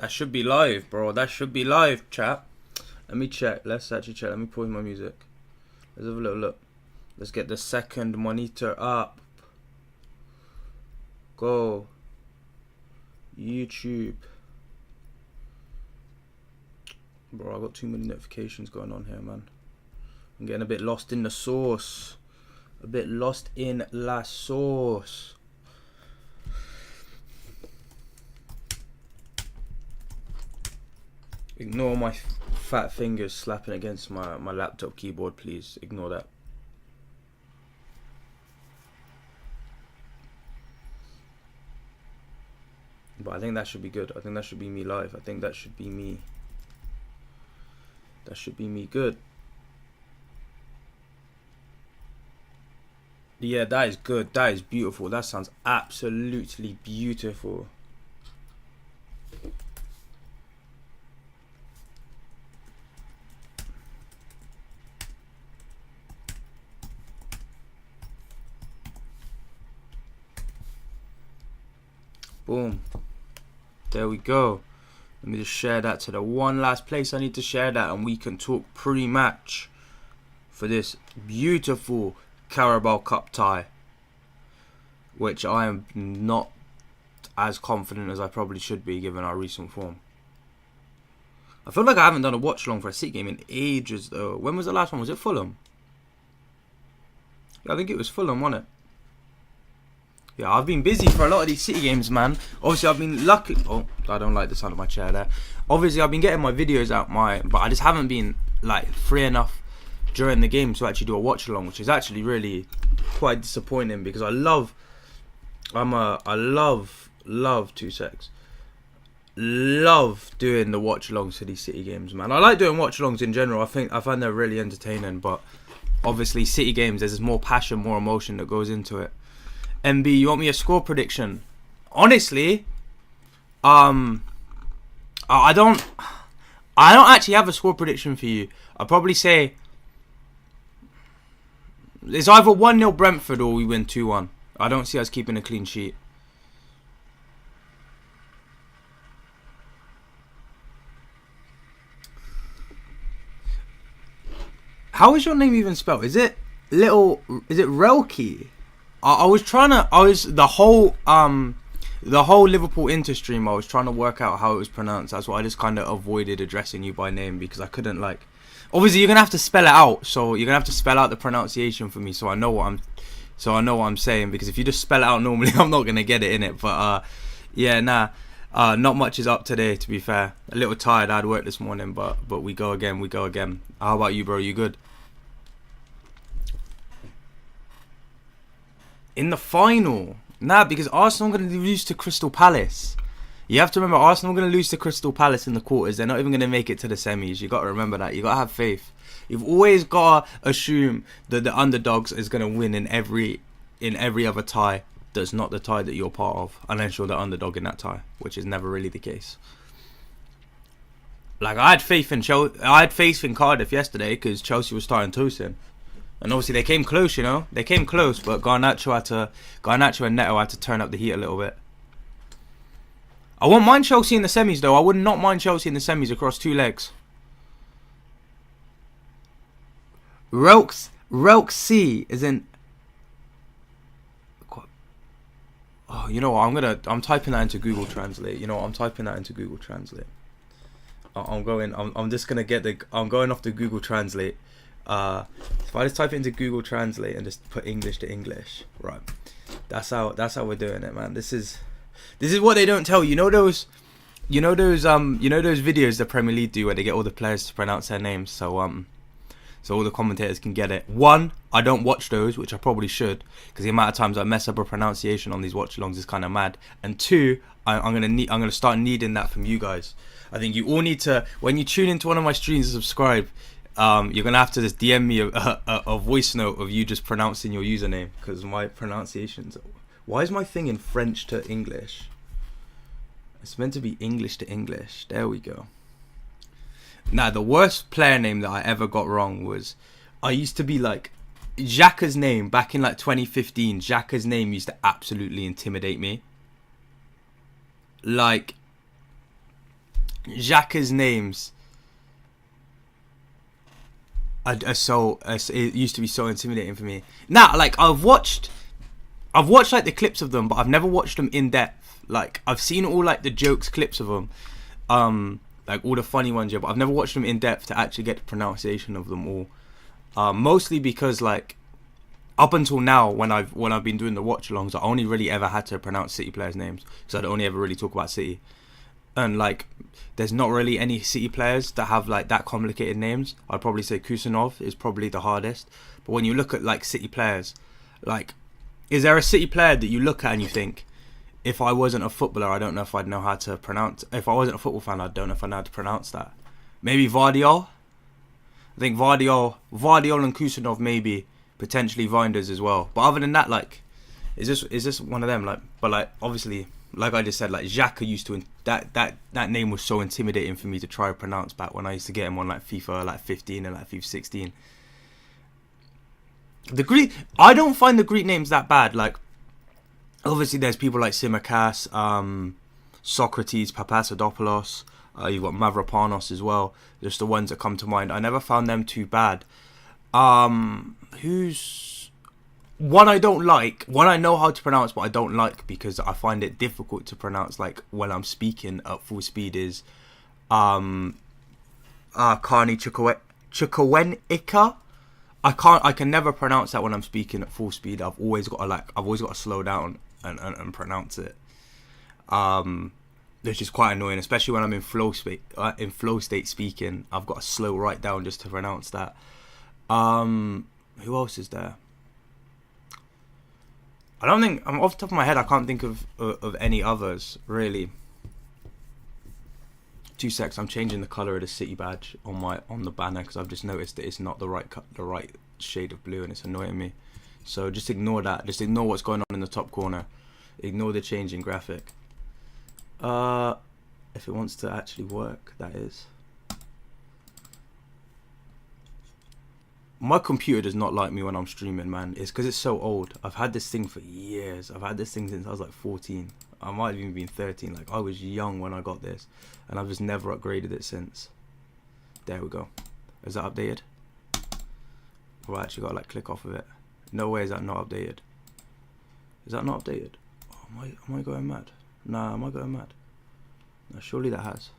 That should be live, bro. That should be live, chat. Let me check. Let's actually check. Let me pause my music. Let's have a little look. Let's get the second monitor up. Go. YouTube. Bro, I got too many notifications going on here, man. I'm getting a bit lost in the sauce. A bit lost in la sauce. Ignore my fat fingers slapping against my laptop keyboard, please. Ignore that. But I think that should be good. I think that should be me live. I think that should be me. That should be me good. Yeah, that is good. That is beautiful. That sounds absolutely beautiful. Boom. There we go. Let me just share that to the one last place I need to share that, and we can talk pre-match for this beautiful Carabao Cup tie, which I am not as confident as I probably should be given our recent form. I feel like I haven't done a watch along for a City game in ages though. When was the last one? Was it Fulham? Yeah, I think it was Fulham, wasn't it? Yeah, I've been busy for a lot of these City games, man. Obviously, I've been lucky. Oh, I don't like the sound of my chair there. Obviously, I've been getting my videos out, but I just haven't been like free enough during the game to actually do a watch along, which is actually really quite disappointing because I love 2 secs. Love doing the watch alongs to these City games, man. I like doing watch alongs in general. I find they're really entertaining, but obviously City games, there's more passion, more emotion that goes into it. MB, you want me a score prediction? Honestly, I don't actually have a score prediction for you. I'll probably say it's either 1-0 Brentford or we win 2-1. I don't see us keeping a clean sheet. How is your name even spelled? Is it Relke? The whole Liverpool Inter stream, I was trying to work out how it was pronounced. That's why I just kind of avoided addressing you by name, because I couldn't, like, obviously you're gonna have to spell it out, so you're gonna have to spell out the pronunciation for me so I know what I'm saying, because if you just spell it out normally I'm not gonna get it in it. But yeah, not much is up today, to be fair. A little tired. I had work this morning, but we go again. How about you, bro? You good? In the final? Nah, because Arsenal are going to lose to Crystal Palace. You have to remember, Arsenal are going to lose to Crystal Palace in the quarters. They're not even going to make it to the semis. You got to remember that. You got to have faith. You've always got to assume that the underdogs is going to win in every other tie that's not the tie that you're part of, unless you're the underdog in that tie, which is never really the case. Like, I had faith in Cardiff yesterday because Chelsea was starting Tosin. And obviously they came close, you know. They came close, but Garnacho and Neto had to turn up the heat a little bit. I wouldn't mind Chelsea in the semis, though. I would not mind Chelsea in the semis across 2 legs. Relk C is in. Oh, you know what? I'm typing that into Google Translate. You know what? I'm typing that into Google Translate. I'm going off the Google Translate. If I just type it into Google Translate and just put English to English, right? That's how we're doing it, man. This is what they don't tell you. You know those videos the Premier League do where they get all the players to pronounce their names, so all the commentators can get it. One, I don't watch those, which I probably should, because the amount of times I mess up a pronunciation on these watch-alongs is kind of mad. And two, I'm gonna start needing that from you guys. I think you all need to, when you tune into one of my streams and subscribe, you're gonna have to just DM me a voice note of you just pronouncing your username, because my pronunciations. Why is my thing in French to English? It's meant to be English to English. There we go. Now, the worst player name that I ever got wrong was, I used to be like, Xhaka's name back in like 2015. Xhaka's name used to absolutely intimidate me. Like, Xhaka's names it used to be so intimidating for me. Now, like I've watched like the clips of them, but I've never watched them in depth. Like I've seen all like the jokes clips of them, like all the funny ones, yeah, but I've never watched them in depth to actually get the pronunciation of them all. Mostly because like up until now, when I've been doing the watch-alongs, I only really ever had to pronounce City players' names, so I'd only ever really talk about City. And like, there's not really any City players that have like that complicated names. I'd probably say Kusanov is probably the hardest. But when you look at like City players, like, is there a City player that you look at and you think, if I wasn't a footballer, I don't know if I'd know how to pronounce. If I wasn't a football fan, I don't know if I know how to pronounce that. Maybe Vardiol. I think Vardiol and Kusanov maybe, potentially Vinders as well. But other than that, like, is this one of them? Like, but like obviously, like I just said, like Xhaka used to that name was so intimidating for me to try to pronounce back when I used to get him on like FIFA like 15 and like FIFA 16. The Greek, I don't find the Greek names that bad. Like, obviously there's people like Tsimikas, Socrates, Papasadopoulos. You've got Mavropanos as well. Just the ones that come to mind. I never found them too bad. Who's one I don't like? One I know how to pronounce, but I don't like because I find it difficult to pronounce. Like when I'm speaking at full speed, is Carney Chukwuemeka. I can never pronounce that when I'm speaking at full speed. I've always got to slow down and pronounce it. Which is quite annoying, especially when I'm in flow state speaking. I've got to slow right down just to pronounce that. Who else is there? I don't think, I'm off the top of my head, I can't think of any others really. 2 secs, I'm changing the color of the City badge on the banner because I've just noticed that it's not the right shade of blue and it's annoying me. So just ignore that. Just ignore what's going on in the top corner. Ignore the changing graphic. If it wants to actually work, that is. My computer does not like me when I'm streaming, man. It's because it's so old. I've had this thing for years. I've had this thing since I was like 14. I might have even been 13. Like, I was young when I got this. And I've just never upgraded it since. There we go. Is that updated? Or I actually got to like click off of it. No way is that not updated. Is that not updated? Oh, am I going mad? Nah, am I going mad? No, surely that has.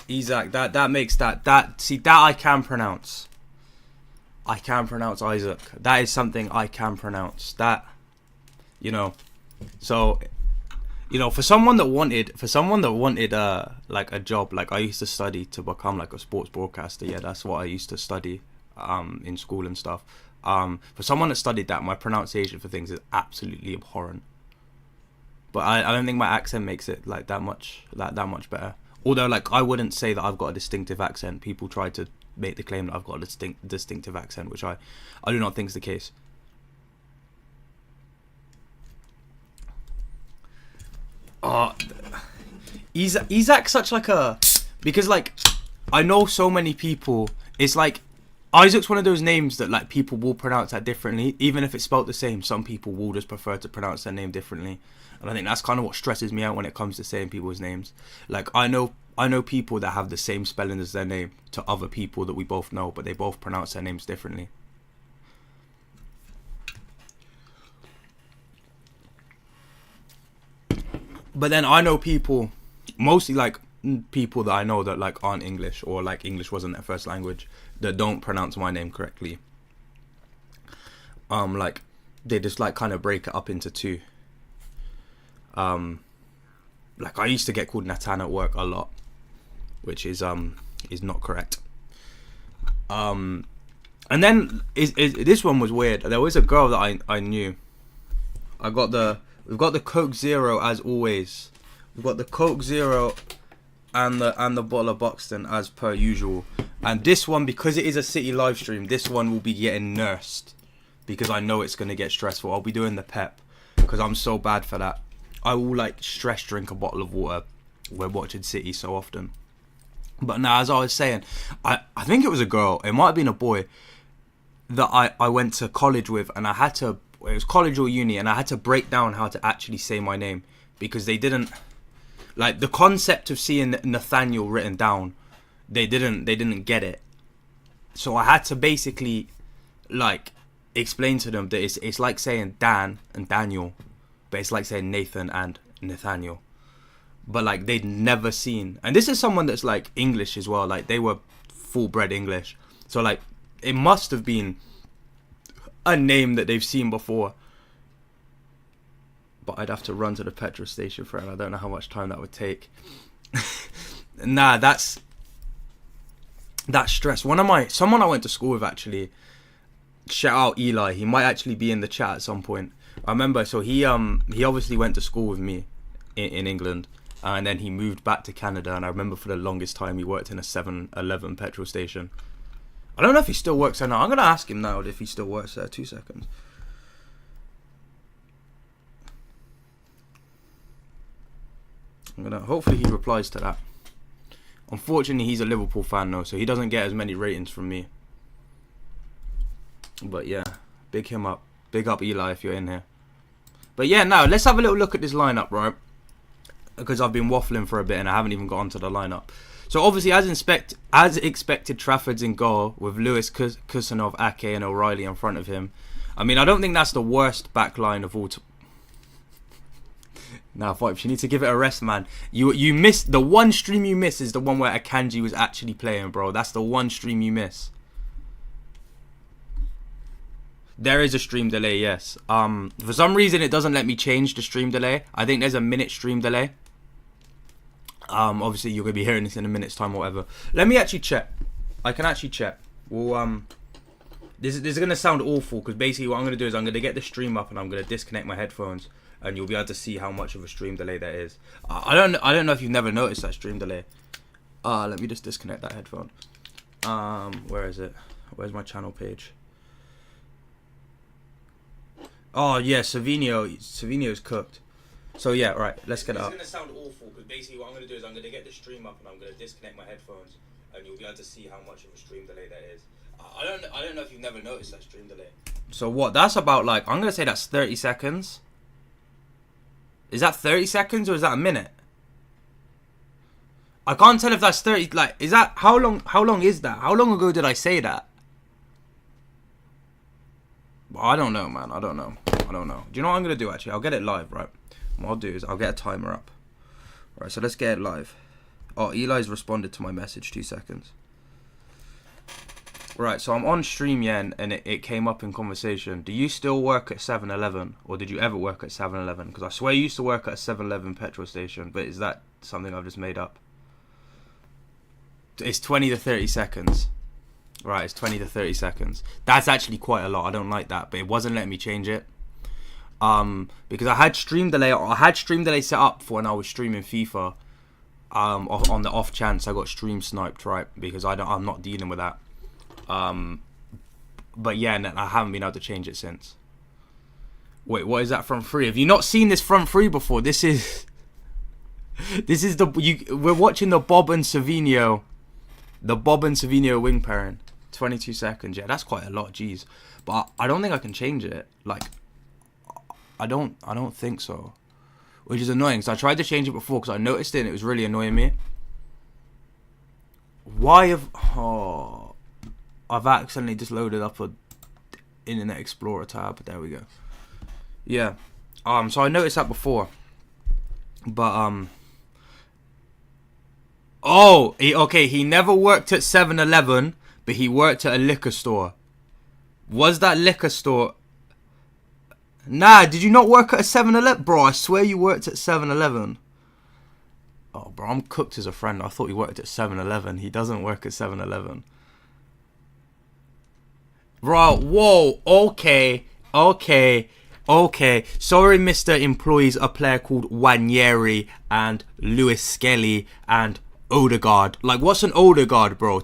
Isaac, that makes that see that I can pronounce. I can pronounce Isaac. That is something I can pronounce. That, you know, so, you know, for someone that wanted like a job, like I used to study to become like a sports broadcaster. Yeah, that's what I used to study in school and stuff. For someone that studied that, my pronunciation for things is absolutely abhorrent. But I don't think my accent makes it like that much better. Although, like, I wouldn't say that I've got a distinctive accent. People try to make the claim that I've got a distinctive accent, which I do not think is the case. Isaac's such like a... Because, like, I know so many people... It's like... Isaac's one of those names that, like, people will pronounce that differently. Even if it's spelt the same, some people will just prefer to pronounce their name differently. And I think that's kind of what stresses me out when it comes to saying people's names. Like, I know people that have the same spelling as their name to other people that we both know, but they both pronounce their names differently. But then I know people, mostly like people that I know that like aren't English, or like English wasn't their first language, that don't pronounce my name correctly. Like they just like kind of break it up into two. Like I used to get called Nathaniel at work a lot, which is not correct. And then this one was weird. There was a girl that I knew. We've got the Coke Zero as always. We've got the Coke Zero and the bottle of Buxton as per usual. And this one, because it is a City live stream, this one will be getting nursed because I know it's gonna get stressful. I'll be doing the pep because I'm so bad for that. I will like stress drink a bottle of water. We're watching City so often. But now, as I was saying, I think it was a girl. It might have been a boy that I went to college with, and I had to. It was college or uni, and I had to break down how to actually say my name because they didn't like the concept of seeing Nathaniel written down. They didn't get it. So I had to basically like explain to them that it's like saying Dan and Daniel, but it's like saying Nathan and Nathaniel. But like they'd never seen, and this is someone that's like English as well. Like they were full bred English, so like it must have been a name that they've seen before. But I'd have to run to the petrol station for it. I don't know how much time that would take. Nah, that's stress. Someone I went to school with actually. Shout out Eli. He might actually be in the chat at some point. I remember. So he obviously went to school with me in England, and then he moved back to Canada. And I remember for the longest time he worked in a 7-Eleven petrol station. I don't know if he still works there now. I'm gonna ask him now if he still works there. 2 seconds. Hopefully he replies to that. Unfortunately, he's a Liverpool fan though, so he doesn't get as many ratings from me. But yeah, big him up. Big up Eli if you're in here. But yeah, now let's have a little look at this lineup, right? Because I've been waffling for a bit and I haven't even got onto the lineup. So obviously, as expected, Trafford's in goal with Lewis, Kusanov, Ake, and O'Reilly in front of him. I mean, I don't think that's the worst back line of all. Nah, Vibes, you need to give it a rest, man. You missed the one stream you miss is the one where Akanji was actually playing, bro. That's the one stream you miss. There is a stream delay, yes. For some reason it doesn't let me change the stream delay. I think there's a minute stream delay. Obviously you're gonna be hearing this in a minute's time or whatever. Let me actually check. I can actually check. Well, this is gonna sound awful because basically what I'm gonna do is I'm gonna get the stream up and I'm gonna disconnect my headphones and you'll be able to see how much of a stream delay that is. I don't know if you've never noticed that stream delay. Let me just disconnect that headphone. Where is it? Where's my channel page? Oh yeah, Savinho's cooked. So yeah, right, let's get it up. It's gonna sound awful because basically what I'm gonna do is I'm gonna get the stream up and I'm gonna disconnect my headphones and you'll be able to see how much of a stream delay that is. I don't know if you've never noticed that stream delay. So what? That's about like I'm gonna say that's 30 seconds. Is that 30 seconds or is that a minute? I can't tell if that's 30. Like, is that how long? How long is that? How long ago did I say that? I don't know, man. I don't know. Do you know what I'm going to do, actually? I'll get it live, right? What I'll do is I'll get a timer up. Right, so let's get it live. Oh, Eli's responded to my message. 2 seconds. Right, so I'm on stream, yeah, and it came up in conversation. Do you still work at 7-Eleven? Or did you ever work at 7-Eleven? Because I swear you used to work at a 7-Eleven petrol station. But is that something I've just made up? It's 20 to 30 seconds. Right, it's 20 to 30 seconds. That's actually quite a lot. I don't like that, but it wasn't letting me change it. Because I had stream delay. Set up for when I was streaming FIFA. On the off chance I got stream sniped, right? Because I'm not dealing with that. But yeah, and I haven't been able to change it since. Wait, what is that front three? Have you not seen this front three before? This is we're watching the Bob and Savinho wing pairing. 22 seconds. Yeah, that's quite a lot. Jeez, but I don't think I can change it. Like, I don't think so. Which is annoying. So I tried to change it before because I noticed it and it was really annoying me. I've accidentally just loaded up a Internet Explorer tab. There we go. Yeah. So I noticed that before. But he never worked at 7-Eleven, but he worked at a liquor store. Was that liquor store? Nah, did you not work at a 7-Eleven? Bro, I swear you worked at 7-Eleven. Oh, bro, I'm cooked as a friend. I thought he worked at 7-Eleven. He doesn't work at 7-Eleven. Bro, whoa, okay. Sorry, Mr. Employees, a player called Wanyeri and Lewis Skelly and Odegaard. Like, what's an Odegaard, bro?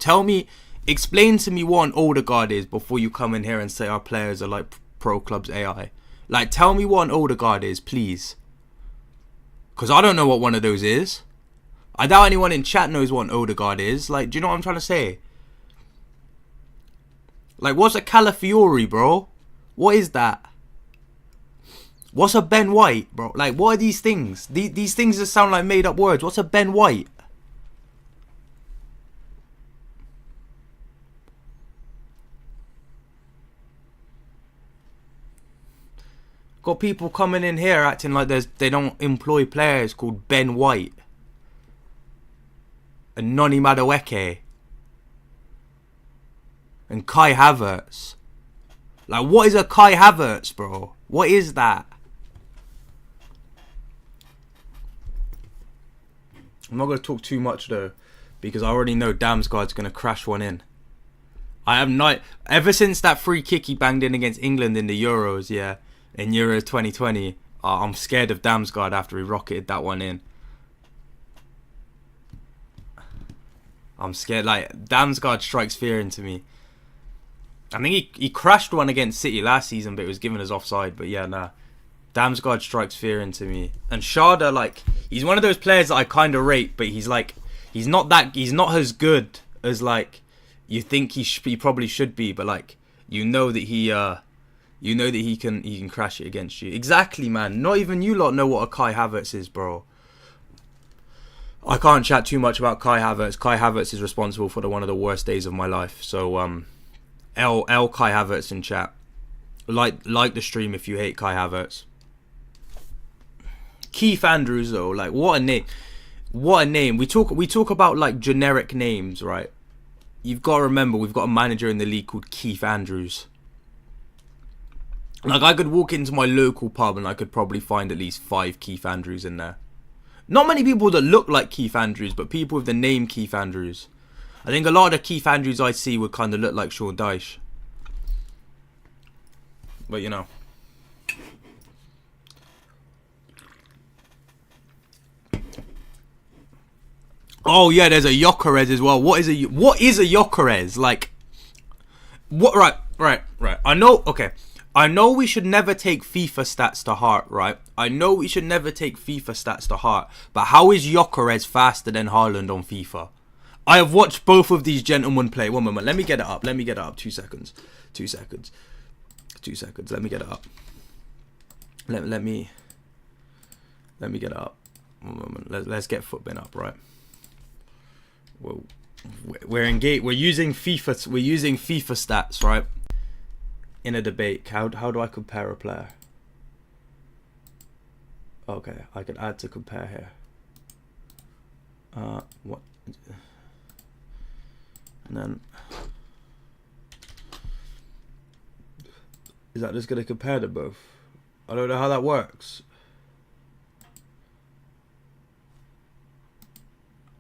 Explain to me what an Odegaard is before you come in here and say our players are like pro clubs AI. Like, tell me what an Odegaard is, please. Because I don't know what one of those is. I doubt anyone in chat knows what an Odegaard is. Like, do you know what I'm trying to say? Like, what's a Calafiori, bro? What is that? What's a Ben White, bro? Like, what are these things? These things just sound like made up words. What's a Ben White? Got people coming in here acting like they don't employ players called Ben White and Noni Madueke and Kai Havertz. Like, what is a Kai Havertz, bro? What is that? I'm not going to talk too much, though, because I already know Damsgaard's going to crash one in. I have not... Ever since that free kick he banged in against England in the Euros, yeah, in Euro 2020, I'm scared of Damsgaard after he rocketed that one in. I'm scared. Like, Damsgaard strikes fear into me. I think he crashed one against City last season, but it was given as offside. But yeah, nah. Damsgaard strikes fear into me. And Sharda, like, he's one of those players that I kind of rate, but he's not as good as, like, you think he probably should be, but, like, you know that he can crash it against you. Exactly, man. Not even you lot know what a Kai Havertz is, bro. I can't chat too much about Kai Havertz. Kai Havertz is responsible for one of the worst days of my life. So, L Kai Havertz in chat. Like the stream if you hate Kai Havertz. Keith Andrews, though, like, what a name. What a name. We talk about, like, generic names, right? You've got to remember, we've got a manager in the league called Keith Andrews. Like, I could walk into my local pub and I could probably find at least 5 Keith Andrews in there. Not many people that look like Keith Andrews, but people with the name Keith Andrews. I think a lot of the Keith Andrews I see would kind of look like Sean Dyche. But, you know. Oh yeah, there's a Gyökeres as well. What is a Gyökeres? Like, what? Right. I know we should never take FIFA stats to heart, right? I know we should never take FIFA stats to heart. But how is Gyökeres faster than Haaland on FIFA? I have watched both of these gentlemen play. One moment, let me get it up. 2 seconds. Let me get it up. Let me get it up. 1 moment. Let's get Footbin up, right? Well, we're engaged. We're using FIFA. We're using FIFA stats, right? In a debate. How do I compare a player? Okay, I can add to compare here. What? And then is that just gonna compare them both? I don't know how that works.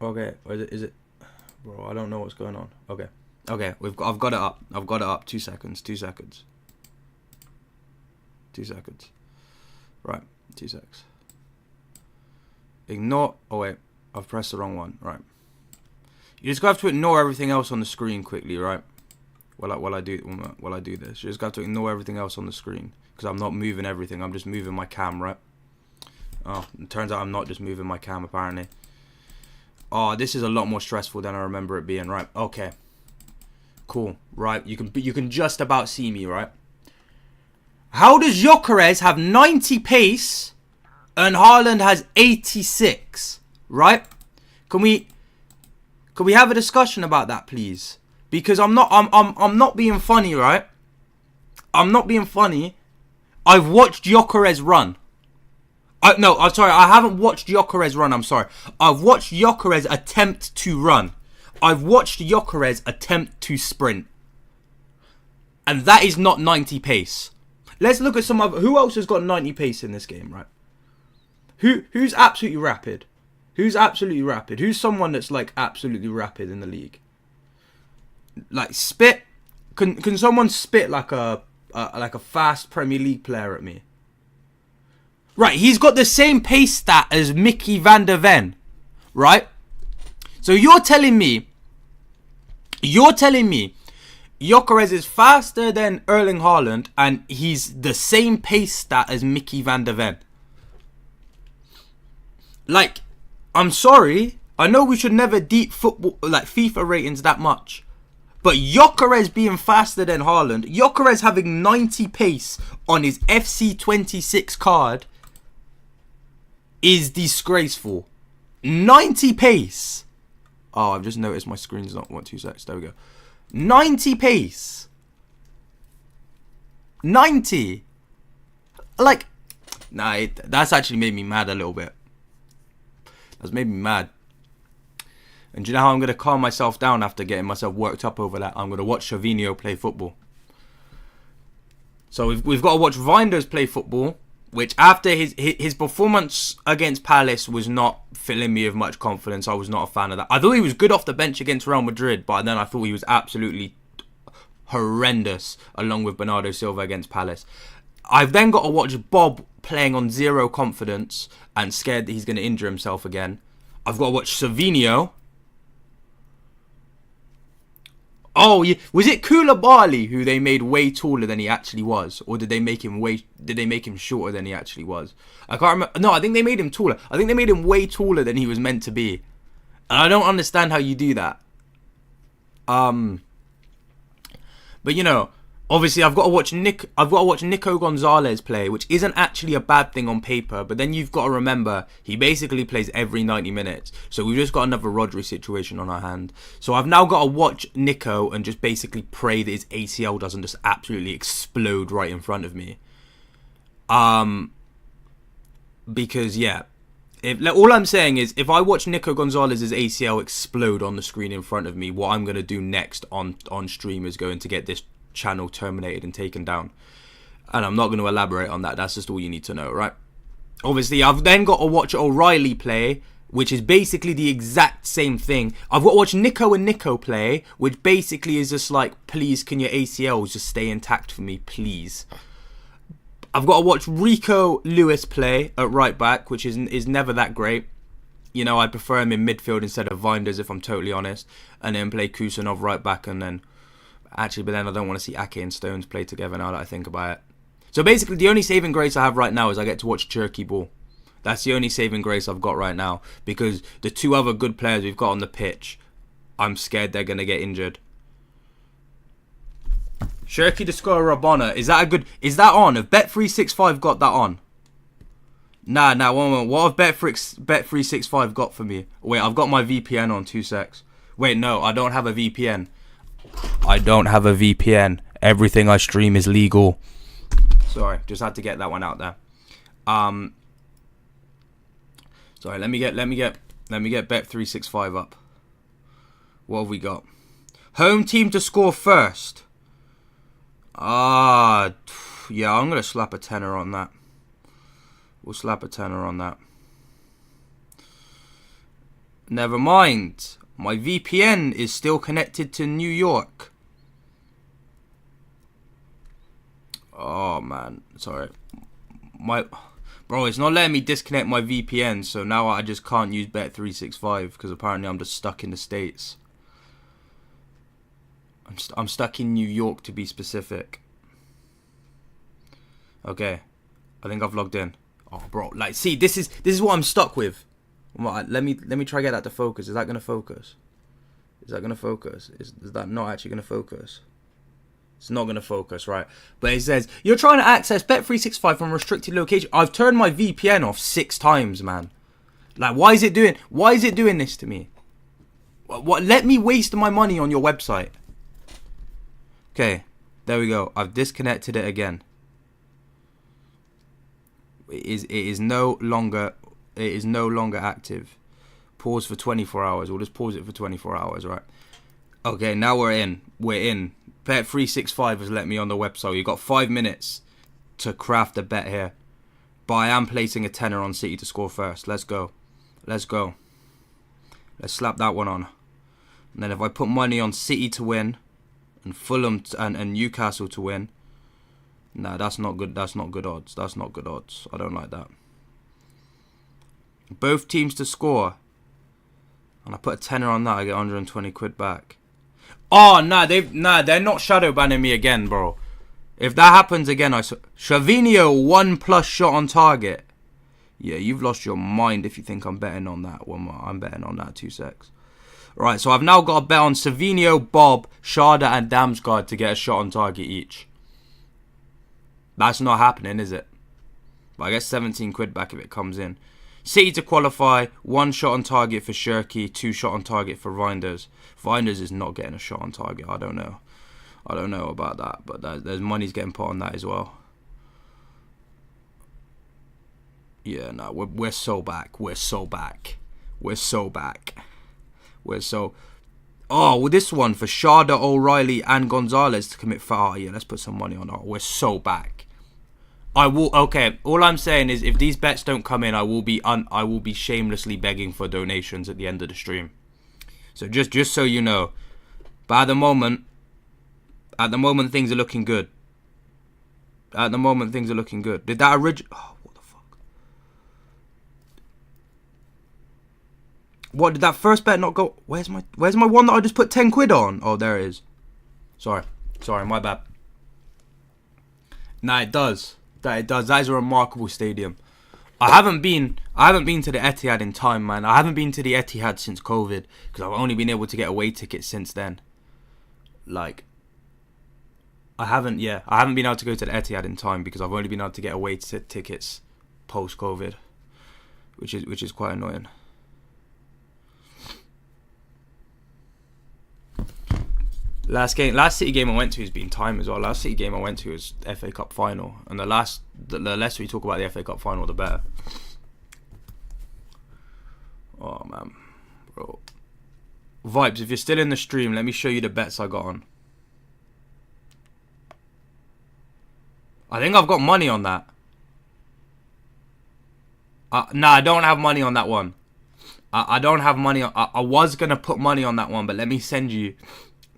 Okay, or is it? Bro, I don't know what's going on. Okay, I've got it up. 2 seconds. Right, 2 seconds. Ignore. Oh wait, I've pressed the wrong one. Right. You just have to ignore everything else on the screen quickly, right? While I do this, you just have to ignore everything else on the screen because I'm not moving everything. I'm just moving my cam, right? Oh, it turns out I'm not just moving my cam apparently. Oh, this is a lot more stressful than I remember it being, right? Okay. Cool, right? You can just about see me, right? How does Gyökeres have 90 pace and Haaland has 86, right? Can we have a discussion about that, please? Because I'm not being funny, right? I'm not being funny. I've watched Gyökeres run. I'm sorry. I haven't watched Gyökeres run. I'm sorry. I've watched Gyökeres attempt to run. I've watched Gyökeres attempt to sprint. And that is not 90 pace. Let's look at some other... Who else has got 90 pace in this game, right? Who's absolutely rapid? Who's absolutely rapid? Who's someone that's, like, absolutely rapid in the league? Like, spit... Can someone spit like a fast Premier League player at me? Right, he's got the same pace stat as Mickey van der Ven, right? So you're telling me Gyökeres is faster than Erling Haaland and he's the same pace stat as Mickey van der Ven. Like, I'm sorry, I know we should never deep football like FIFA ratings that much, But Gyökeres being faster than Haaland, Gyökeres having 90 pace on his FC26 card is disgraceful. 90 pace. Oh, I've just noticed my screen's not 2 seconds. There we go. 90 pace. 90. Like, nah, that's actually made me mad a little bit. That's made me mad. And do you know how I'm going to calm myself down after getting myself worked up over that? I'm going to watch Savinho play football. So we've got to watch Reinders play football, which after his performance against Palace was not filling me with much confidence. I was not a fan of that. I thought he was good off the bench against Real Madrid, but then I thought he was absolutely horrendous along with Bernardo Silva against Palace. I've then got to watch Bob playing on zero confidence and scared that he's going to injure himself again. I've got to watch Savinho. Oh, yeah. Was it Koulibaly who they made way taller than he actually was, or did they make him shorter than he actually was? I can't remember. No, I think they made him taller. I think they made him way taller than he was meant to be, and I don't understand how you do that. But you know, obviously I've got to watch Nico Gonzalez play, which isn't actually a bad thing on paper, but then you've got to remember he basically plays every 90 minutes. So we've just got another Rodri situation on our hand. So I've now got to watch Nico and just basically pray that his ACL doesn't just absolutely explode right in front of me. Because yeah, all I'm saying is if I watch Nico Gonzalez's ACL explode on the screen in front of me, what I'm going to do next on stream is going to get this channel terminated and taken down, and I'm not going to elaborate on that. That's just all you need to know, right? Obviously I've then got to watch O'Reilly play, which is basically the exact same thing. I've got to watch Nico and Nico play, which basically is just like, please can your ACLs just stay intact for me, please. I've got to watch Rico Lewis play at right back, which is never that great. You know, I prefer him in midfield instead of Reinders, if I'm totally honest, and then play Kusanov right back, and then actually, but then I don't want to see Ake and Stones play together now that I think about it. So basically, the only saving grace I have right now is I get to watch Turkey ball. That's the only saving grace I've got right now, because the two other good players we've got on the pitch, I'm scared they're going to get injured. Shirky to score Rabona. Is that on? Have Bet365 got that on? Nah, one moment. What have Bet365 got for me? Wait, I've got my VPN on, 2 secs. Wait, no, I don't have a VPN. I don't have a VPN. Everything I stream is legal. Sorry, just had to get that one out there. Sorry, let me get Bet365 up. What have we got? Home team to score first. Yeah, I'm gonna slap a tenner on that. We'll slap a tenner on that. Never mind. My VPN is still connected to New York. Oh man, sorry. Bro, it's not letting me disconnect my VPN, so now I just can't use Bet365 because apparently I'm just stuck in the States. I'm stuck in New York to be specific. Okay, I think I've logged in. Oh, bro, like, see, this is what I'm stuck with. Let me try to get that to focus. Is that gonna focus? Is that gonna focus? Is that not actually gonna focus? It's not gonna focus, right? But it says you're trying to access Bet365 from a restricted location. I've turned my VPN off 6 times, man. Like, why is it doing this to me? What? Let me waste my money on your website. Okay, there we go. I've disconnected it again. It is no longer active. Pause for 24 hours. We'll just pause it for 24 hours, right? Okay, now we're in. Bet365 has let me on the website. You've got 5 minutes to craft a bet here. But I am placing a tenner on City to score first. Let's go. Let's slap that one on. And then if I put money on City to win and Fulham and Newcastle to win, nah, that's not good. That's not good odds. That's not good odds. I don't like that. Both teams to score. And I put a tenner on that, I get 120 quid back. Oh, they're not shadow banning me again, bro. If that happens again, Savinho 1+ shot on target. Yeah, you've lost your mind if you think I'm betting on that one more. I'm betting on that, 2 secs. Right, so I've now got a bet on Savinho, Bob, Sharda and Damsgaard to get a shot on target each. That's not happening, is it? But I guess 17 quid back if it comes in. City to qualify, 1 shot on target for Shirky, 2 shot on target for Reinders. Reinders is not getting a shot on target, I don't know. I don't know about that, but there's money's getting put on that as well. Yeah, no, we're so back. We're so back. We're so back. We're so... Oh, well, this one for Sharda, O'Reilly and Gonzalez to commit foul. Oh, yeah, let's put some money on that. We're so back. I will... Okay, all I'm saying is if these bets don't come in, I will be shamelessly begging for donations at the end of the stream. So just so you know. But at the moment, things are looking good. At the moment, things are looking good. Did that Oh, what the fuck? What, did that first bet not go? Where's my one that I just put 10 quid on? Oh, there it is. Sorry, my bad. Nah, it does. That is a remarkable stadium. I haven't been to the Etihad in time, man. I haven't been to the Etihad since COVID because I've only been able to get away tickets since then. Like, I haven't been able to go to the Etihad in time because I've only been able to get away tickets post COVID, which is quite annoying. Last City game I went to has been time as well. Last City game I went to was FA Cup final, and the less we talk about the FA Cup final, the better. Oh man, bro. Vibes, if you're still in the stream, let me show you the bets I got on. I think I've got money on that. Nah, I don't have money on that one. I don't have money on... I was going to put money on that one, but let me send you...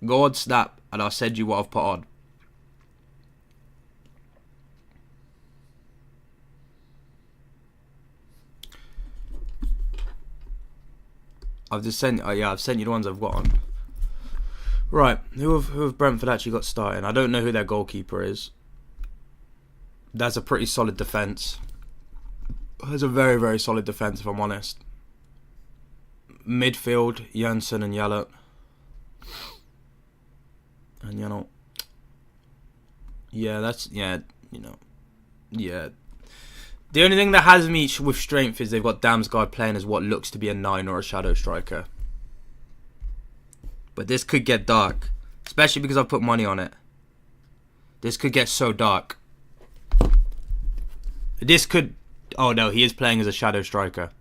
Go on Snap, and I'll send you what I've put on. I've sent you the ones I've got on. Right, who have Brentford actually got starting? I don't know who their goalkeeper is. That's a pretty solid defence. That's a very, very solid defence, if I'm honest. Midfield, Janssen and Yallop. And yeah, yeah. The only thing that has me with strength is they've got Damsgaard playing as what looks to be a 9 or a shadow striker. But this could get dark, especially because I've put money on it. This could get so dark. This could... Oh no, he is playing as a shadow striker.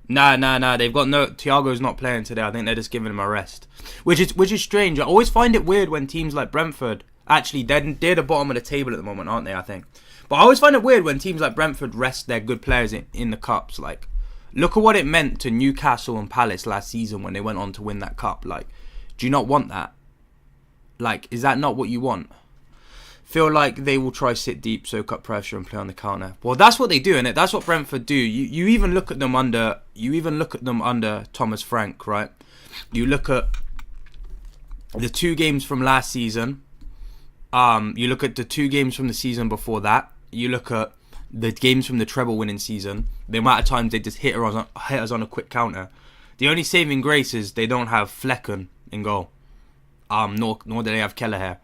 Nah. They've got no... Thiago's not playing today. I think they're just giving him a rest. Which is strange. I always find it weird when teams like Brentford... Actually, they're the bottom of the table at the moment, aren't they, I think? But I always find it weird when teams like Brentford rest their good players in the cups. Like, look at what it meant to Newcastle and Palace last season when they went on to win that cup. Like, do you not want that? Like, is that not what you want? Feel like they will try sit deep, soak up pressure, and play on the counter. Well, that's what they do, innit? That's what Brentford do. You even look at them under Thomas Frank, right? You look at the 2 games from last season. You look at the 2 games from the season before that. You look at the games from the treble winning season. The amount of times they just hit us on a quick counter. The only saving grace is they don't have Flecken in goal. Nor do they have Kelleher.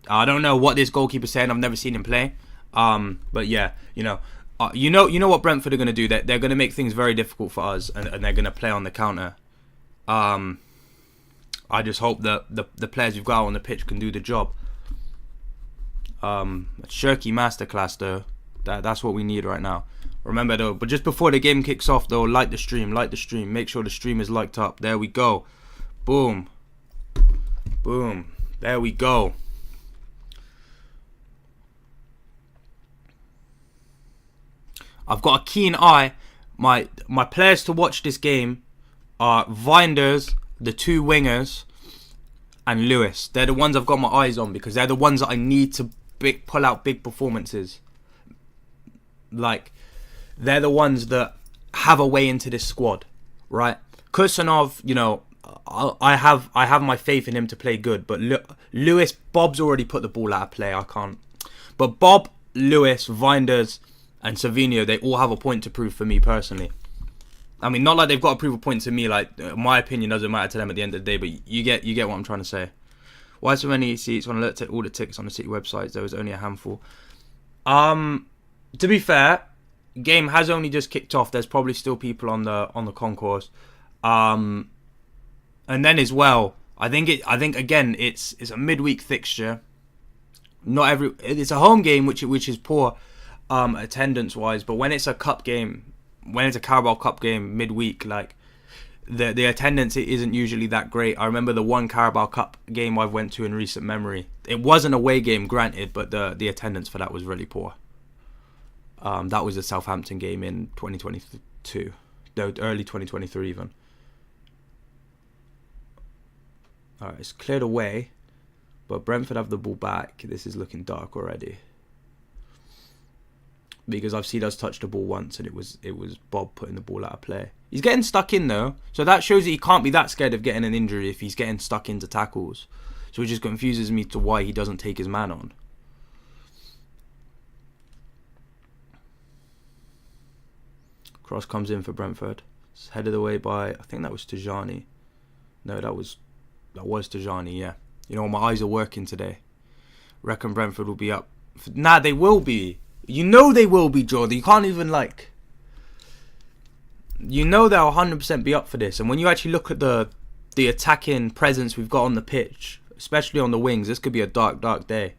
I don't know what this goalkeeper's saying. I've never seen him play. But yeah, you know what Brentford are going to do. They're going to make things very difficult for us, and they're going to play on the counter. I just hope that the players we've got on the pitch can do the job. Shirky masterclass though. That's what we need right now. Remember though, but just before the game kicks off though, like the stream. Make sure the stream is liked up. There we go. Boom. There we go. I've got a keen eye. My players to watch this game are Vinders, the 2 wingers, and Lewis. They're the ones I've got my eyes on because they're the ones that I need to pull out big performances. Like, they're the ones that have a way into this squad, right? Kusanov, I have my faith in him to play good, but Lewis, Bob's already put the ball out of play. I can't. But Bob, Lewis, Vinders, and Savinho, they all have a point to prove for me personally. I mean, not like they've got to prove a point to me. Like, my opinion doesn't matter to them at the end of the day. But you get what I'm trying to say. Why so many seats? When I looked at all the tickets on the City websites, there was only a handful. To be fair, game has only just kicked off. There's probably still people on the concourse. And then as well, I think again it's a midweek fixture. It's a home game, which is poor attendance wise. But when it's a cup game, when it's a Carabao Cup game midweek, like the attendance isn't usually that great. I remember the one Carabao Cup game I've went to in recent memory. It was an away game, granted, but the attendance for that was really poor. That was the Southampton game in 2022, early 2023 even. All right, it's cleared away, but Brentford have the ball back. This is looking dark already, because I've seen us touch the ball once and it was Bob putting the ball out of play. He's getting stuck in though, so that shows that he can't be that scared of getting an injury if he's getting stuck into tackles. So it just confuses me to why he doesn't take his man on. Cross comes in for Brentford. It's headed away by, I think that was Tajani. No, that was Tajani, yeah. You know, my eyes are working today. Reckon Brentford will be up. Nah, they will be. You know they will be, Jordan. You can't even like... You know they'll 100% be up for this. And when you actually look at the attacking presence we've got on the pitch, especially on the wings, this could be a dark, dark day.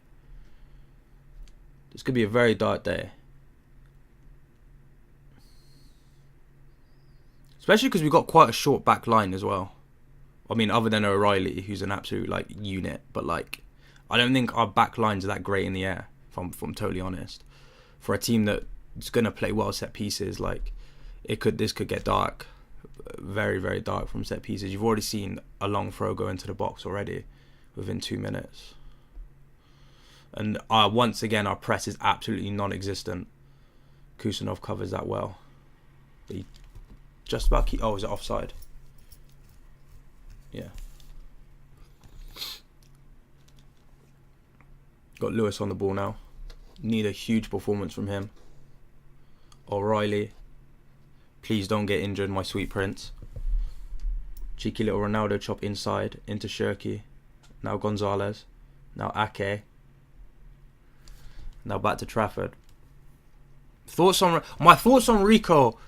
This could be a very dark day. Especially because we've got quite a short back line as well. I mean, other than O'Reilly, who's an absolute like unit. But like, I don't think our back lines are that great in the air, if I'm totally honest. For a team that's going to play well set pieces, like... This could get dark, very, very dark from set pieces. You've already seen a long throw go into the box already within 2 minutes. And once again, our press is absolutely non-existent. Kusanov covers that well. He just about is it offside? Yeah. Got Lewis on the ball now. Need a huge performance from him. O'Reilly. Please don't get injured, my sweet prince. Cheeky little Ronaldo chop inside into Shirky. Now Gonzalez. Now Ake. Now back to Trafford. My thoughts on Rico.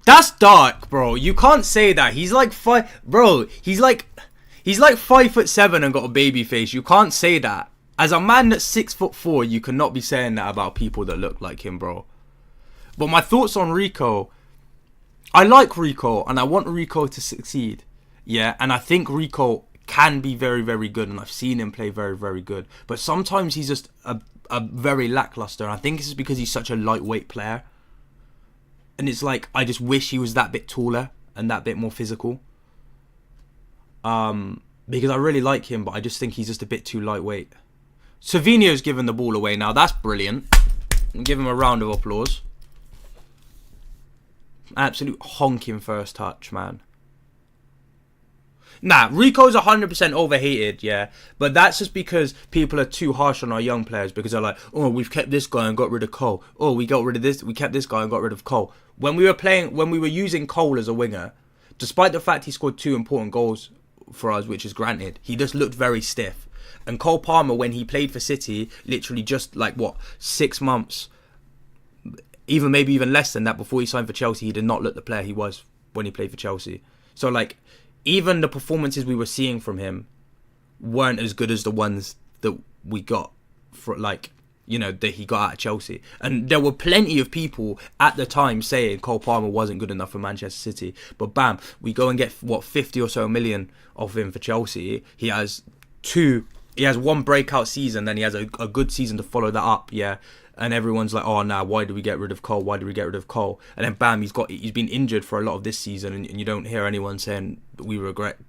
That's dark, bro. You can't say that. He's like He's like 5'7" and got a baby face. You can't say that. As a man that's 6'4", you cannot be saying that about people that look like him, bro. But my thoughts on Rico, I like Rico and I want Rico to succeed. Yeah, and I think Rico can be very, very good, and I've seen him play very, very good. But sometimes he's just a very lackluster, and I think it's because he's such a lightweight player. And it's like, I just wish he was that bit taller and that bit more physical. Because I really like him, but I just think he's just a bit too lightweight. Savinho's given the ball away now. That's brilliant. Give him a round of applause. Absolute honking first touch, man. Nah, Rico's 100% overhated, yeah. But that's just because people are too harsh on our young players, because they're like, oh, we've kept this guy and got rid of Cole. Oh, we got rid of this. We kept this guy and got rid of Cole. When we were using Cole as a winger, despite the fact he scored 2 important goals for us, which is granted, he just looked very stiff. And Cole Palmer, when he played for City, literally just like 6 months, maybe even less than that, before he signed for Chelsea, he did not look the player he was when he played for Chelsea. So like, even the performances we were seeing from him weren't as good as the ones that we got for, like, you know, that he got out of Chelsea. And there were plenty of people at the time saying Cole Palmer wasn't good enough for Manchester City. But bam, we go and get 50 or so million of him for Chelsea. He has one breakout season, then he has a good season to follow that up, yeah. And everyone's like, oh, nah, why do we get rid of Cole? Why do we get rid of Cole? And then bam, he's been injured for a lot of this season, and you don't hear anyone saying we regret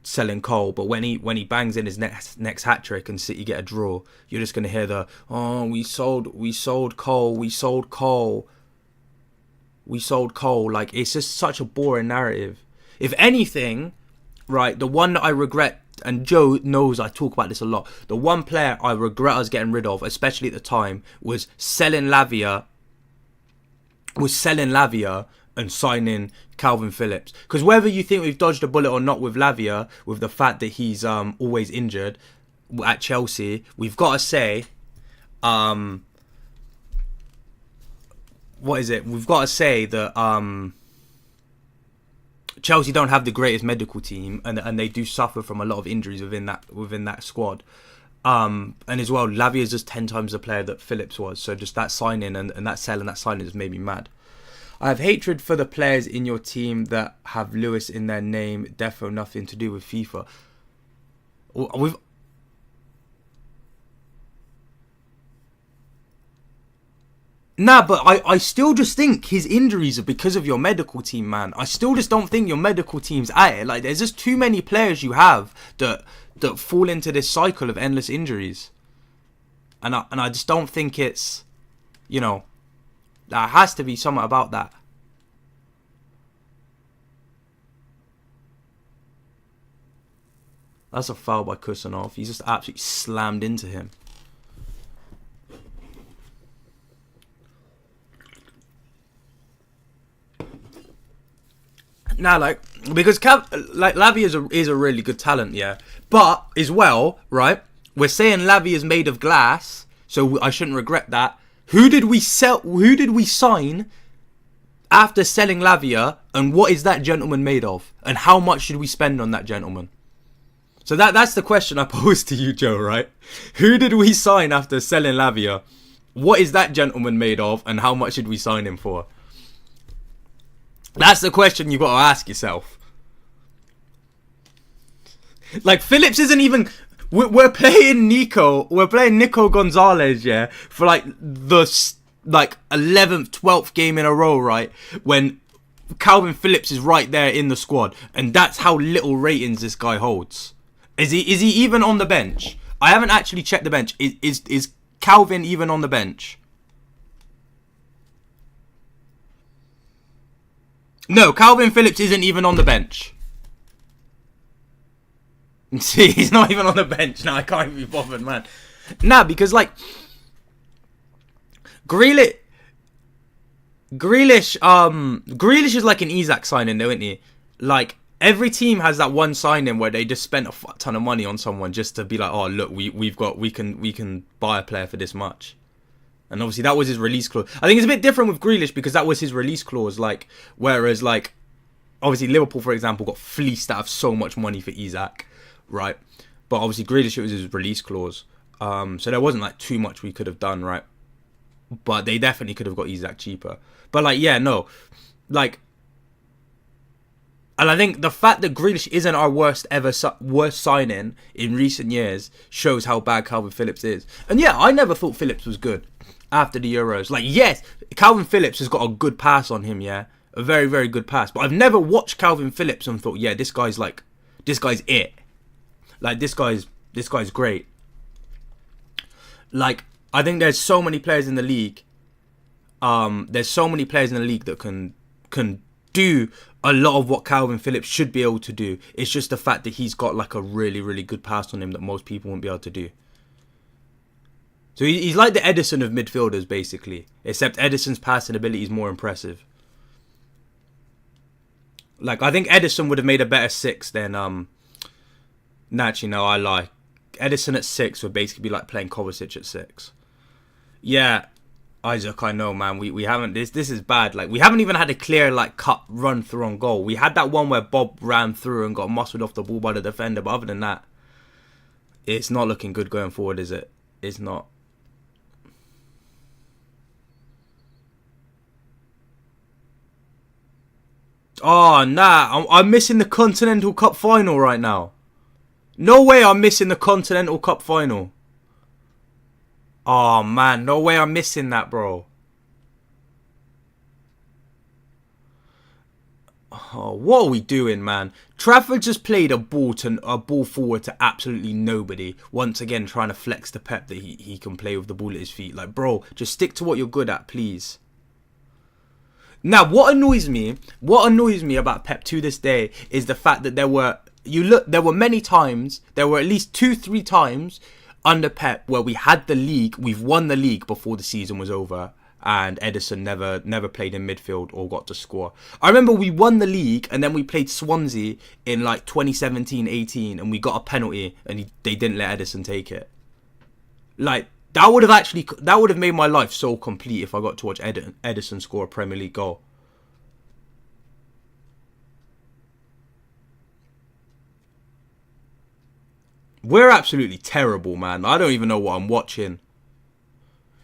selling Cole. But when he bangs in his next hat trick and City get a draw, you're just gonna hear we sold Cole. Like, it's just such a boring narrative. If anything, right, the one that I regret, and Joe knows I talk about this a lot, the one player I regret us getting rid of, especially at the time, was selling Lavia was selling Lavia and signing Calvin Phillips. Because whether you think we've dodged a bullet or not with Lavia, with the fact that he's always injured at Chelsea, we've got to say, we've got to say that Chelsea don't have the greatest medical team, and they do suffer from a lot of injuries within that squad. And as well, Lavia is just 10 times the player that Phillips was. So just that signing and that sell and that signing has made me mad. I have hatred for the players in your team that have Lewis in their name. Defo nothing to do with FIFA. Nah, but I still just think his injuries are because of your medical team, man. I still just don't think your medical team's at it. Like, there's just too many players you have that fall into this cycle of endless injuries. And I just don't think it's, there has to be something about that. That's a foul by Kusanov. He's just absolutely slammed into him. Now, because Lavia is a really good talent, yeah. But as well, right? We're saying Lavia is made of glass, so I shouldn't regret that. Who did we sell? Who did we sign after selling Lavia? And what is that gentleman made of? And how much should we spend on that gentleman? So that's the question I posed to you, Joe. Right? Who did we sign after selling Lavia? What is that gentleman made of? And how much should we sign him for? That's the question you've got to ask yourself. Like, Phillips isn't even... We're playing Nico Gonzalez, yeah, for the 11th, 12th game in a row, right? When Calvin Phillips is right there in the squad. And that's how little ratings this guy holds. Is he even on the bench? I haven't actually checked the bench. Is Calvin even on the bench? No, Calvin Phillips isn't even on the bench. See, he's not even on the bench. Now I can't be bothered, man. Nah, because Grealish is like an Isak signing, though, isn't he? Like, every team has that one signing where they just spent a fuck ton of money on someone just to be like, oh look, we can buy a player for this much. And obviously that was his release clause. I think it's a bit different with Grealish because that was his release clause. Whereas obviously Liverpool, for example, got fleeced out of so much money for Isak, right? But obviously Grealish, it was his release clause. So there wasn't too much we could have done, right? But they definitely could have got Isak cheaper. But and I think the fact that Grealish isn't our worst signing in recent years shows how bad Calvin Phillips is. And yeah, I never thought Phillips was good after the Euros. Yes, Calvin Phillips has got a good pass on him, yeah. A very, very good pass. But I've never watched Calvin Phillips and thought, yeah, this guy's it. This guy's great. I think there's so many players in the league. That can do a lot of what Calvin Phillips should be able to do. It's just the fact that he's got a really, really good pass on him that most people won't be able to do. So he's like the Edison of midfielders, basically. Except Edison's passing ability is more impressive. I think Edison would have made a better 6 than... Actually, no, I lie. Edison at 6 would basically be like playing Kovacic at 6. Yeah, Isaac, I know, man. We haven't... This is bad. We haven't even had a clear, cut run through on goal. We had that one where Bob ran through and got muscled off the ball by the defender. But other than that, it's not looking good going forward, is it? It's not. Oh, nah. I'm missing the Continental Cup final right now. No way I'm missing the Continental Cup final. Oh, man. No way I'm missing that, bro. Oh, what are we doing, man? Trafford just played a ball forward to absolutely nobody. Once again, trying to flex to Pep that he can play with the ball at his feet. Bro, just stick to what you're good at, please. Now, what annoys me about Pep to this day is the fact that there were many times, there were at least 2-3 times under Pep where we had the league, we've won the league before the season was over, and Edison never played in midfield or got to score. I remember we won the league and then we played Swansea in like 2017-18 and we got a penalty and they didn't let Edison take it. Like, that would have made my life so complete if I got to watch Edison score a Premier League goal. We're absolutely terrible, man. I don't even know what I'm watching.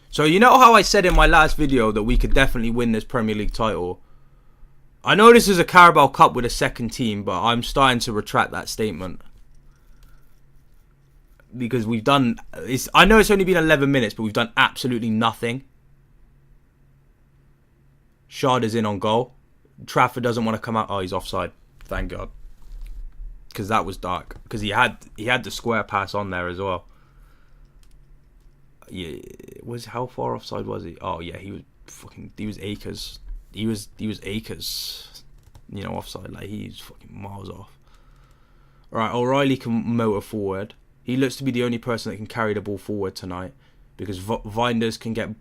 So you know how I said in my last video that we could definitely win this Premier League title? I know this is a Carabao Cup with a second team, but I'm starting to retract that statement. Because we've done... I know it's only been 11 minutes, but we've done absolutely nothing. Shard is in on goal. Trafford doesn't want to come out. Oh, he's offside. Thank God. Because that was dark. Because he had the square pass on there as well. Yeah, how far offside was he? Oh yeah, he was acres. He was acres. You know, offside. Like, he's fucking miles off. Alright, O'Reilly can motor forward. He looks to be the only person that can carry the ball forward tonight, because Vinders can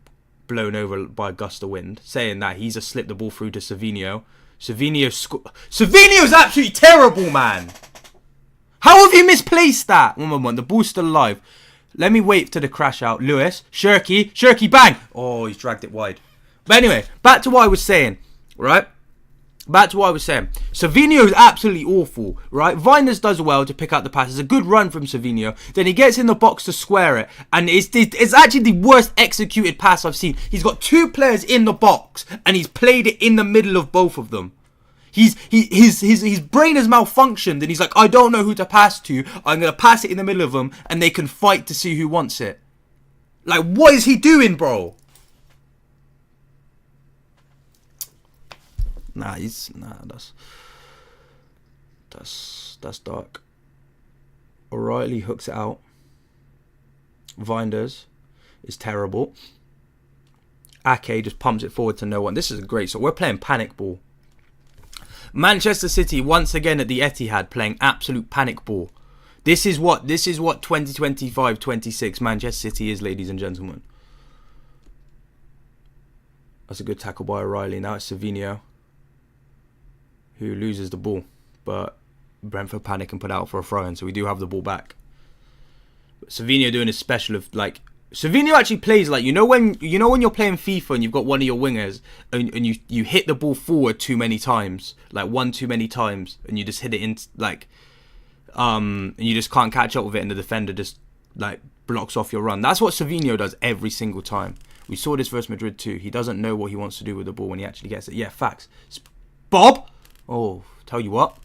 blown over by a gust of wind. Saying that, he's just slipped the ball through to Savinho. Savinho's absolutely terrible, man. How have you misplaced that? 1-1-1. The ball's still alive. Let me wait to the crash out. Lewis. Shirky, bang. Oh, he's dragged it wide. But anyway, back to what I was saying, right? Savinho is absolutely awful, right? Vinders does well to pick out the pass. It's a good run from Savinho. Then he gets in the box to square it. And it's actually the worst executed pass I've seen. He's got two players in the box and he's played it in the middle of both of them. His brain has malfunctioned and he's like, I don't know who to pass to. I'm going to pass it in the middle of them and they can fight to see who wants it. Like, what is he doing, bro? That's dark. O'Reilly hooks it out. Vinders is terrible. Ake just pumps it forward to no one. This is a great. So we're playing panic ball. Manchester City once again at the Etihad playing absolute panic ball. This is what 2025-26 Manchester City is, ladies and gentlemen. That's a good tackle by O'Reilly. Now it's Savinho who loses the ball, but Brentford panic and put out for a throw-in, so we do have the ball back. But Savinho doing his special of, like, Savinho actually plays like, you know when you're playing FIFA and you've got one of your wingers and you hit the ball forward too many times, like one too many times, and you just hit it in, like, and you just can't catch up with it and the defender just, like, blocks off your run. That's what Savinho does every single time. We saw this versus Madrid too. He doesn't know what he wants to do with the ball when he actually gets it. Yeah, facts. Bob! Oh, tell you what.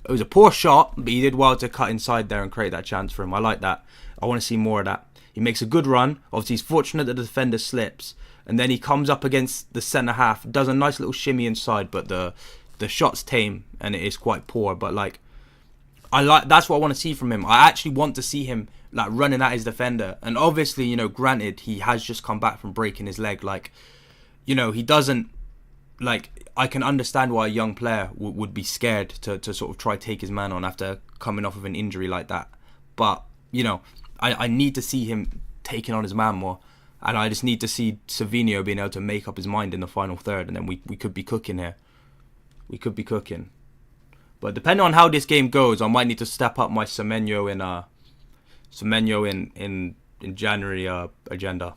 It was a poor shot, but he did well to cut inside there and create that chance for him. I like that. I want to see more of that. He makes a good run. Obviously, he's fortunate that the defender slips. And then he comes up against the centre-half. Does a nice little shimmy inside, but the shot's tame and it is quite poor. But, like, that's what I want to see from him. I actually want to see him, like, running at his defender. And obviously, you know, granted, he has just come back from breaking his leg. Like, you know, he doesn't, like, I can understand why a young player would be scared to sort of try take his man on after coming off of an injury like that. But, you know, I need to see him taking on his man more. And I just need to see Savinho being able to make up his mind in the final third. And then we could be cooking here. We could be cooking. But depending on how this game goes, I might need to step up my Semenyo in January agenda.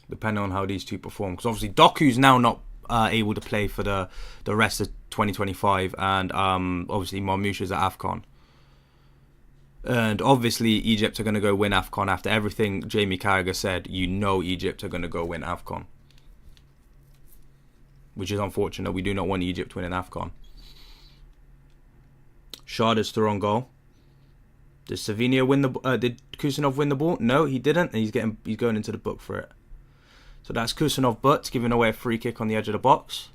Depending on how these two perform. Because obviously Doku's now not able to play for the rest of 2025. And obviously Marmoush's at AFCON. And obviously Egypt are going to go win AFCON after everything Jamie Carragher said. You know Egypt are going to go win AFCON. Which is unfortunate. We do not want Egypt winning AFCON. Shard is through on goal. Did Savinho win did Kusanov win the ball? No, he didn't. And he's going into the book for it. So that's Kusanov Butts giving away a free kick on the edge of the box.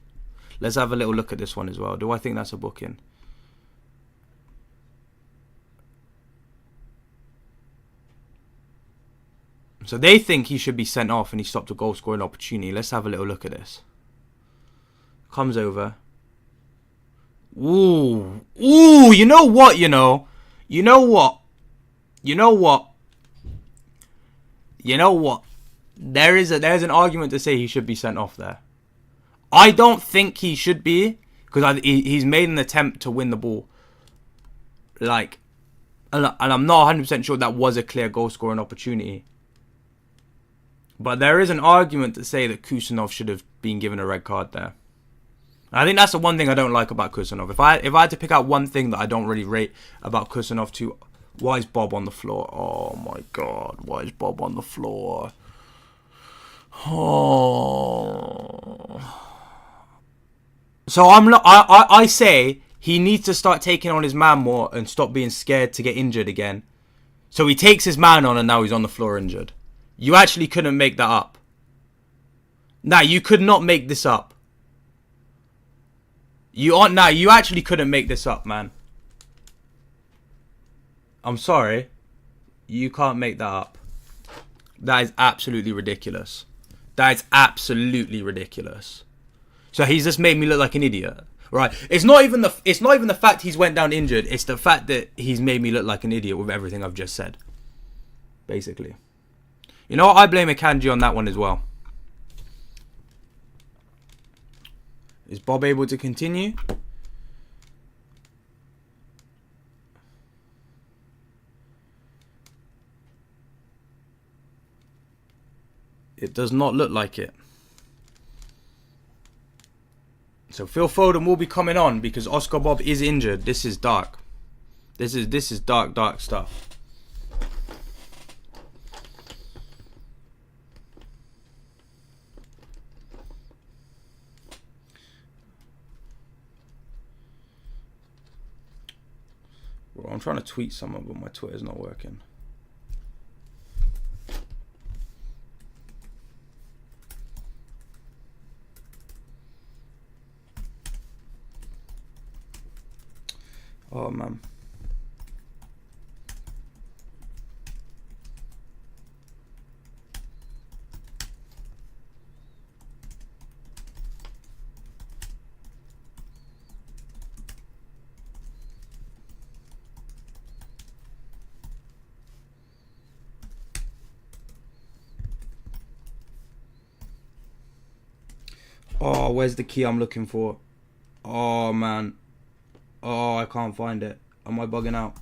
Let's have a little look at this one as well. Do I think that's a booking? So they think he should be sent off and he stopped a goal scoring opportunity. Let's have a little look at this. Comes over. Ooh, you know what, You know what? There's an argument to say he should be sent off there. I don't think he should be, because he's made an attempt to win the ball. Like, and I'm not 100% sure that was a clear goal scoring opportunity. But there is an argument to say that Kusanov should have been given a red card there. And I think that's the one thing I don't like about Kusanov. If I had to pick out one thing that I don't really rate about Kusanov too, why is Bob on the floor? Oh my God, why is Bob on the floor? Oh. So I say he needs to start taking on his man more and stop being scared to get injured again. So he takes his man on and now he's on the floor injured. You actually couldn't make that up. Nah, you could not make this up. You actually couldn't make this up, man. I'm sorry. You can't make that up. That is absolutely ridiculous. That is absolutely ridiculous. So he's just made me look like an idiot, right? It's not even the fact he's went down injured. It's the fact that he's made me look like an idiot with everything I've just said. Basically. You know what? I blame Akanji on that one as well. Is Bob able to continue? It does not look like it. So Phil Foden will be coming on because Oscar Bob is injured. This is dark. This is dark stuff. Well, I'm trying to tweet someone, but my Twitter's not working. Oh, man. Oh, where's the key I'm looking for? Oh, man. Oh, I can't find it. Am I bugging out?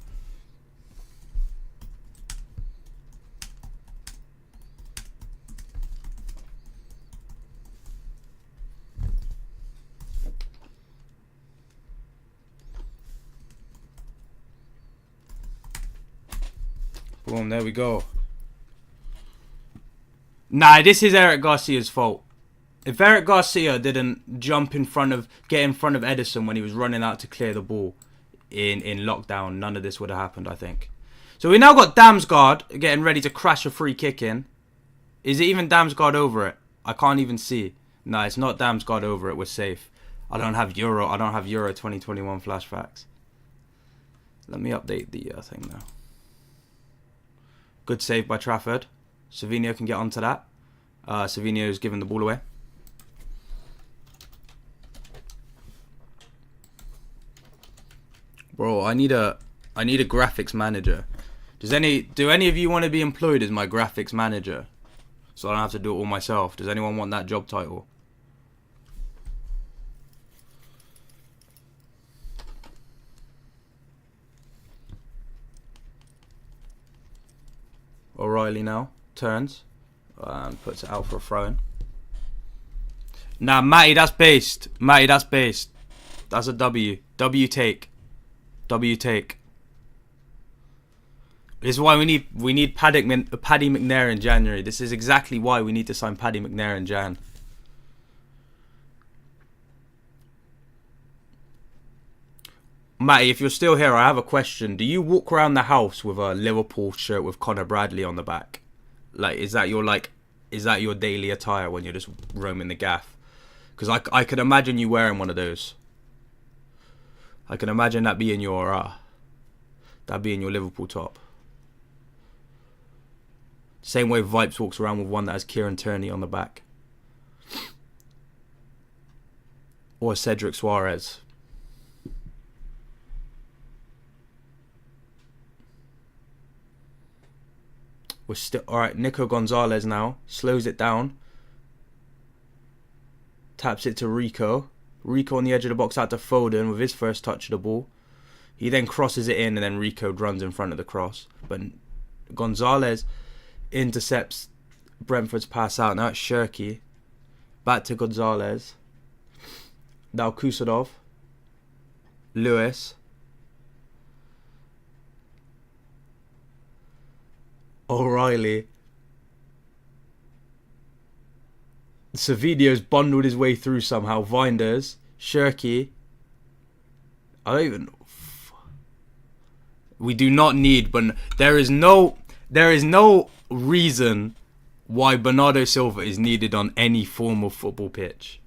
Boom, there we go. Nah, this is Eric Garcia's fault. If Eric Garcia didn't get in front of Edison when he was running out to clear the ball in lockdown, none of this would have happened, I think. So we now got Damsgaard getting ready to crash a free kick in. Is it even Damsgaard over it? I can't even see. No, it's not Damsgaard over it. We're safe. I don't have Euro 2021 flashbacks. Let me update the thing now. Good save by Trafford. Savinho can get onto that. Savinho's giving the ball away. Bro, I need a graphics manager. Do any of you want to be employed as my graphics manager? So I don't have to do it all myself. Does anyone want that job title? O'Reilly now turns and puts it out for a throw-in. Nah, Matty, that's based. Matty, that's based. That's a W. W take. W take. This is why we need Paddy McNair in January. This is exactly why we need to sign Paddy McNair in Jan. Matty, if you're still here, I have a question. Do you walk around the house with a Liverpool shirt with Conor Bradley on the back? Like, is that your daily attire when you're just roaming the gaff? Because I could imagine you wearing one of those. I can imagine that being your Liverpool top. Same way Vipes walks around with one that has Kieran Tierney on the back. Or Cedric Suarez. We're still alright. Nico Gonzalez now slows it down. Taps it to Rico. Rico on the edge of the box out to Foden with his first touch of the ball. He then crosses it in, and then Rico runs in front of the cross. But Gonzalez intercepts Brentford's pass out. Now it's Shirky. Back to Gonzalez. Now Kusadov. Lewis. O'Reilly. Savinio's bundled his way through somehow. Vinders. Shirky. I don't even... We do not need... But there is no reason why Bernardo Silva is needed on any form of football pitch.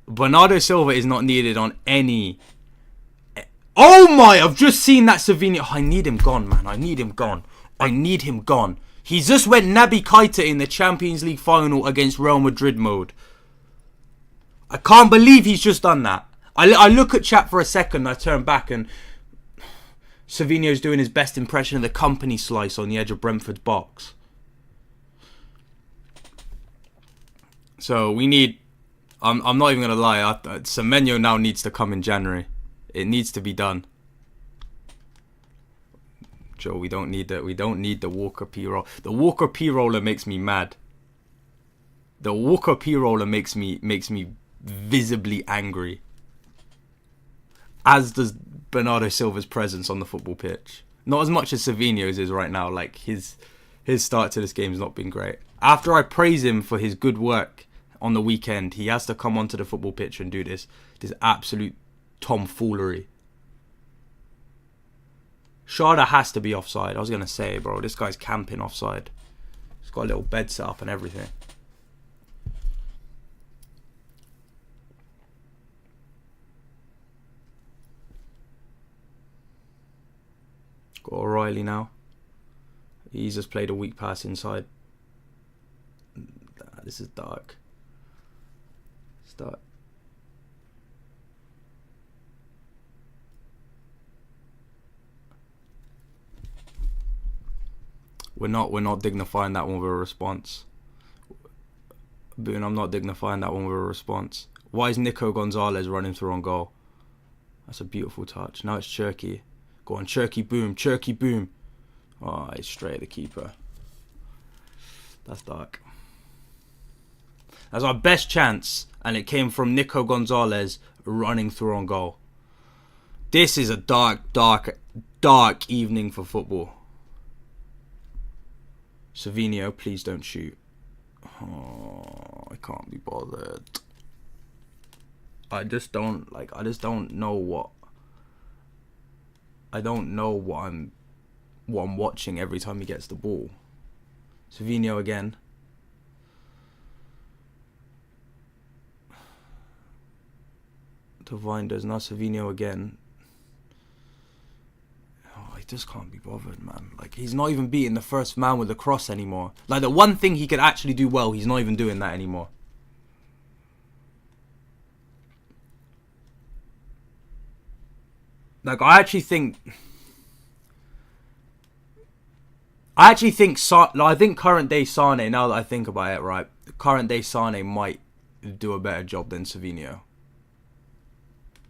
Bernardo Silva is not needed on any... Oh my! I've just seen that Savinio. I need him gone, man. I need him gone. I need him gone. He just went Naby Keita in the Champions League final against Real Madrid mode. I can't believe he's just done that. I look at chat for a second. I turn back and Savinio's doing his best impression of the company slice on the edge of Brentford's box. So we need... I'm not even going to lie. Semenyo now needs to come in January. It needs to be done. Joe, we don't need that. We don't need the Walker P-roll. The Walker P-roller makes me mad. The Walker P-roller makes me visibly angry. As does Bernardo Silva's presence on the football pitch. Not as much as Savinio's is right now. Like his start to this game has not been great. After I praise him for his good work on the weekend, he has to come onto the football pitch and do this absolute tomfoolery. Sharda has to be offside. I was going to say, bro, this guy's camping offside. He's got a little bed set up and everything. Got O'Reilly now. He's just played a weak pass inside. This is dark. It's dark. We're not dignifying that one with a response. Boone, I'm not dignifying that one with a response. Why is Nico Gonzalez running through on goal? That's a beautiful touch. Now it's Cherky. Go on, Cherky, boom. Cherky, boom. Oh, it's straight at the keeper. That's dark. That's our best chance, and it came from Nico Gonzalez running through on goal. This is a dark evening for football. Savinio, please don't shoot. Oh, I can't be bothered. I just don't know what I'm watching every time he gets the ball. Savinio again. To Vinders, now Savinio again. I just can't be bothered, man. Like, he's not even beating the first man with the cross anymore. Like, the one thing he could actually do well, he's not even doing that anymore. Like, I actually think current day Sane, now that I think about it, right, current day Sane might do a better job than Savinio.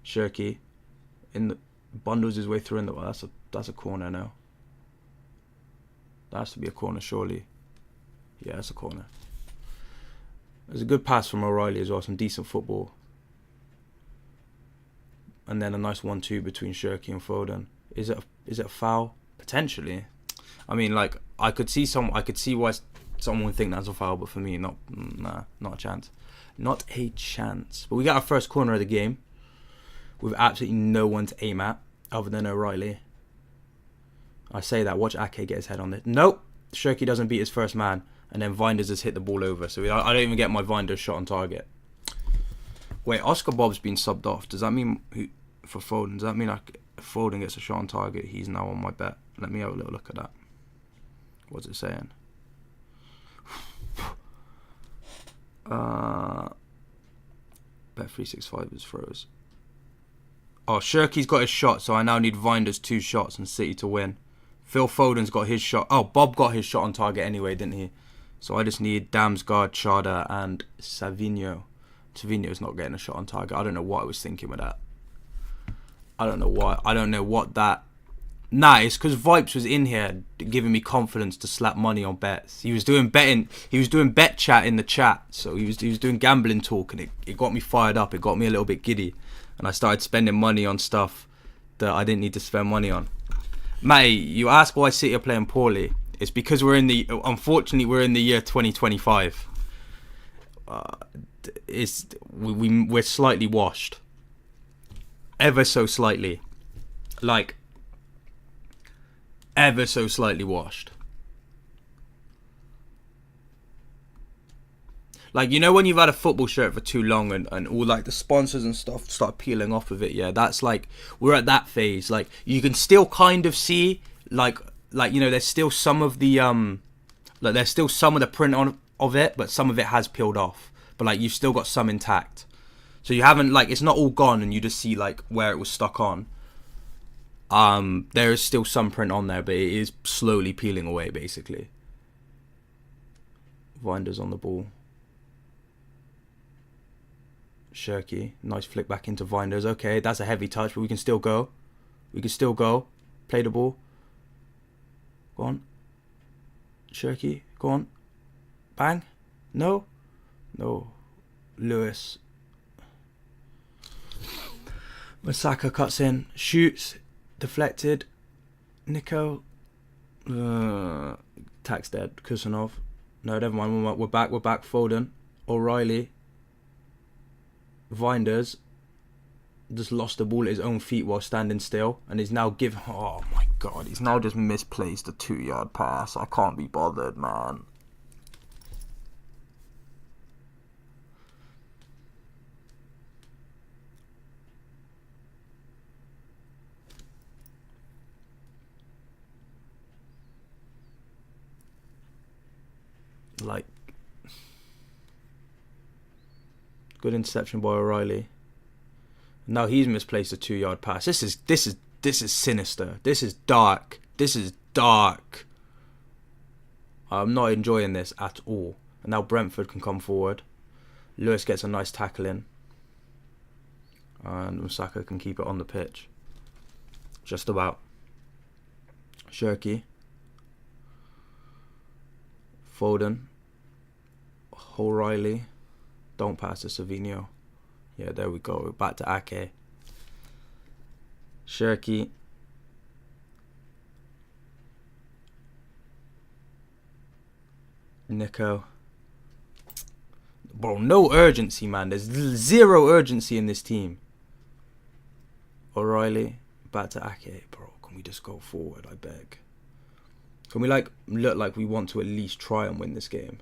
Shirky bundles his way through in the... Well, that's a corner now. That has to be a corner, surely. Yeah, that's a corner. There's a good pass from O'Reilly as well. Some decent football. And then a nice 1-2 between Shirky and Foden. Is it a foul? Potentially. I mean, like, I could see why someone would think that's a foul, but for me, not a chance. Not a chance. But we got our first corner of the game with absolutely no one to aim at other than O'Reilly. I say that. Watch Ake get his head on it. Nope. Shirky doesn't beat his first man. And then Vinders just hit the ball over. So I don't even get my Vinders shot on target. Wait, Oscar Bob's been subbed off. Does that mean for Foden? Does that mean if Foden gets a shot on target, he's now on my bet? Let me have a little look at that. What's it saying? Bet365 is froze. Oh, Shirky's got his shot, so I now need Vinders 2 shots and City to win. Phil Foden's got his shot. Oh, Bob got his shot on target anyway, didn't he? So I just need Damsgaard, Chada, and Savinho. Savinho's not getting a shot on target. I don't know what I was thinking with that. I don't know why. I don't know what that... Nah, it's because Vipes was in here giving me confidence to slap money on bets. He was doing betting. He was doing bet chat in the chat. So he was doing gambling talk, and it got me fired up. It got me a little bit giddy, and I started spending money on stuff that I didn't need to spend money on. Matty, you ask why City are playing poorly. It's because unfortunately we're in the year 2025. We're slightly washed, ever so slightly, like ever so slightly washed. Like, you know when you've had a football shirt for too long and all like the sponsors and stuff start peeling off of it, yeah, that's like, we're at that phase. Like, you can still kind of see like you know, there's still some of the there's still some of the print on of it, but some of it has peeled off, but like you've still got some intact, so you haven't, like, it's not all gone and you just see like where it was stuck on. There is still some print on there, but it is slowly peeling away basically. Winders on the ball. Shirky, nice flick back into Winders. Okay, that's a heavy touch, but we can still go. Play the ball. Go on. Shirky, go on. Bang. No. Lewis. Masaka cuts in. Shoots. Deflected. Nico. Tax dead. Kusanov. No, never mind. We're back. Foden. O'Reilly. Winders just lost the ball at his own feet while standing still, and is now oh my god, he's now just misplaced a 2-yard pass. I can't be bothered, man. Like, good interception by O'Reilly. Now he's misplaced a 2-yard pass. This is sinister. This is dark. I'm not enjoying this at all. And now Brentford can come forward. Lewis gets a nice tackle in, and Musaka can keep it on the pitch. Just about. Shirky. Foden. O'Reilly. Don't pass to Savinho. Yeah, there we go. Back to Ake. Shirky. Nico. Bro, no urgency, man. There's zero urgency in this team. O'Reilly. Back to Ake. Bro, can we just go forward, I beg? Can we, like, look like we want to at least try and win this game?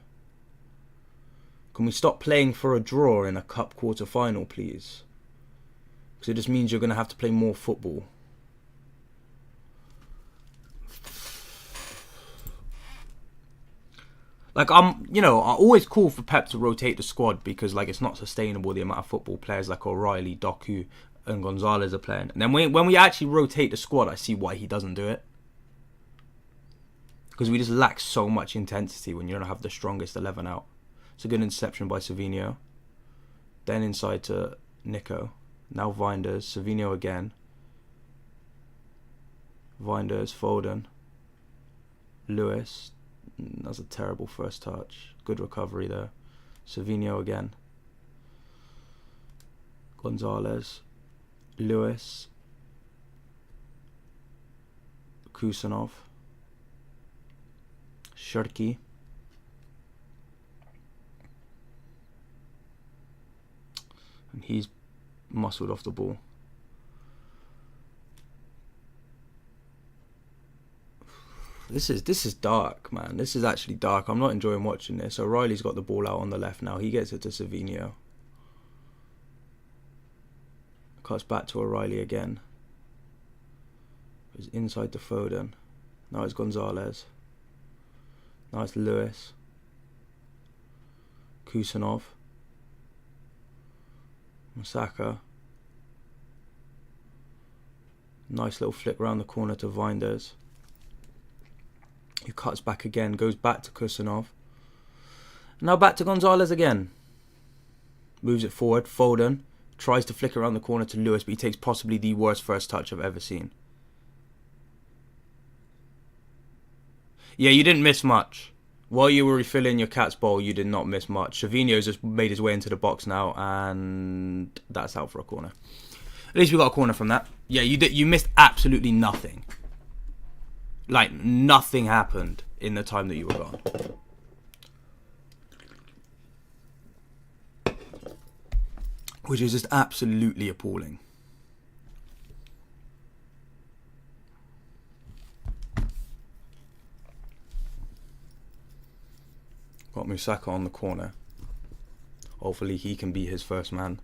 Can we stop playing for a draw in a cup quarter final, please? Because it just means you're going to have to play more football. Like, you know, I always call for Pep to rotate the squad because, like, it's not sustainable the amount of football players like O'Reilly, Doku, and Gonzalez are playing. And then when we actually rotate the squad, I see why he doesn't do it. Because we just lack so much intensity when you don't have the strongest 11 out. It's a good interception by Savinho. Then inside to Nico. Now Winders. Savinho again. Winders. Foden. Lewis. That's a terrible first touch. Good recovery there. Savinho again. Gonzalez. Lewis. Kusanov. Shirky. And he's muscled off the ball. This is dark, man. This is actually dark. I'm not enjoying watching this. O'Reilly's got the ball out on the left now. He gets it to Savinho. Cuts back to O'Reilly again. He's inside to Foden. Now it's Gonzalez. Now it's Lewis. Kusanov. Musaka. Nice little flick round the corner to Winders. He cuts back again, goes back to Kusanov. Now back to Gonzalez again. Moves it forward. Foden tries to flick around the corner to Lewis, but he takes possibly the worst first touch I've ever seen. Yeah, you didn't miss much. While you were refilling your cat's bowl, you did not miss much. Savinho's just made his way into the box now, and that's out for a corner. At least we got a corner from that. Yeah, you missed absolutely nothing. Like, nothing happened in the time that you were gone. Which is just absolutely appalling. Got Musaka on the corner. Hopefully he can be his first man.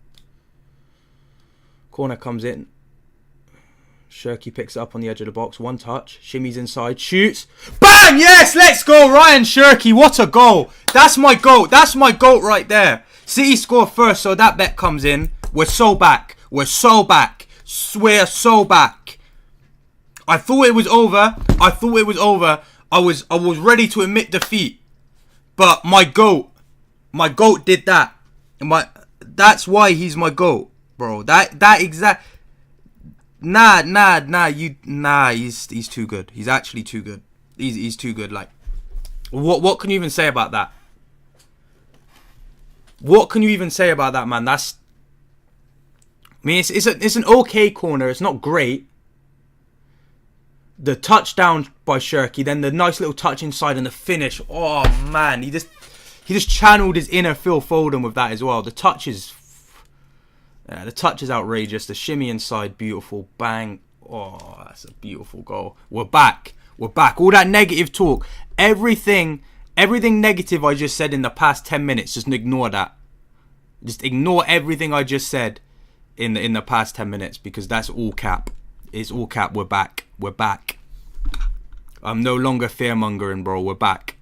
Corner comes in. Shirky picks it up on the edge of the box. One touch. Shimmies inside. Shoots. Bang! Yes! Let's go! Ryan Shirky. What a goal. That's my goal. That's my goal right there. City score first, so that bet comes in. We're so back. We're so back. We're so back. I thought it was over. I was ready to admit defeat. But my goat did that. That's why he's my goat, bro. He's too good. He's actually too good. He's too good. Like, what can you even say about that? What can you even say about that, man? I mean, it's an okay corner. It's not great. The touchdown by Shirky, then the nice little touch inside and the finish. Oh man, he just channeled his inner Phil Foden with that as well. The touch is outrageous. The shimmy inside, beautiful. Bang. Oh, that's a beautiful goal. We're back. All that negative talk, everything negative I just said in the past 10 minutes, just ignore that. Just ignore everything I just said in the past 10 minutes, because that's all cap. It's all cap. We're back. I'm no longer fearmongering, bro. We're back.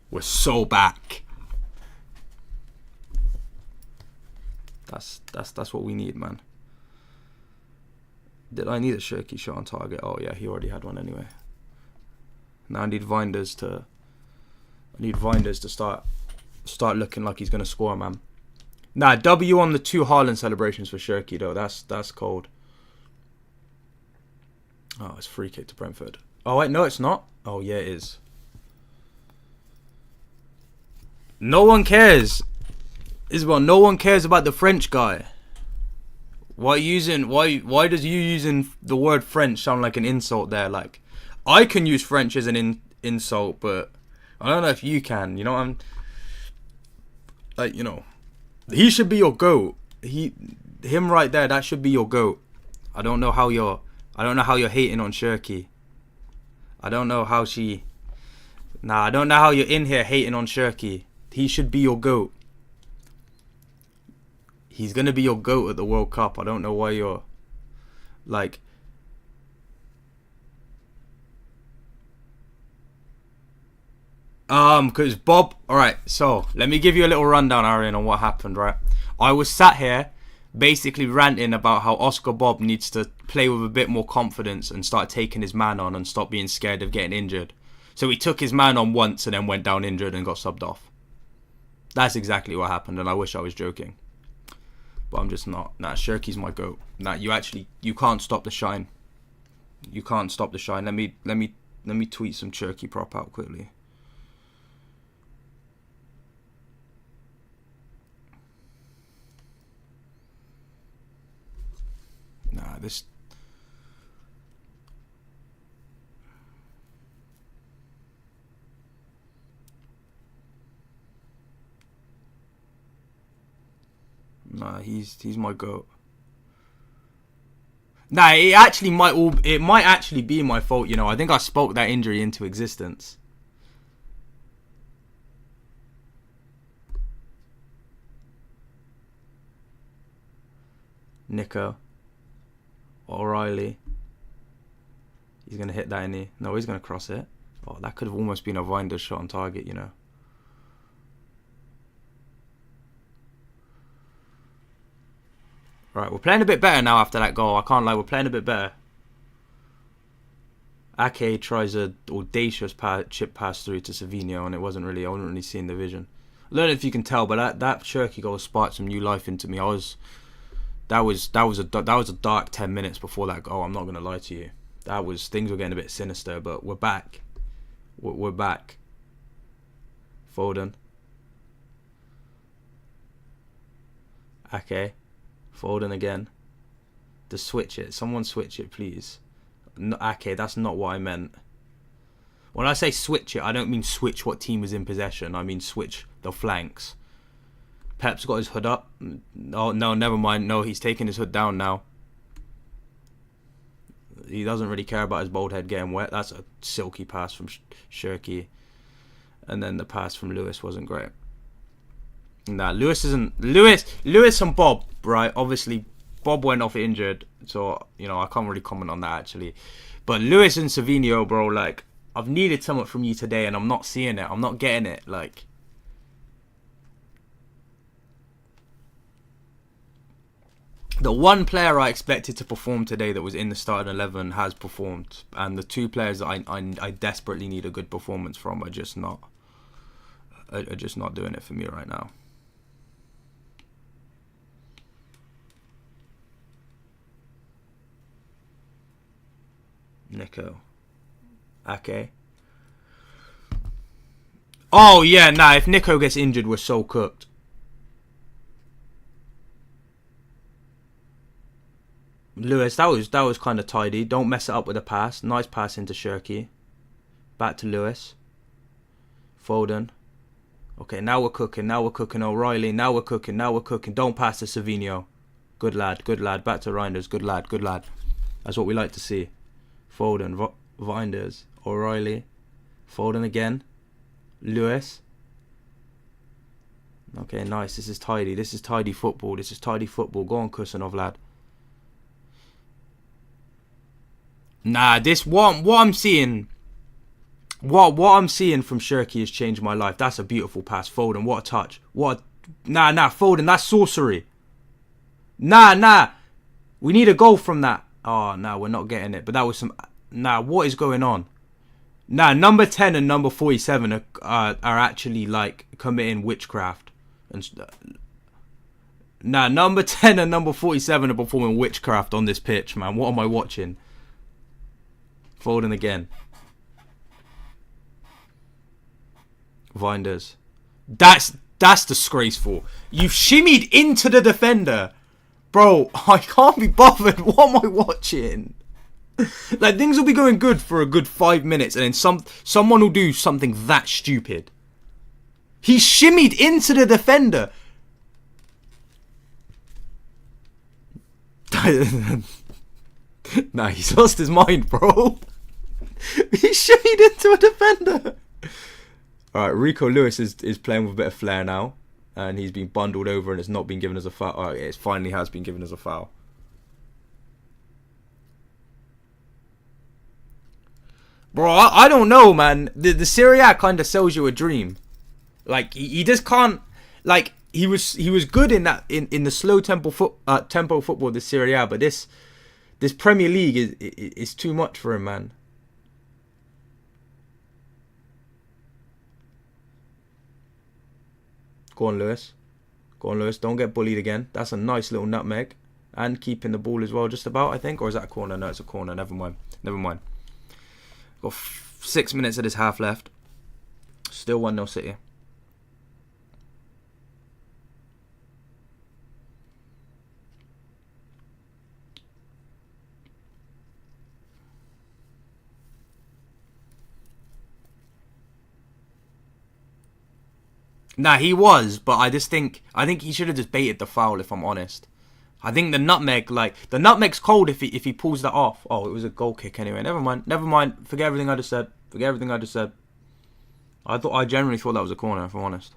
We're so back. That's what we need, man. Did I need a Shirky shot on target? Oh yeah, he already had one anyway. Now I need Vinders to start looking like he's gonna score, man. Nah, W on the 2 Haaland celebrations for Shirky though. That's cold. Oh, it's free kick to Brentford. Oh wait, no, it's not. Oh yeah, it is. No one cares. Isabel, no one cares about the French guy. Why does you using the word French sound like an insult there? Like, I can use French as an insult, but I don't know if you can. You know, I'm like, you know, he should be your goat. Him right there, that should be your goat. I don't know how you're hating on Shirky. I don't know how you're in here hating on Shirky. He should be your GOAT. He's going to be your GOAT at the World Cup. I don't know why you're like... Because Bob... Alright, so let me give you a little rundown, Arian, on what happened, right? I was sat here basically ranting about how Oscar Bob needs to play with a bit more confidence and start taking his man on and stop being scared of getting injured. So he took his man on once and then went down injured and got subbed off. That's exactly what happened, and I wish I was joking. But I'm just not. Nah, Shirky's my GOAT. Nah, you can't stop the shine. You can't stop the shine. Let me tweet some Shirky prop out quickly. Nah, this... Nah, he's my GOAT. Nah, it might actually be my fault, you know. I think I spoke that injury into existence. Nico. O'Reilly. He's going to hit that, isn't he? No, he's going to cross it. Oh, that could have almost been a Vinders shot on target, you know. Right, we're playing a bit better now after that goal. I can't lie, we're playing a bit better. Ake tries a audacious chip pass through to Savinho, and I wasn't really seeing the vision. I don't know if you can tell, but that Shirky goal sparked some new life into me. That was a dark 10 minutes before that goal. I'm not gonna lie to you. Things were getting a bit sinister, but we're back. We're back. Foden. Ake. Foden again. Just switch it. Someone switch it, please. No, Ake, that's not what I meant. When I say switch it, I don't mean switch what team is in possession. I mean switch the flanks. Pep's got his hood up. Oh, no, never mind. No, he's taking his hood down now. He doesn't really care about his bald head getting wet. That's a silky pass from Shirky. And then the pass from Lewis wasn't great. Nah, Lewis and Bob, right? Obviously, Bob went off injured. So, I can't really comment on that, actually. But Lewis and Savinho, bro, like, I've needed something from you today, and I'm not seeing it. I'm not getting it. Like, the one player I expected to perform today that was in the starting 11 has performed, and the two players that I desperately need a good performance from are just not doing it for me right now. Nico. Ake. Oh yeah, nah, if Nico gets injured, we're so cooked. Lewis, that was kind of tidy. Don't mess it up with a pass. Nice pass into Shirky. Back to Lewis. Foden. Okay, now we're cooking. O'Reilly, now we're cooking. Don't pass to Savinho. Good lad. Back to Reinders. Good lad. That's what we like to see. Foden, Reinders, O'Reilly. Foden again. Lewis. Okay, nice. This is tidy. This is tidy football. Go on, Kusanov, lad. Nah, what I'm seeing from Shirky has changed my life. That's a beautiful pass. Foden, what a touch. Nah, Foden, that's sorcery. Nah. We need a goal from that. Oh, no, we're not getting it. But that was some... Nah, what is going on? Nah, number 10 and number 47 are actually, like, committing witchcraft. Nah, number 10 and number 47 are performing witchcraft on this pitch, man. What am I watching? Foden again. Reinders. That's disgraceful. You've shimmied into the defender. Bro, I can't be bothered. What am I watching? Like, things will be going good for a good 5 minutes, and then someone will do something that stupid. He shimmied into the defender. Nah, he's lost his mind, bro. He shimmied into a defender. Alright, Rico Lewis is playing with a bit of flair now. And he's been bundled over and it's not been given as a foul. Alright, it finally has been given as a foul. Bro, I don't know, man. The Serie A kind of sells you a dream. Like, he just can't... Like, he was good in that in the slow tempo football of the Serie A, but this Premier League is too much for him, man. Go on, Lewis. Don't get bullied again. That's a nice little nutmeg. And keeping the ball as well, just about, I think. Or is that a corner? No, it's a corner. Never mind. Got 6 minutes of this half left. Still 1-0 City. Nah, he was, but I think he should have just baited the foul, if I'm honest. I think the nutmeg's cold if he pulls that off. Oh, it was a goal kick anyway. Never mind. Forget everything I just said. I genuinely thought that was a corner, if I'm honest.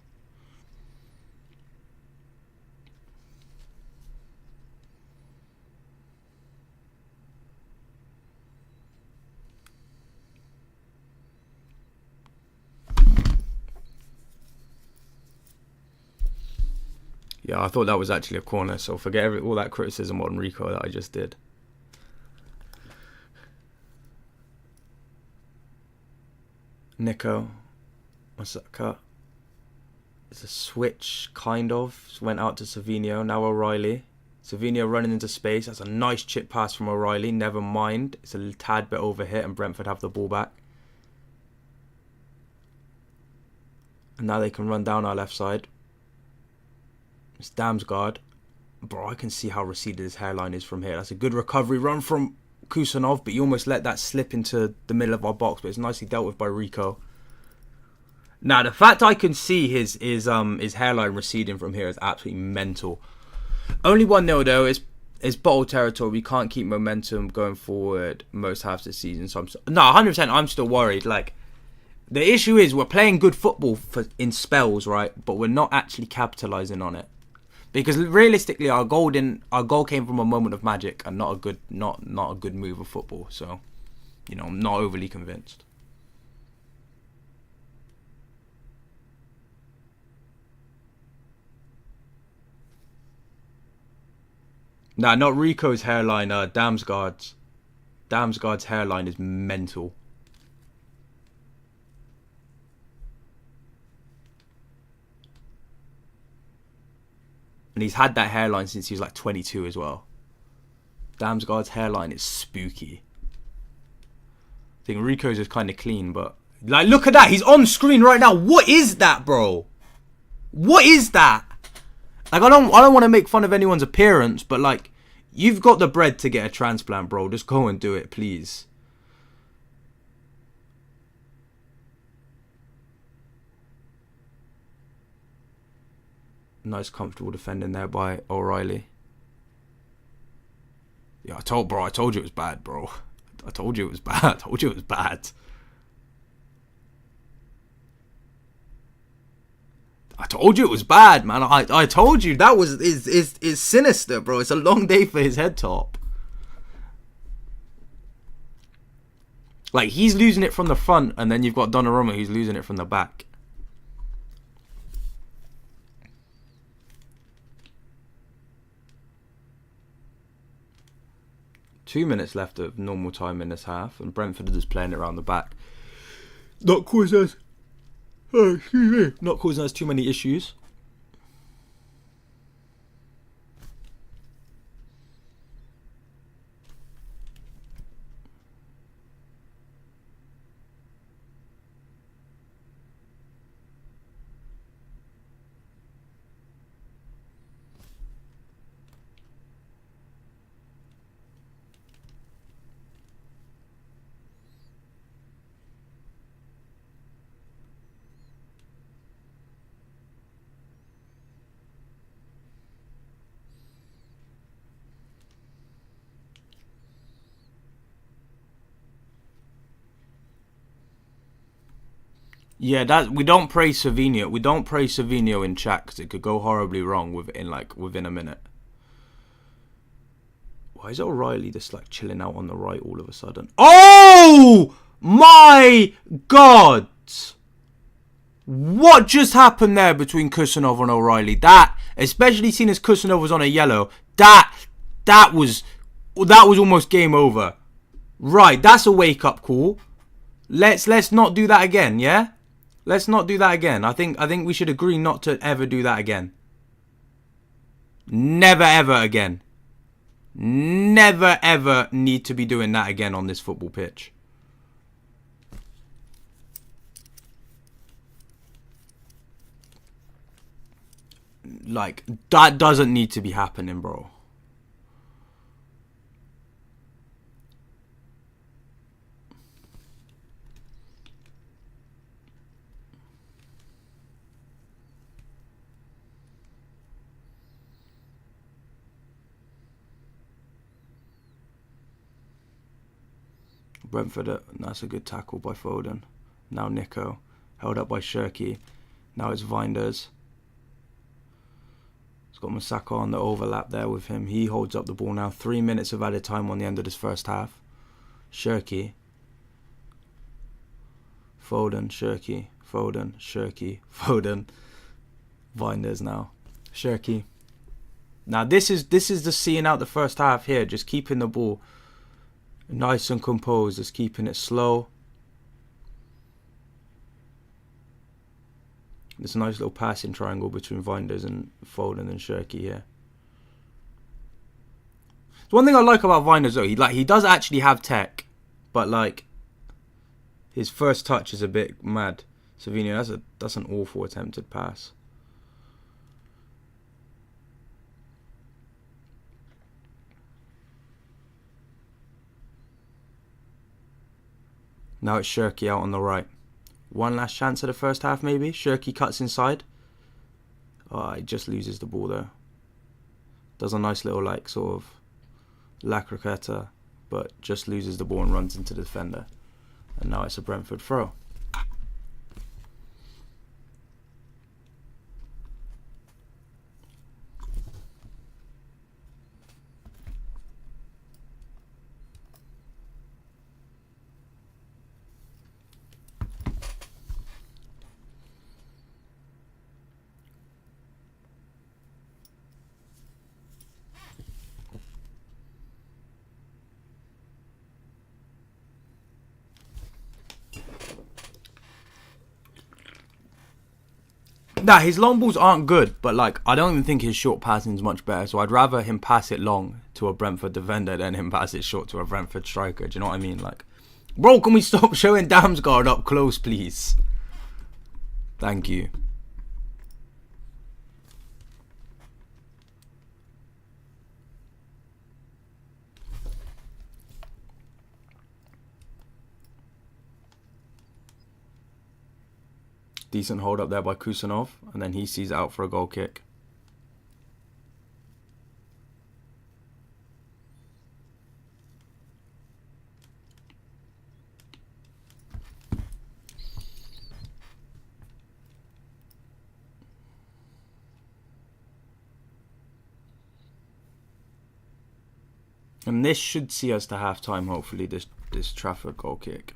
Yeah, I thought that was actually a corner, so forget all that criticism on Rico that I just did. Nico. What's that cut? It's a switch, kind of. Went out to Savinho. Now O'Reilly. Savinho running into space. That's a nice chip pass from O'Reilly. Never mind. It's a tad bit overhit and Brentford have the ball back. And now they can run down our left side. It's Damsgaard. Bro, I can see how receded his hairline is from here. That's a good recovery run from Kusanov, but you almost let that slip into the middle of our box, but it's nicely dealt with by Rico. Now, the fact I can see his hairline receding from here is absolutely mental. Only 1-0 though. It's bottle territory. We can't keep momentum going forward most halves of the season. So 100%. I'm still worried. Like, the issue is we're playing good football in spells, right? But we're not actually capitalising on it. Because realistically, our goal came from a moment of magic and not a good move of football. So, I'm not overly convinced. Nah, not Rico's hairline. Damsgaard's. Damsgaard's hairline is mental. And he's had that hairline since he was like 22 as well. Damsgaard's hairline is spooky. I think Rico's is kind of clean, but like, look at that. He's on screen right now. What is that, bro? What is that? Like, I don't want to make fun of anyone's appearance, but like, you've got the bread to get a transplant, bro. Just go and do it, please. Nice comfortable defending there by O'Reilly. Yeah, I told you it was bad, bro. I told you it was bad. I told you it was bad. I told you it was bad, man. I told you that is sinister, bro. It's a long day for his head top. Like, he's losing it from the front, and then you've got Donnarumma who's losing it from the back. Two minutes left of normal time in this half, and Brentford are just playing it around the back. Not causing us too many issues. Yeah, we don't praise Savinho. We don't praise Savinho in chat because it could go horribly wrong within a minute. Why is O'Reilly just like chilling out on the right all of a sudden? Oh my God! What just happened there between Kusanov and O'Reilly? That, especially seeing as Kusanov was on a yellow, that was almost game over. Right, that's a wake up call. Let's not do that again, yeah? Let's not do that again. I think we should agree not to ever do that again. Never ever again. Never ever need to be doing that again on this football pitch. Like, that doesn't need to be happening, bro. Brentford, that's a good tackle by Foden. Now Nico, held up by Shirky. Now it's Vinders. It's got Masako on the overlap there with him. He holds up the ball now. 3 minutes of added time on the end of this first half. Shirky. Foden, Shirky, Foden, Shirky, Foden. Vinders now. Shirky. Now this is just seeing out the first half here, just keeping the ball nice and composed, just keeping it slow. There's a nice little passing triangle between Vinders and Foden and Shirky here. So one thing I like about Vinders though, he does actually have tech, but like his first touch is a bit mad. Savinho, that's an awful attempted pass. Now it's Shirky out on the right. One last chance of the first half maybe. Shirky cuts inside. Oh, he just loses the ball there. Does a nice little like sort of La Croqueta, but just loses the ball and runs into the defender. And now it's a Brentford throw. Nah, his long balls aren't good, but like I don't even think his short passing is much better. So I'd rather him pass it long to a Brentford defender than him pass it short to a Brentford striker. Do you know what I mean? Like, bro, can we stop showing Damsgaard up close, please? Thank you. Decent hold up there by Kusanov, and then he sees it out for a goal kick. And this should see us to half time, hopefully, this Trafford goal kick.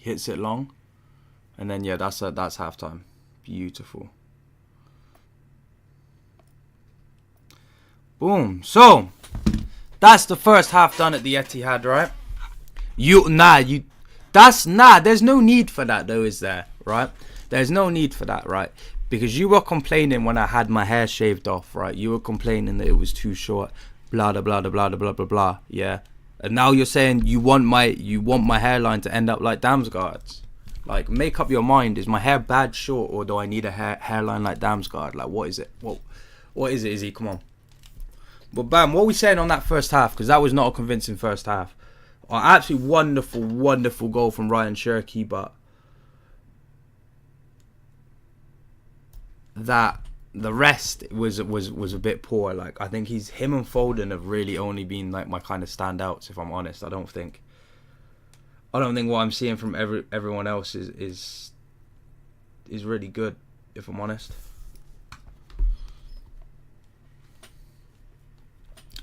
Hits it long, and then yeah, that's halftime. Beautiful. Boom. So that's the first half done at the Etihad, right? There's no need for that though, is there? Right? There's no need for that, right? Because you were complaining when I had my hair shaved off, right? You were complaining that it was too short, blah blah blah blah blah blah blah blah. Yeah. And now you're saying you want my hairline to end up like Damsgaard's. Like, make up your mind. Is my hair bad short, or do I need a hairline like Damsgaard? Like, what is it? What is it, Izzy? Come on. But bam, what are we saying on that first half? Because that was not a convincing first half. Absolutely wonderful, wonderful goal from Ryan Shirky, but the rest was a bit poor. Like, I think him and Foden have really only been like my kind of standouts, if I'm honest. I don't think what I'm seeing from everyone else is really good, if I'm honest.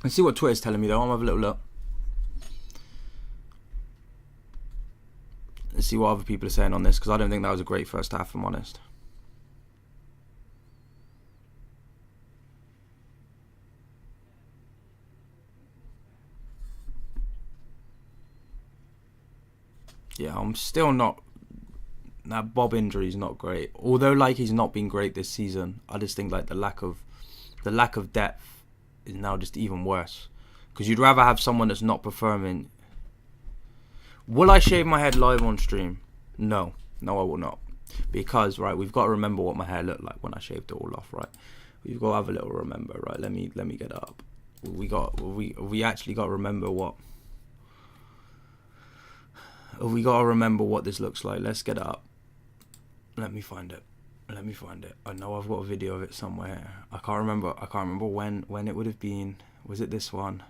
Let's see what Twitter's telling me though. I'm gonna have a little look. Let's see what other people are saying on this, because I don't think that was a great first half, if I'm honest. Yeah, I'm still not. That Bob injury is not great. Although, like, he's not been great this season. I just think like the lack of depth is now just even worse. Because you'd rather have someone that's not performing. Will I shave my head live on stream? No, I will not. Because right, we've got to remember what my hair looked like when I shaved it all off. Right, we've got to have a little remember. Right, let me get it up. We actually got to remember what. We got to remember what this looks like. Let's get it up. Let me find it. I know I've got a video of it somewhere. I can't remember when it would have been. Was it this one?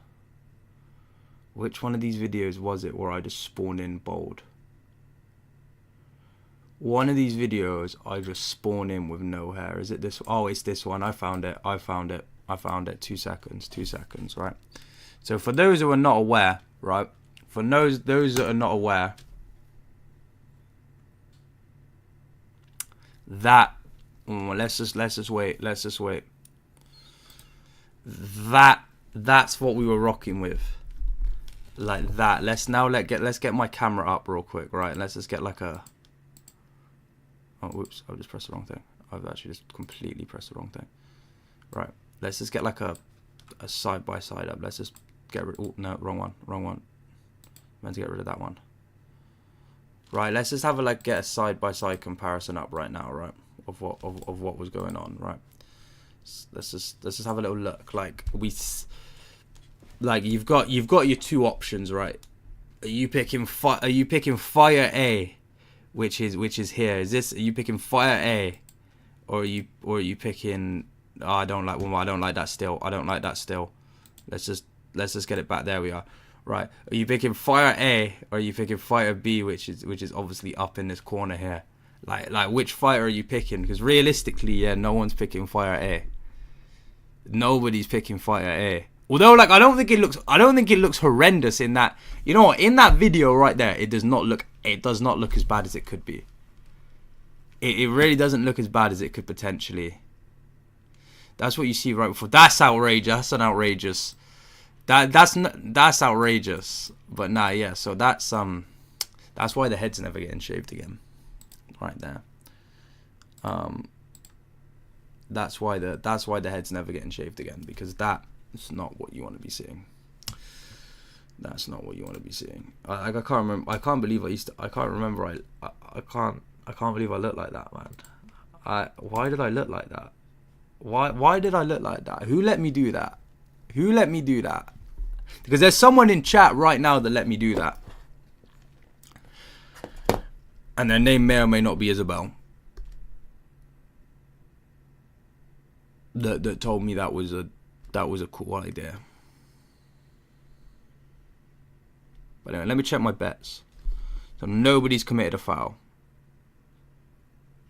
Which one of these videos was it where I just spawned in bold? One of these videos I just spawn in with no hair. Is it this? Oh, it's this one. I found it. 2 seconds, right? So for those who are not aware, right? For those that are not aware, that let's just wait. That's what we were rocking with. Like that. Let's get my camera up real quick, right? Let's just get like a... Oh, whoops, I've just pressed the wrong thing. I've actually just completely pressed the wrong thing. Right, let's just get like a side by side up. Let's just get rid... Oh, no, wrong one. Meant to get rid of that one. Right, let's just have a get a side by side comparison up right now, right? Of what was going on, right? Let's just have a little look. You've got your two options, right? Are you picking fire A, which is here? Are you picking fire A, or are you picking... Oh, I don't like that still. Let's just get it back. There we are. Right. Are you picking fire A, or are you picking fire B, which is obviously up in this corner here? Like which fire are you picking? Because realistically, yeah, no one's picking fire A. Nobody's picking fire A. Although, I don't think it looks horrendous in that. You know what? In that video right there, it does not look as bad as it could be. It really doesn't look as bad as it could potentially. That's what you see right before. That's outrageous. That's an outrageous. That's outrageous. But nah, yeah. So that's why the head's never getting shaved again. Right there. That's why the head's never getting shaved again, because that's not what you want to be seeing. That's not what you want to be seeing. I can't remember. I can't believe I can't remember. I can't believe I look like that, man. Why did I look like that? Why did I look like that? Who let me do that? Because there's someone in chat right now that let me do that. And their name may or may not be Isabel. That told me that was a cool idea. But anyway, let me check my bets. So nobody's committed a foul.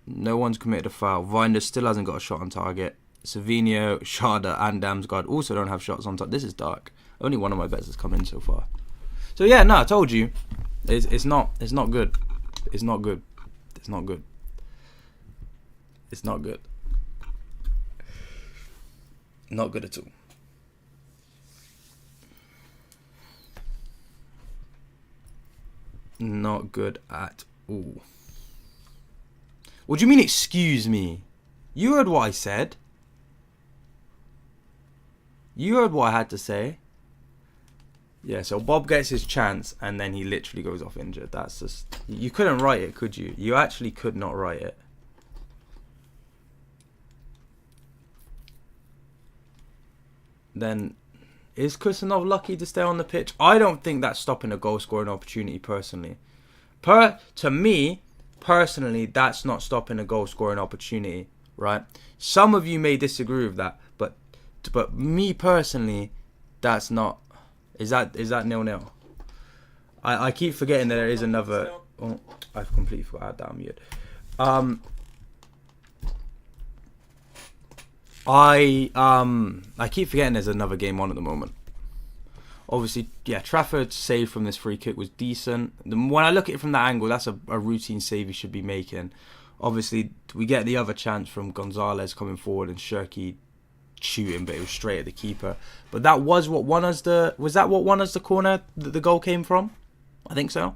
No one's committed a foul. Vinder still hasn't got a shot on target. Savinio, Sharda, and Damsgaard also don't have shots on target. This is dark. Only one of my bets has come in so far. So yeah, no, I told you, it's not good. It's not good. It's not good. Not good at all. Not good at all. What do you mean, excuse me? You heard what I said. You heard what I had to say. Yeah, so Bob gets his chance and then he literally goes off injured. That's just... You couldn't write it, could you? You actually could not write it. Then, is Kusanov lucky to stay on the pitch? I don't think that's stopping a goal scoring opportunity personally. To me, personally, that's not stopping a goal scoring opportunity, right? Some of you may disagree with that, but me personally, that's not. Is that 0-0? I keep forgetting that there is another. Oh, I've completely forgot I had that on mute. I keep forgetting there's another game on at the moment. Obviously, yeah, Trafford's save from this free kick was decent. When I look at it from that angle, that's a routine save he should be making. Obviously, we get the other chance from Gonzalez coming forward and Shirky shooting, but it was straight at the keeper. But that was what won us the... Was that what won us the corner that the goal came from? I think so.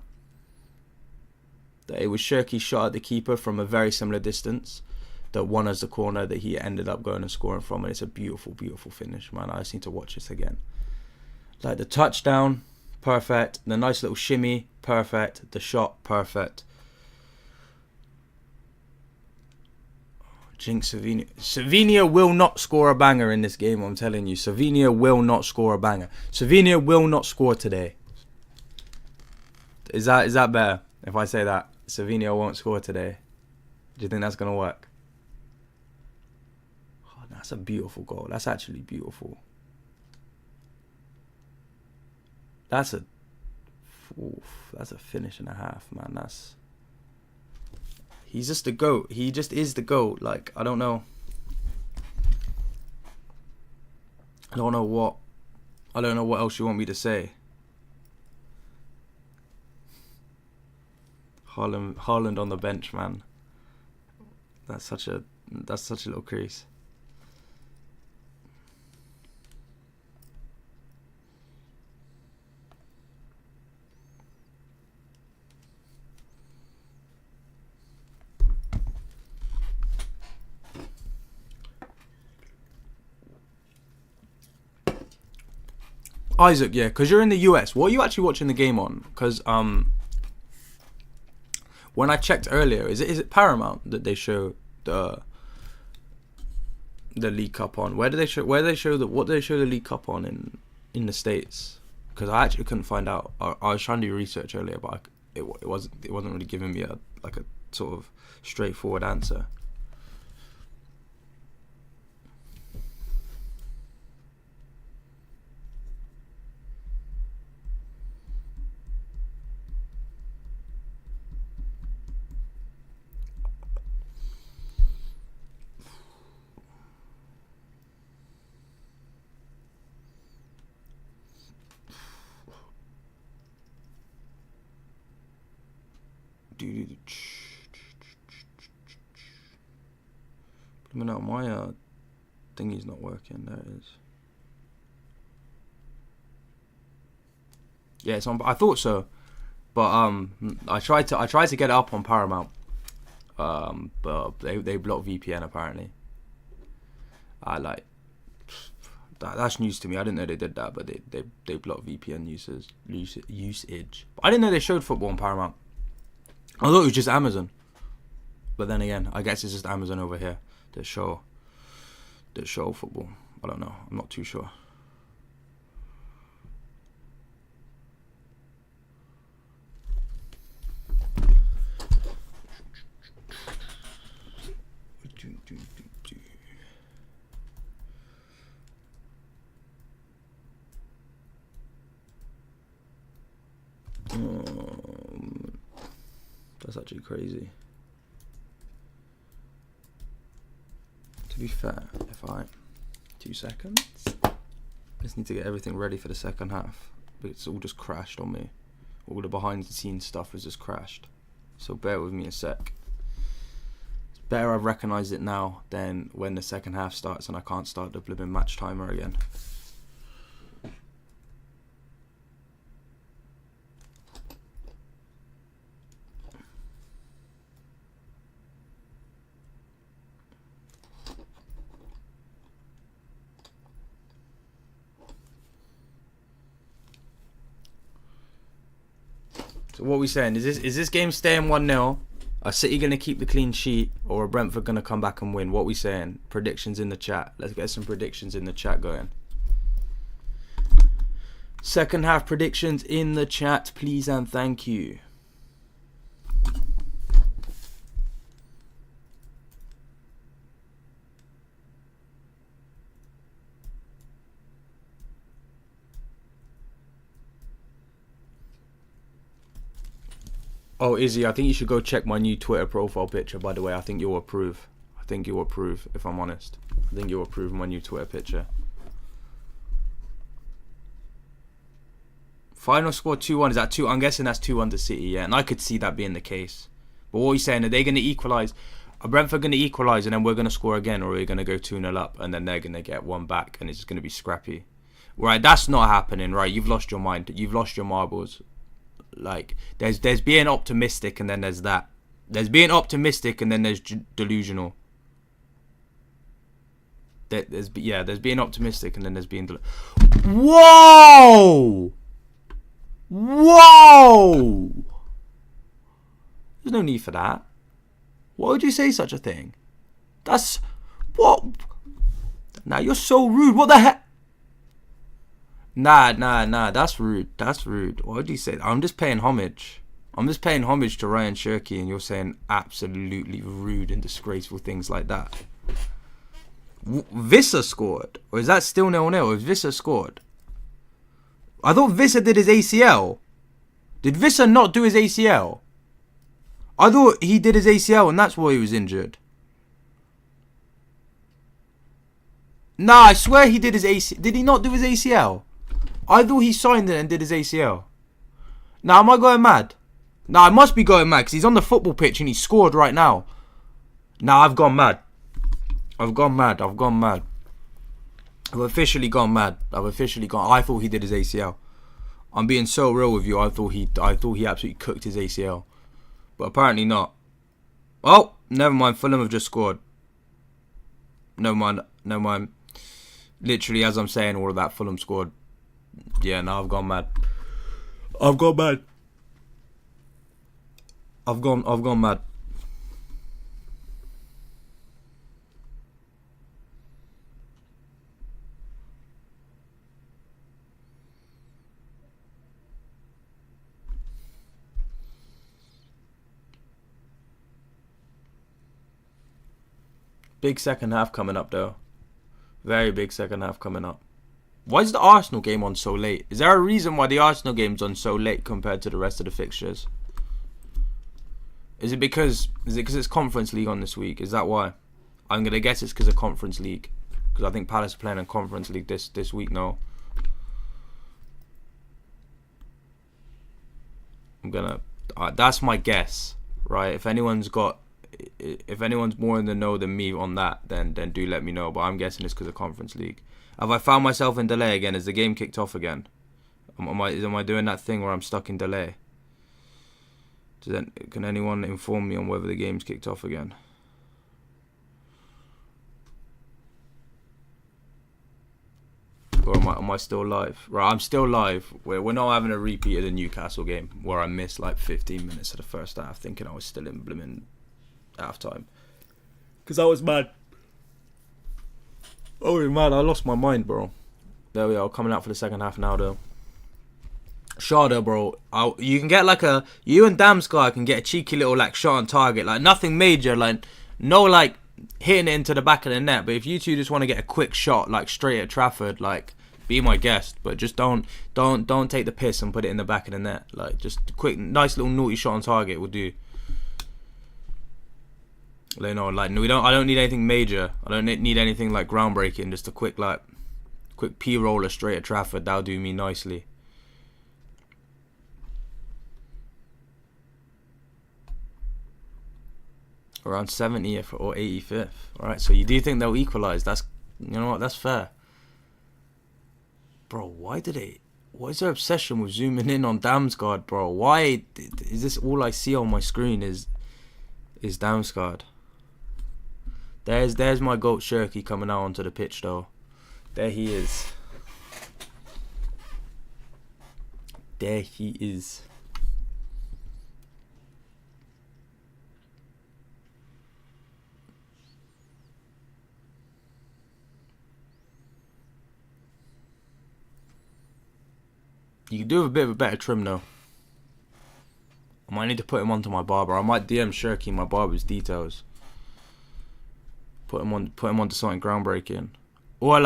It was Shirky's shot at the keeper from a very similar distance that won us the corner that he ended up going and scoring from. And it's a beautiful, beautiful finish, man. I just need to watch this again. Like the touchdown, perfect. The nice little shimmy, perfect. The shot, perfect. Jinx Savinio. Savinio will not score a banger in this game, I'm telling you. Savinio will not score a banger. Savinio will not score today. Is that better if I say that? Savinio won't score today. Do you think that's going to work? Oh, that's a beautiful goal. That's actually beautiful. That's a finish and a half, man. He's just the GOAT. He just is the GOAT. Like, I don't know what else you want me to say. Haaland on the bench, man. That's such a little crease. Isaac, yeah, because you're in the US. What are you actually watching the game on? Because when I checked earlier, is it Paramount that they show the League Cup on? What do they show the League Cup on in the States? Because I actually couldn't find out. I was trying to do research earlier, but it wasn't really giving me a sort of straightforward answer. No, my thingy's not working. There it is. Yeah, it's on. I thought so, but I tried to get it up on Paramount, but they blocked VPN apparently. That's news to me. I didn't know they did that, but they blocked VPN usage. But I didn't know they showed football on Paramount. I thought it was just Amazon. But then again, I guess it's just Amazon over here that show football. I don't know. I'm not too sure. That's actually crazy. To be fair, if I 2 seconds, I just need to get everything ready for the second half, but it's all just crashed on me. All the behind the scenes stuff has just crashed, so bear with me a sec. It's better I've recognised it now than when the second half starts and I can't start the blipping match timer again. So what are we saying? Is this game staying 1-0? Are City going to keep the clean sheet? Or are Brentford going to come back and win? What are we saying? Predictions in the chat. Let's get some predictions in the chat going. Second half predictions in the chat, please and thank you. Oh, Izzy, I think you should go check my new Twitter profile picture, by the way. I think you'll approve. If I'm honest. I think you'll approve my new Twitter picture. Final score 2-1. Is that 2? I'm guessing that's 2-1 to City, yeah. And I could see that being the case. But what are you saying? Are they going to equalise? Are Brentford going to equalise and then we're going to score again? Or are we going to go 2-0 up and then they're going to get one back and it's going to be scrappy? Right, that's not happening, right? You've lost your mind. You've lost your marbles. Like, there's being optimistic and then there's that. There's being optimistic and then there's delusional. There's being optimistic and then there's being Whoa! Whoa! There's no need for that. Why would you say such a thing? That's... What? Nah, you're so rude. What the heck? Nah. That's rude. What would you say? I'm just paying homage. To Ryan Shirky, and you're saying absolutely rude and disgraceful things like that. Visser scored? Or is that still 0-0? Has Visser scored? I thought Visser did his ACL. Did Visser not do his ACL? I thought he did his ACL and that's why he was injured. Nah, I swear he did his ACL. Did he not do his ACL? I thought he signed it and did his ACL. Now, am I going mad? Nah, I must be going mad because he's on the football pitch and he scored right now. Nah, I've gone mad. I've officially gone mad. I thought he did his ACL. I'm being so real with you. I thought he absolutely cooked his ACL. But apparently not. Oh, never mind. Fulham have just scored. Never mind. Literally, as I'm saying all of that, Fulham scored. Yeah, no, I've gone mad. I've gone mad. I've gone mad. Big second half coming up though. Very big second half coming up. Why is the Arsenal game on so late? Is there a reason why the Arsenal game's on so late compared to the rest of the fixtures? Is it because it's Conference League on this week? Is that why? I'm gonna guess it's because of Conference League. Because I think Palace are playing in Conference League this week now. I'm gonna. That's my guess, right? If anyone's more in the know than me on that, then do let me know. But I'm guessing it's because of Conference League. Have I found myself in delay again? Is the game kicked off again? Am I doing that thing where I'm stuck in delay? Can anyone inform me on whether the game's kicked off again? Or am I still live? Right, I'm still live. We're not having a repeat of the Newcastle game where I missed like 15 minutes of the first half thinking I was still in blooming half time. Because I was mad. Oh, mad. I lost my mind, bro. There we are. Coming out for the second half now, though. Sharda, bro. You can get like you and Damsgaard can get a cheeky little like shot on target. Like nothing major. Like no like hitting it into the back of the net. But if you two just want to get a quick shot like straight at Trafford, like be my guest. But just don't take the piss and put it in the back of the net. Like just a quick, nice little naughty shot on target will do. You know, like no, I don't need anything major. I don't need anything like groundbreaking. Just a quick P roller straight at Trafford. That'll do me nicely. Around 70th or 85th. Alright, so you do think they'll equalise. That's, you know what, that's fair. Bro, what is their obsession with zooming in on Damsgaard, bro? Why is this all I see on my screen is Damsgaard? There's my goat Shirky coming out onto the pitch though. There he is. There he is. You could do a bit of a better trim though. I might need to put him onto my barber. I might DM Shirky my barber's details. Put him onto something groundbreaking. Or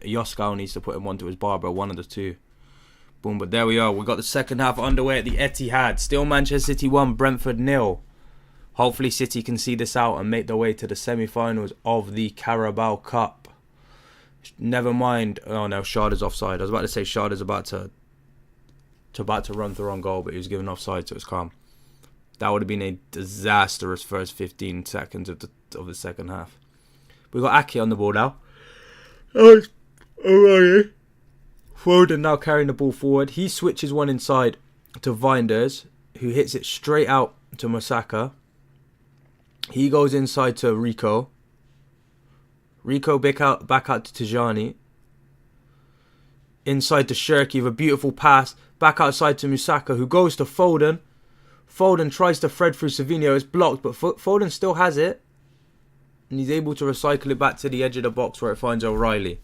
Yoskau needs to put him onto his barber, one of the two. Boom, but there we are. We got the second half underway at the Etihad. Still Manchester City 1, Brentford 0. Hopefully City can see this out and make their way to the semi-finals of the Carabao Cup. Never mind. Oh no, Sharda's offside. I was about to say Sharda's about to run through on goal, but he was given offside, so it's calm. That would have been a disastrous first 15 seconds of the second half. We got Ake on the ball now. Oh, Foden now carrying the ball forward. He switches one inside to Vinders, who hits it straight out to Musaka. He goes inside to Rico. Rico back out to Tijani. Inside to Shirky with a beautiful pass. Back outside to Musaka, who goes to Foden. Foden tries to thread through Savinho. It's blocked, but Foden still has it. And he's able to recycle it back to the edge of the box where it finds O'Reilly.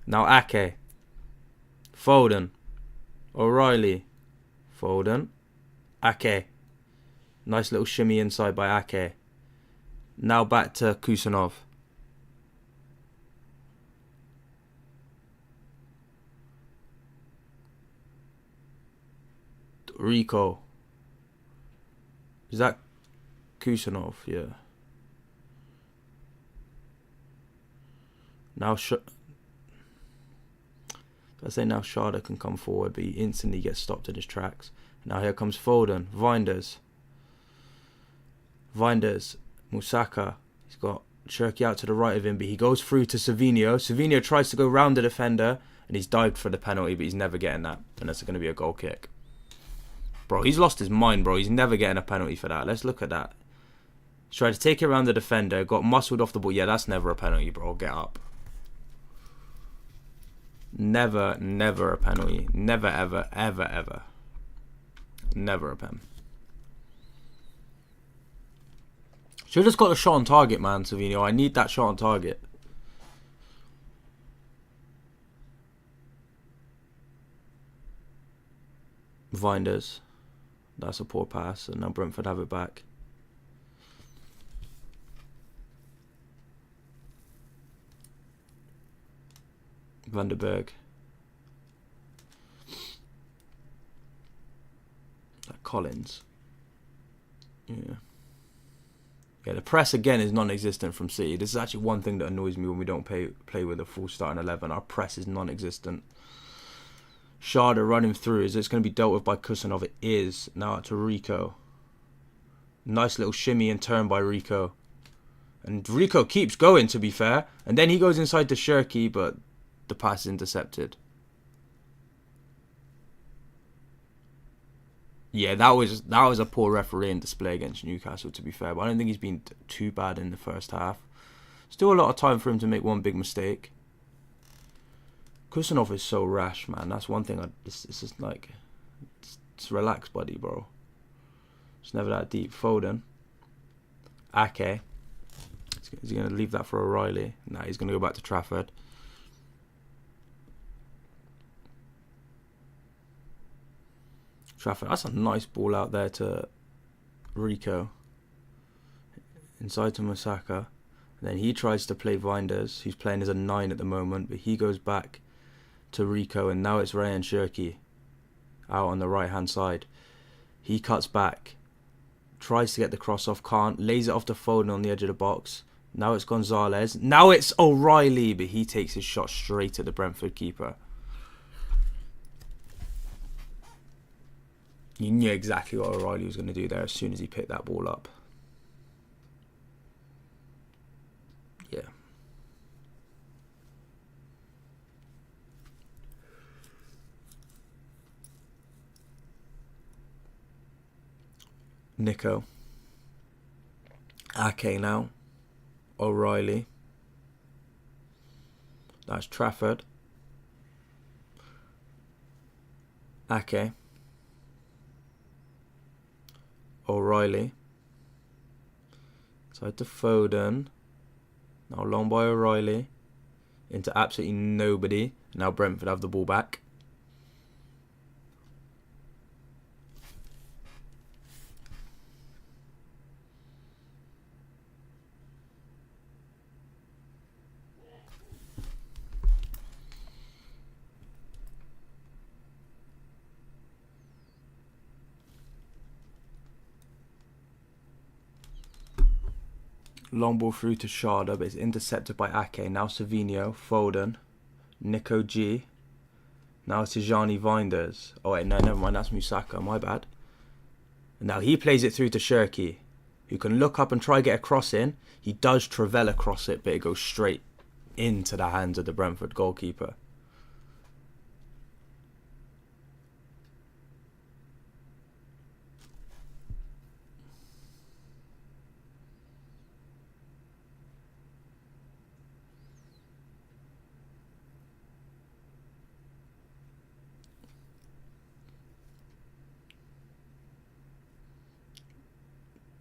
Now Ake. Foden. O'Reilly. Foden. Ake. Nice little shimmy inside by Ake. Now back to Kusanov. Rico. Is that Kusanov? Yeah. Now I say now Sharda can come forward, but he instantly gets stopped in his tracks. Now here comes Foden. Vinders. Musaka. He's got Shirky out to the right of him, but he goes through to Savinho. Savinho tries to go round the defender, and he's dived for the penalty, but he's never getting that. And that's going to be a goal kick. Bro, he's lost his mind, bro. He's never getting a penalty for that. Let's look at that. He's tried to take it around the defender, got muscled off the ball. Yeah, that's never a penalty, bro. Get up. Never, never a penalty. Never, ever, ever, ever. Never a pen. Should have just got a shot on target, man, Savino. I need that shot on target. Vinders. That's a poor pass, and now Brentford have it back. Vanderberg. Collins. Yeah. Yeah, the press again is non-existent from City. This is actually one thing that annoys me when we don't play with a full starting 11. Our press is non-existent. Sharda running through. Is it's going to be dealt with by Kusanov? It is. Now to Rico. Nice little shimmy and turn by Rico. And Rico keeps going, to be fair. And then he goes inside to Shirky, but the pass is intercepted. Yeah, that was a poor refereeing display against Newcastle, to be fair. But I don't think he's been too bad in the first half. Still a lot of time for him to make one big mistake. Kusanov is so rash, man. That's one thing. It's just like, it's relax, buddy, bro. It's never that deep. Foden. Ake. Is he going to leave that for O'Reilly? Nah, he's going to go back to Trafford. Trafford. That's a nice ball out there to Rico. Inside to Masaka. And then he tries to play Vinders, who's playing as a 9 at the moment. But he goes back to Rico. And now it's Ryan Shirky out on the right-hand side. He cuts back. Tries to get the cross off. Can't. Lays it off to Foden on the edge of the box. Now it's Gonzalez. Now it's O'Reilly. But he takes his shot straight at the Brentford keeper. You knew exactly what O'Reilly was going to do there as soon as he picked that ball up. Yeah. Nico. Ake now. O'Reilly. That's Trafford. Ake. O'Reilly. Side to Foden. Now long by O'Reilly. Into absolutely nobody. Now Brentford have the ball back. Long ball through to Sharda, but it's intercepted by Ake. Now Savinho, Foden, Nico G. Now Tijani Vinders. Oh wait, no, never mind, that's Musaka, my bad. And now he plays it through to Shirky, who can look up and try get a cross in. He does Travella cross it, but it goes straight into the hands of the Brentford goalkeeper.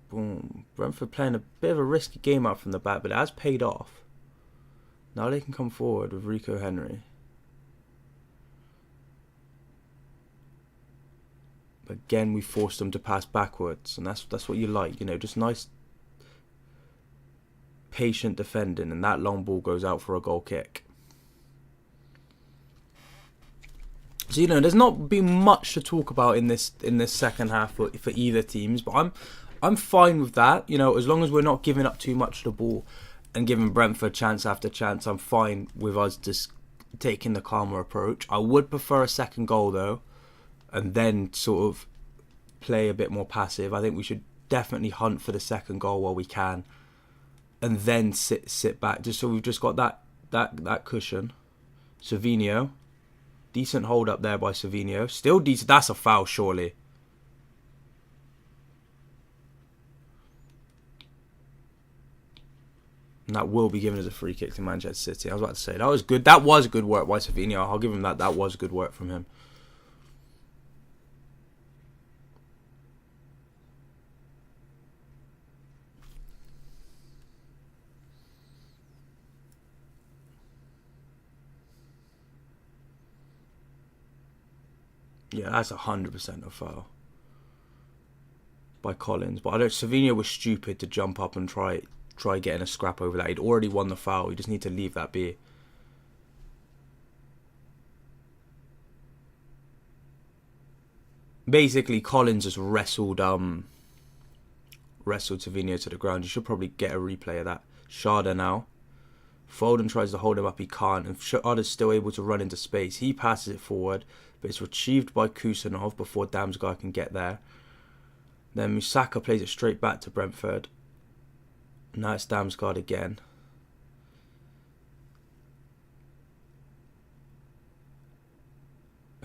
Boom. Brentford playing a bit of a risky game out from the back, but it has paid off. Now they can come forward with Rico Henry. But again, we forced them to pass backwards, and that's what you like, you know, just nice, patient defending, and that long ball goes out for a goal kick. So, you know, there's not been much to talk about in this second half for either teams, but I'm fine with that, you know, as long as we're not giving up too much to the ball and giving Brentford chance after chance. I'm fine with us just taking the calmer approach. I would prefer a second goal though, and then sort of play a bit more passive. I think we should definitely hunt for the second goal while we can, and then sit back, just so we've just got that cushion. Savinho, decent hold up there by Savinho, still decent. That's a foul, surely. And that will be given as a free kick to Manchester City. I was about to say, that was good. That was good work by Savinho. I'll give him that. That was good work from him. Yeah, that's 100% a foul by Collins. But I don't. Savinho was stupid to jump up and try getting a scrap over that. He'd already won the foul. You just need to leave that be. Basically, Collins just wrestled Savinho to the ground. You should probably get a replay of that. Sharda now. Foden tries to hold him up, he can't, and Sharda's still able to run into space. He passes it forward, but it's retrieved by Kusanov before Damsgaard can get there. Then Musaka plays it straight back to Brentford. Now it's Damsgaard again.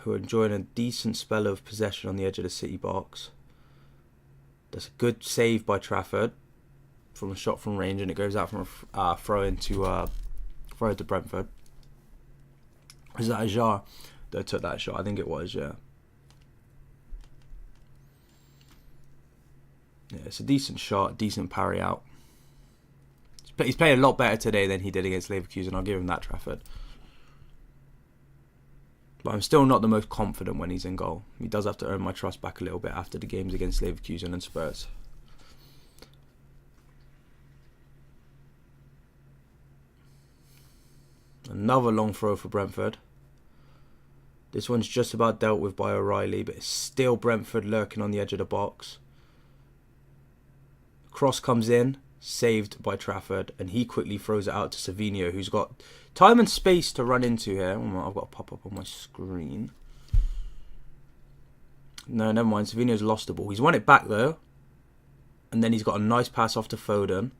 Who are enjoying a decent spell of possession on the edge of the City box. That's a good save by Trafford from a shot from range, and it goes out from a throw to Brentford. Is that Ajar that took that shot? I think it was, yeah. Yeah, it's a decent shot, decent parry out. He's playing a lot better today than he did against Leverkusen. I'll give him that, Trafford. But I'm still not the most confident when he's in goal. He does have to earn my trust back a little bit after the games against Leverkusen and Spurs. Another long throw for Brentford. This one's just about dealt with by O'Reilly, but it's still Brentford lurking on the edge of the box. Cross comes in, saved by Trafford, and he quickly throws it out to Savinho, who's got time and space to run into here. I've got to pop up on my screen. No, never mind. Savinho's lost the ball. He's won it back, though. And then he's got a nice pass off to Foden.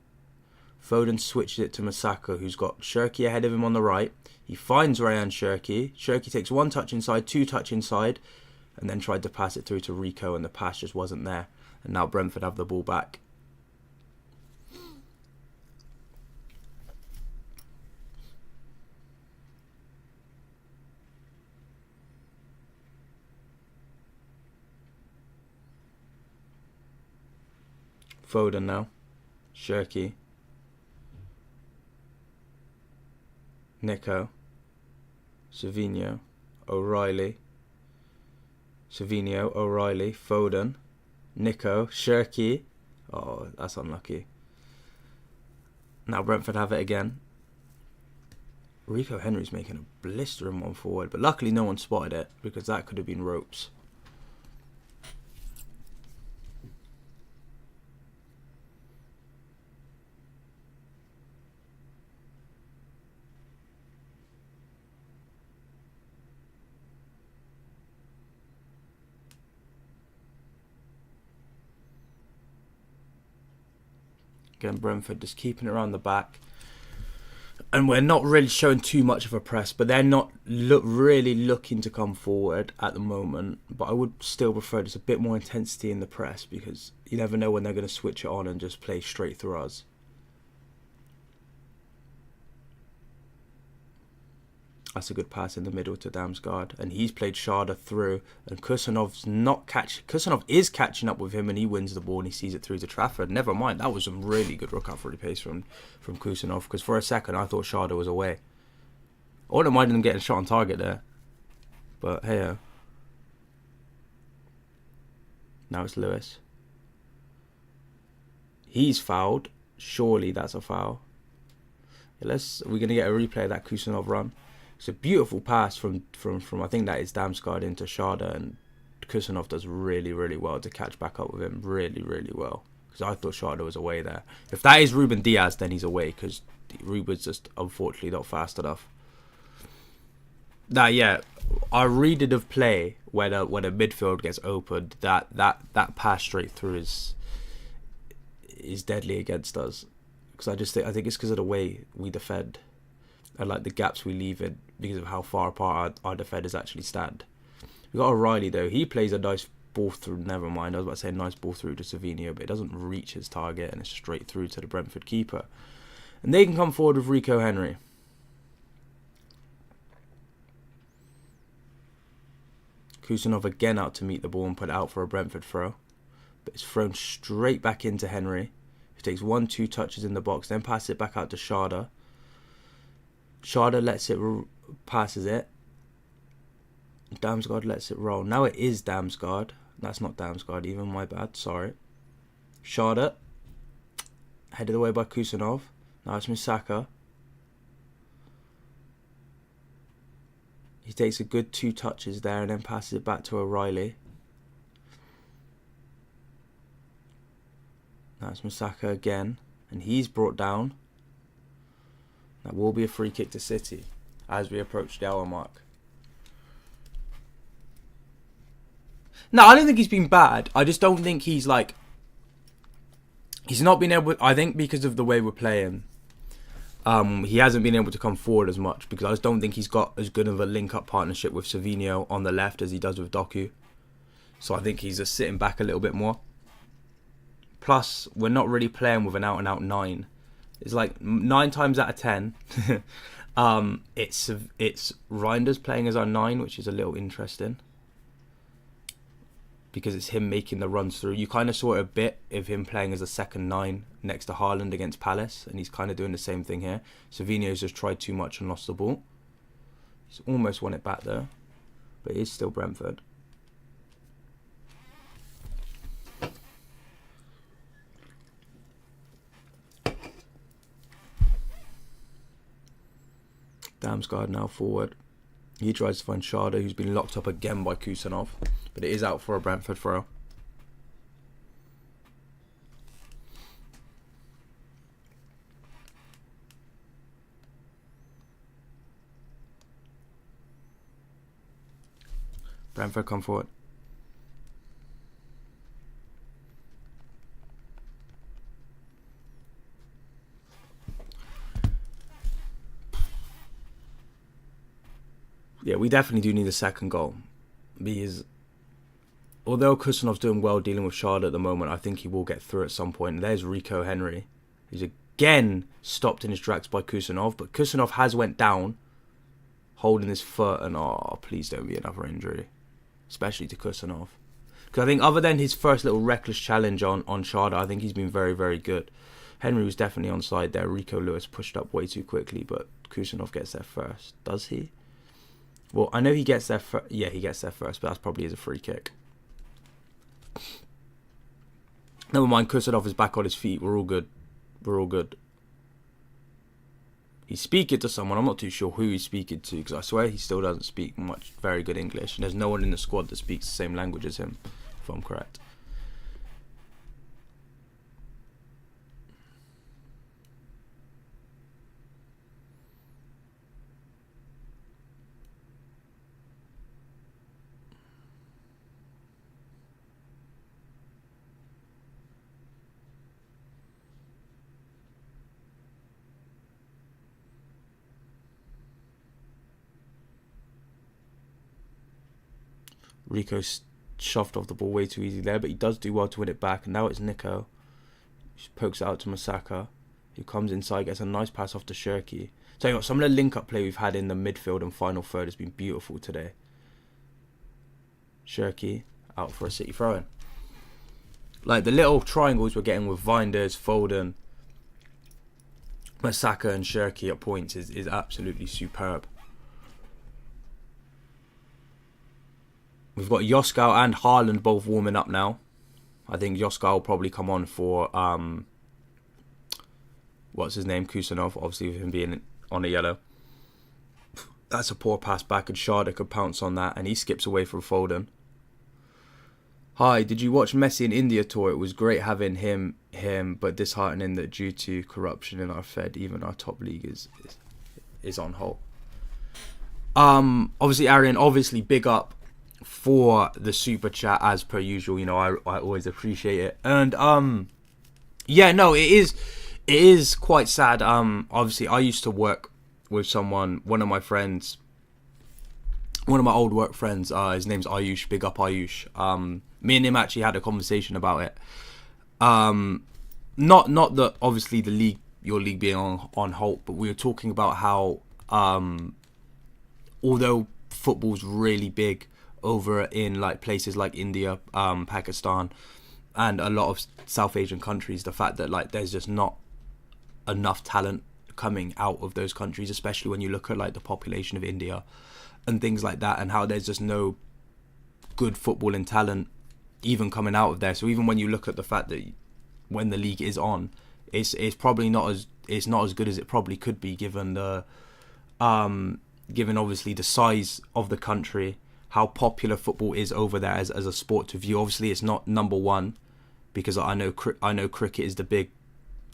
Foden switches it to Masako, who's got Shirky ahead of him on the right. He finds Rayan Shirky. Shirky takes one touch inside, two touch inside, and then tried to pass it through to Rico, and the pass just wasn't there. And now Brentford have the ball back. Foden now. Shirky. Nico. Savinho. O'Reilly. Savinho. O'Reilly. Foden. Nico. Shirky. Oh, that's unlucky. Now Brentford have it again. Rico Henry's making a blistering one forward, but luckily no one spotted it, because that could have been ropes. Again, Brentford just keeping it around the back. And we're not really showing too much of a press, but they're not really looking to come forward at the moment. But I would still prefer just a bit more intensity in the press, because you never know when they're going to switch it on and just play straight through us. That's a good pass in the middle to Damsgaard, and he's played Sharda through, and Kusanov is catching up with him, and he wins the ball and he sees it through to Trafford. Never mind, that was some really good recovery pace from Kusanov, because for a second I thought Sharda was away. I wouldn't mind him getting shot on target there, but hey. Now it's Lewis. He's fouled. Surely that's a foul. We're going to get a replay of that Kusanov run. It's a beautiful pass from I think that is Damsgaard into Sharda, and Kusanov does really, really well to catch back up with him. Really, really well. Because I thought Sharda was away there. If that is Ruben Diaz, then he's away, because Ruben's just unfortunately not fast enough. Now, yeah, I read it of play when a midfield gets opened, that pass straight through is deadly against us. Because I think it's because of the way we defend, and like the gaps we leave in because of how far apart our defenders actually stand. We got O'Reilly though. He plays a nice ball through. Never mind, I was about to say a nice ball through to Savinho, but it doesn't reach his target, and it's straight through to the Brentford keeper. And they can come forward with Rico Henry. Kusanov again out to meet the ball and put it out for a Brentford throw. But it's thrown straight back into Henry, who takes 1-2 touches in the box, then passes it back out to Sharda. Sharda lets it, passes it. Damsgaard lets it roll. Now it is Damsgaard. That's not Damsgaard even, my bad, sorry. Sharda, headed away by Kusanov. Now it's Misaka. He takes a good 2 touches there and then passes it back to O'Reilly. Now it's Misaka again, and he's brought down. That will be a free kick to City as we approach the hour mark. No, I don't think he's been bad. I just don't think he's like... He's not been able... I think because of the way we're playing, he hasn't been able to come forward as much, because I just don't think he's got as good of a link-up partnership with Savinho on the left as he does with Doku. So I think he's just sitting back a little bit more. Plus, we're not really playing with an out-and-out 9. It's like 9 times out of 10. It's Reinders playing as our 9, which is a little interesting, because it's him making the runs through. You kind of saw it a bit of him playing as a second 9 next to Haaland against Palace, and he's kind of doing the same thing here. Savinho's just tried too much and lost the ball. He's almost won it back though, but it is still Brentford. Damsgaard now forward. He tries to find Sharda, who's been locked up again by Kusanov, but it is out for a Brentford throw. Brentford come forward. Yeah, we definitely do need a second goal, because although Kusanov's doing well dealing with Sharda at the moment, I think he will get through at some point. And there's Rico Henry, who's again stopped in his tracks by Kusanov, but Kusanov has went down, holding his foot, and oh, please don't be another injury, especially to Kusanov. Because I think other than his first little reckless challenge on Sharda, I think he's been very, very good. Henry was definitely onside there. Rico Lewis pushed up way too quickly, but Kusanov gets there first. Does he? Well, I know he gets there first. Yeah, he gets there first, but that's probably as a free kick. Never mind, Kusanov is back on his feet. We're all good. We're all good. He's speaking to someone. I'm not too sure who he's speaking to, because I swear he still doesn't speak much very good English. And there's no one in the squad that speaks the same language as him, if I'm correct. Rico shoved off the ball way too easy there, but he does do well to win it back. And now it's Nico. He pokes it out to Masaka, who comes inside, gets a nice pass off to Shirky. Tell you what, some of the link-up play we've had in the midfield and final third has been beautiful today. Shirky out for a City throw-in. Like the little triangles we're getting with Reinders, Foden, Masaka and Shirky at points is absolutely superb. We've got Yoskau and Haaland both warming up now. I think Yoskau will probably come on for what's his name, Kusanov, obviously with him being on a yellow. That's a poor pass back, and Sharda could pounce on that, and he skips away from Foden. Hi, did you watch Messi in India tour? It was great having him, but disheartening that due to corruption in our Fed, even our top league is on hold. Obviously, Arian, obviously big up for the super chat as per usual. You know, I always appreciate it. And yeah, no, it is quite sad. Obviously I used to work with someone, one of my old work friends, his name's Ayush, big up Ayush. Me and him actually had a conversation about it. Not that obviously the league your league being on halt, but we were talking about how although football's really big over in like places like India, Pakistan, and a lot of South Asian countries, the fact that like there's just not enough talent coming out of those countries, especially when you look at like the population of India and things like that, and how there's just no good footballing talent even coming out of there. So even when you look at the fact that when the league is on, it's probably not as good as it probably could be, given the given obviously the size of the country, how popular football is over there as a sport to view. Obviously it's not number one, because I know cricket is the big,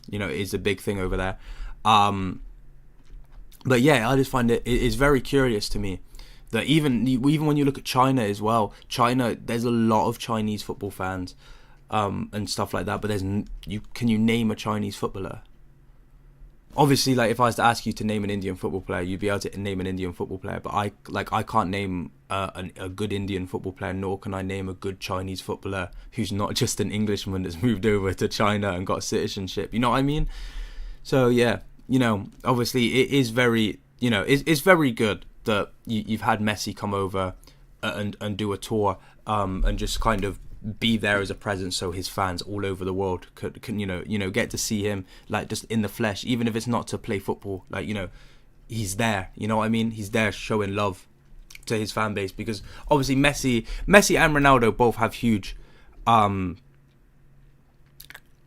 is the big thing over there. But yeah, I just find it is very curious to me that even when you look at China as well, China, there's a lot of Chinese football fans and stuff like that, but can you name a Chinese footballer? Obviously, like if I was to ask you to name an Indian football player, you'd be able to name an Indian football player, but I can't name a good Indian football player, nor can I name a good Chinese footballer who's not just an Englishman that's moved over to China and got citizenship. You know what I mean? So yeah, obviously it is very, it's very good that you've had Messi come over and do a tour and just kind of be there as a presence, so his fans all over the world can get to see him like just in the flesh, even if it's not to play football. Like he's there. You know what I mean? He's there showing love to his fan base, because obviously Messi and Ronaldo both have huge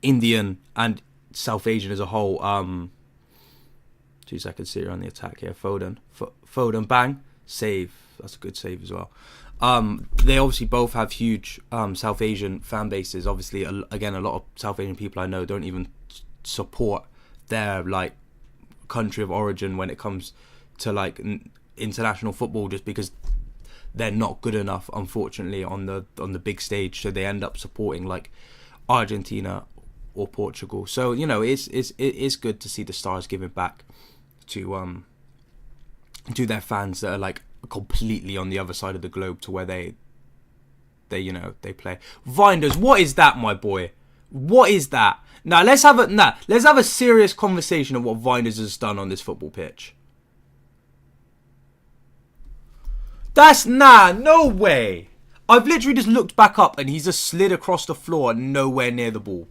Indian and South Asian as a whole. 2 seconds, Syria on the attack here. Foden, bang, save. That's a good save as well. They obviously both have huge South Asian fan bases. Obviously, again, a lot of South Asian people I know don't even support their like country of origin when it comes to like international football, just because they're not good enough, unfortunately, on the big stage. So they end up supporting like Argentina or Portugal. So it's good to see the Stars giving back to their fans that are like completely on the other side of the globe to where they play. Vinders, what is that, my boy? What is that? Now let's have a serious conversation of what Vinders has done on this football pitch. No way. I've literally just looked back up and he's just slid across the floor and nowhere near the ball.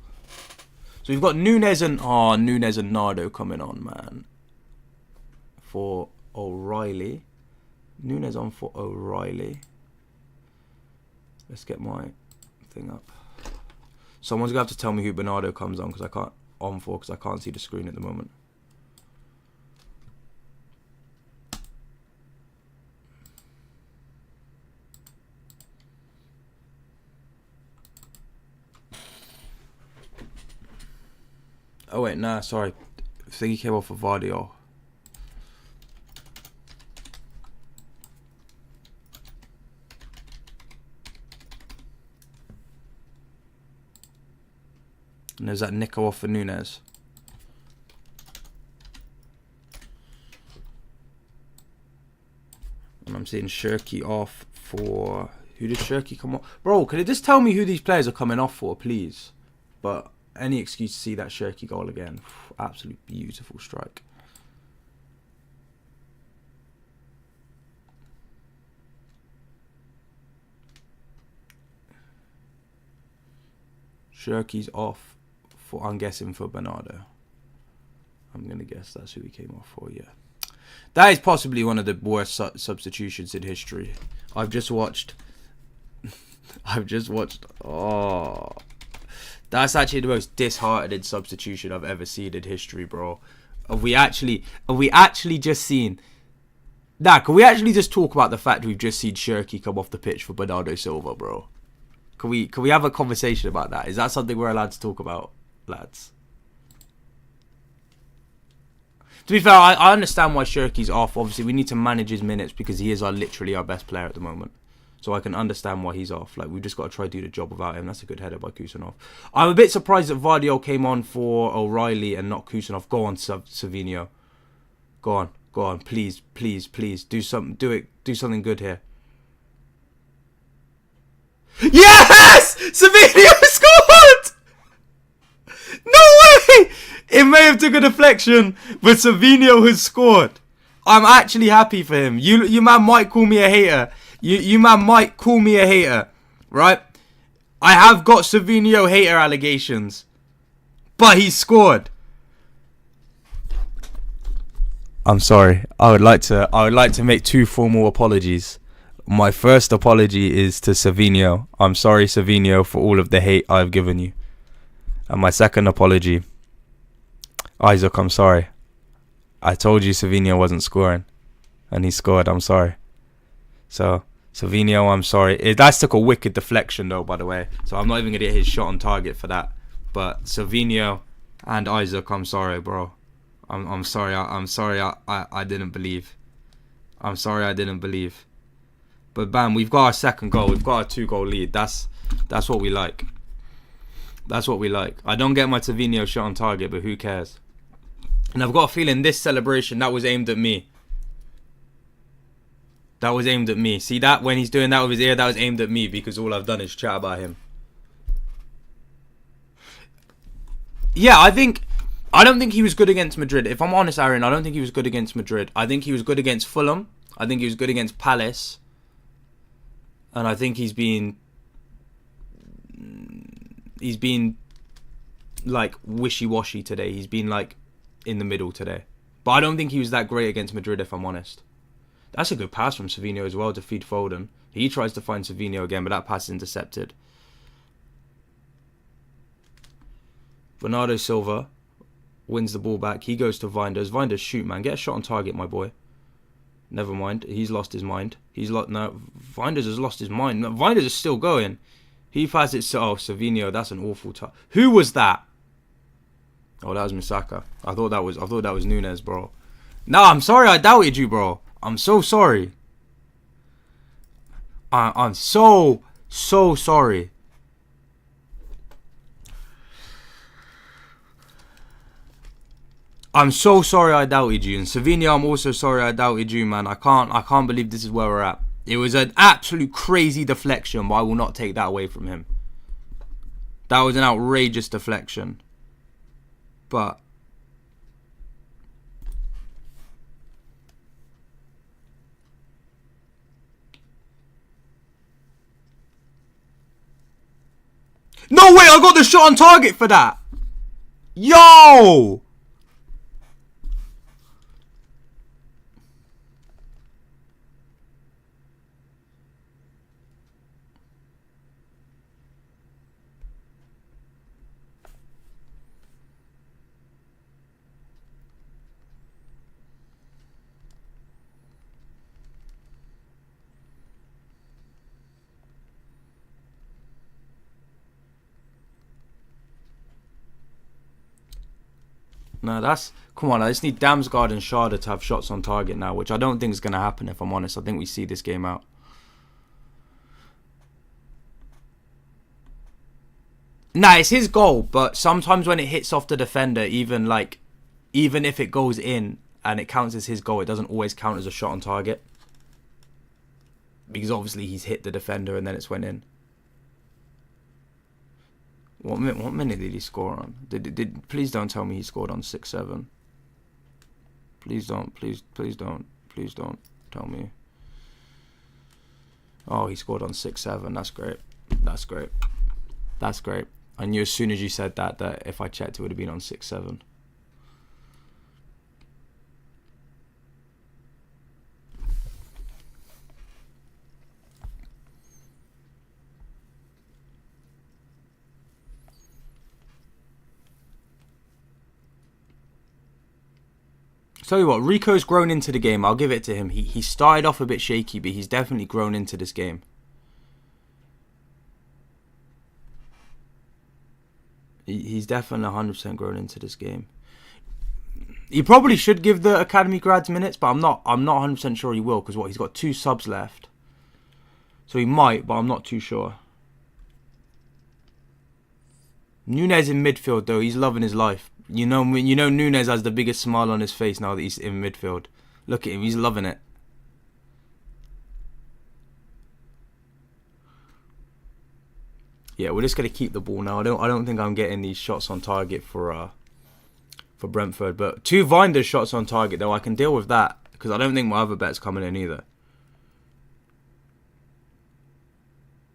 So we've got Nunez and Nardo coming on, man. For O'Reilly. Nunez on for O'Reilly. Let's get my thing up. Someone's gonna have to tell me who Bernardo comes on, because I can't see the screen at the moment. Oh wait, nah, sorry. I think he came off of Vardio. And there's that Nico off for Nunez. And I'm seeing Shirky off for... Who did Shirky come off? Bro, can you just tell me who these players are coming off for, please? But any excuse to see that Shirky goal again. Absolute beautiful strike. Shirky's off for, I'm guessing, for Bernardo. I'm going to guess that's who he came off for, yeah. That is possibly one of the worst substitutions in history. I've just watched... Oh... That's actually the most disheartening substitution I've ever seen in history, bro. Have we actually just seen... can we actually just talk about the fact we've just seen Shirky come off the pitch for Bernardo Silva, bro? Can we have a conversation about that? Is that something we're allowed to talk about, lads? To be fair, I understand why Shirky's off. Obviously, we need to manage his minutes because he is literally our best player at the moment. So I can understand why he's off. Like, we've just got to try to do the job without him. That's a good header by Kusanov. I'm a bit surprised that Vardio came on for O'Reilly and not Kusanov. Go on, Savinho. Go on. Please. Do something good here. Yes! Savinho scored! No way! It may have took a deflection, but Savinho has scored. I'm actually happy for him. You man might call me a hater. You man might call me a hater, right? I have got Savinho hater allegations, but he scored. I'm sorry. I would like to make 2 formal apologies. My first apology is to Savinho. I'm sorry, Savinho, for all of the hate I've given you. And my second apology, Isaac, I'm sorry. I told you Savinho wasn't scoring, and he scored. I'm sorry. So, Savinho, I'm sorry. That took a wicked deflection, though, by the way. So I'm not even going to get his shot on target for that. But Savinho and Isaac, I'm sorry, bro. I'm sorry. I'm sorry. I didn't believe. I'm sorry. I didn't believe. But bam, we've got our second goal. We've got a 2-goal lead. That's what we like. That's what we like. I don't get my Savinho shot on target, but who cares? And I've got a feeling this celebration, that was aimed at me. That was aimed at me. See that? When he's doing that with his ear, that was aimed at me because all I've done is chat about him. Yeah, I don't think he was good against Madrid. If I'm honest, Aaron, I don't think he was good against Madrid. I think he was good against Fulham. I think he was good against Palace. And I think he's been like wishy-washy today. He's been like in the middle today. But I don't think he was that great against Madrid, if I'm honest. That's a good pass from Savinho as well to feed Foden. He tries to find Savinho again, but that pass is intercepted. Bernardo Silva wins the ball back. He goes to Vinders. Vinders, shoot, man. Get a shot on target, my boy. Never mind. He's lost his mind. No, Vinders has lost his mind. No, Vinders is still going. He passes it to Savinho. That's an awful touch. Who was that? Oh, that was Misaka. I thought that was Nunes, bro. No, I'm sorry. I doubted you, bro. I'm so sorry. I'm so sorry. I'm so sorry I doubted you. And Savinho, I'm also sorry I doubted you, man. I can't believe this is where we're at. It was an absolute crazy deflection, but I will not take that away from him. That was an outrageous deflection. But no way, I got the shot on target for that. Yo! No, come on, I just need Damsgaard and Sharda to have shots on target now, which I don't think is going to happen, if I'm honest. I think we see this game out. Nah, it's his goal, but sometimes when it hits off the defender, even if it goes in and it counts as his goal, it doesn't always count as a shot on target. Because obviously he's hit the defender and then it's went in. What minute did he score on? Please don't tell me he scored on 6-7. Please don't tell me. Oh, he scored on 6-7. That's great. I knew as soon as you said that if I checked it would have been on 6-7. Tell you what, Rico's grown into the game. I'll give it to him. He started off a bit shaky, but he's definitely grown into this game. He's definitely 100% grown into this game. He probably should give the academy grads minutes, but I'm not 100% sure he will, because he's got 2 subs left. So he might, but I'm not too sure. Nunes in midfield though, he's loving his life. You know Nunes has the biggest smile on his face now that he's in midfield. Look at him, he's loving it. Yeah, we're just gonna keep the ball now. I don't think I'm getting these shots on target for for Brentford. But 2 Vinders shots on target, though. I can deal with that because I don't think my other bet's coming in either.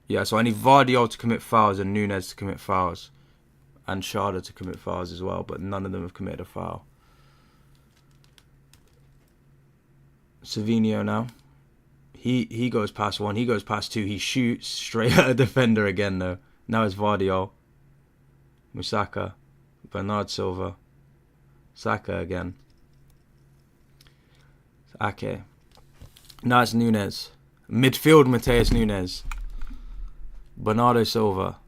Yeah, so I need Vardiol to commit fouls and Nunez to commit fouls. And Sharda to commit fouls as well, but none of them have committed a foul. Savinho now. He goes past 1, he goes past 2, he shoots straight at a defender again though. Now it's Vardiol. Musaka. Bernard Silva. Saka again. Ake. Now it's Nunez. Midfield Mateus Nunez. Bernardo Silva.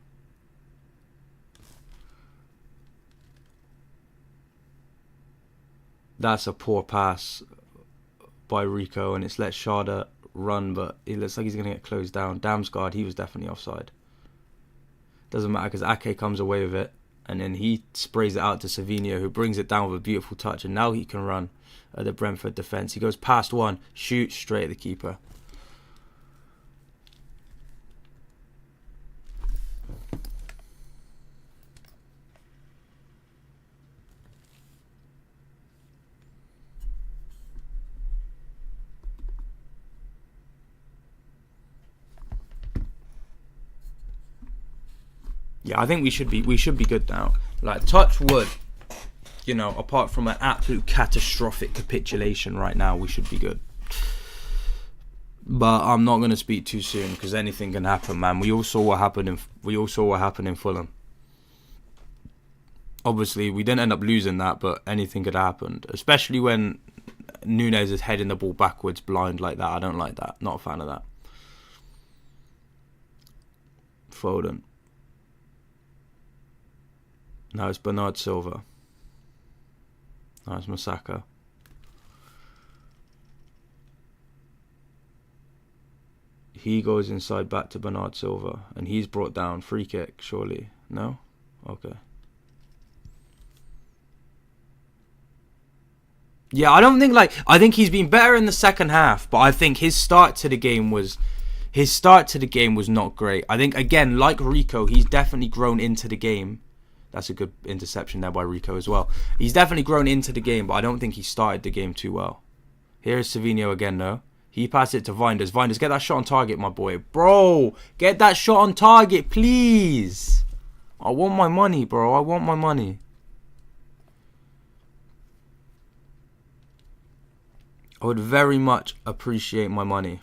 That's a poor pass by Rico, and it's let Sharda run, but it looks like he's going to get closed down. Damsgaard, he was definitely offside. Doesn't matter because Ake comes away with it, and then he sprays it out to Savinho, who brings it down with a beautiful touch, and now he can run at the Brentford defence. He goes past 1, shoots straight at the keeper. Yeah, I think we should be good now. Like, touch wood, you know, apart from an absolute catastrophic capitulation right now, we should be good. But I'm not gonna speak too soon because anything can happen, man. We all saw what happened in Fulham. Obviously, we didn't end up losing that, but anything could have happened. Especially when Nunez is heading the ball backwards blind like that. I don't like that. Not a fan of that. Foden. Now it's Bernard Silva. Now it's Musaka. He goes inside back to Bernard Silva. And he's brought down. Free kick, surely. No? Okay. Yeah, I think he's been better in the second half. But I think his start to the game was not great. I think, again, like Rico, he's definitely grown into the game. That's a good interception there by Rico as well. He's definitely grown into the game, but I don't think he started the game too well. Here's Savinho again, though. He passed it to Vinders. Vinders, get that shot on target, my boy. Bro, get that shot on target, please. I want my money, bro. I want my money. I would very much appreciate my money.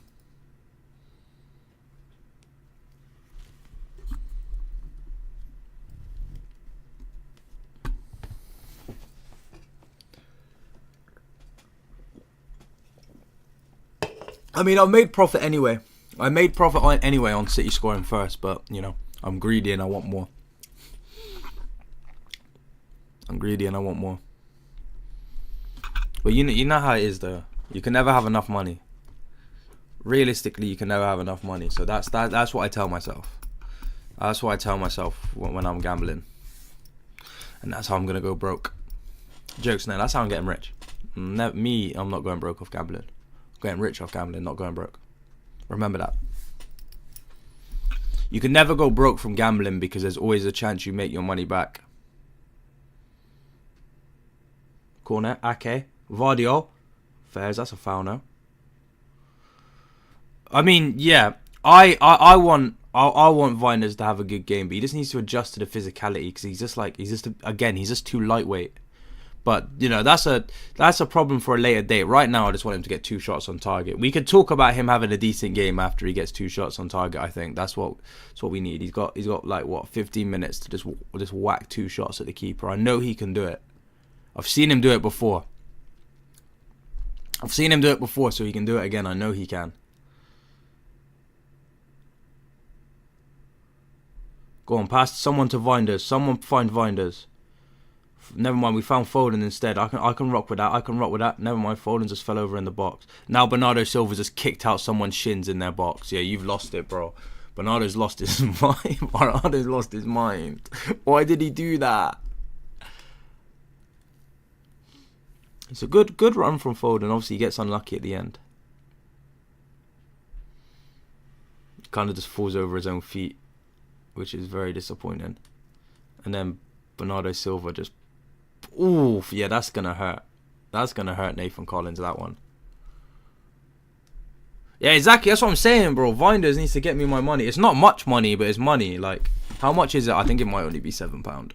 I mean, I've made profit anyway. I made profit anyway on City scoring first, but, you know, I'm greedy and I want more. But you know how it is, though. You can never have enough money. Realistically, you can never have enough money. So that's what I tell myself. That's what I tell myself when I'm gambling. And that's how I'm going to go broke. Jokes now, that's how I'm getting rich. I'm not going broke off gambling. Getting rich off gambling, not going broke. Remember that. You can never go broke from gambling because there's always a chance you make your money back. Corner, Ake, Vardiol. Fairs, that's a foul now. I mean, yeah, I want Vinders to have a good game, but he just needs to adjust to the physicality because he's just too lightweight. But, you know, that's a problem for a later date. Right now, I just want him to get 2 shots on target. We could talk about him having a decent game after he gets 2 shots on target. I think that's what we need. He's got like 15 minutes to just whack 2 shots at the keeper. I know he can do it. I've seen him do it before. So he can do it again. I know he can. Go on, pass someone to Vinders. Someone find Vinders. Never mind, we found Foden instead. I can rock with that. Never mind, Foden just fell over in the box. Now Bernardo Silva just kicked out someone's shins in their box. Yeah, you've lost it, bro. Bernardo's lost his mind. Why did he do that? It's a good run from Foden. Obviously, he gets unlucky at the end. Kind of just falls over his own feet, which is very disappointing. And then Bernardo Silva just Oof, yeah, that's gonna hurt. That's gonna hurt Nathan Collins, that one. Yeah, exactly. That's what I'm saying, bro. Vinders needs to get me my money. It's not much money, but it's money. Like, how much is it? I think it might only be £7.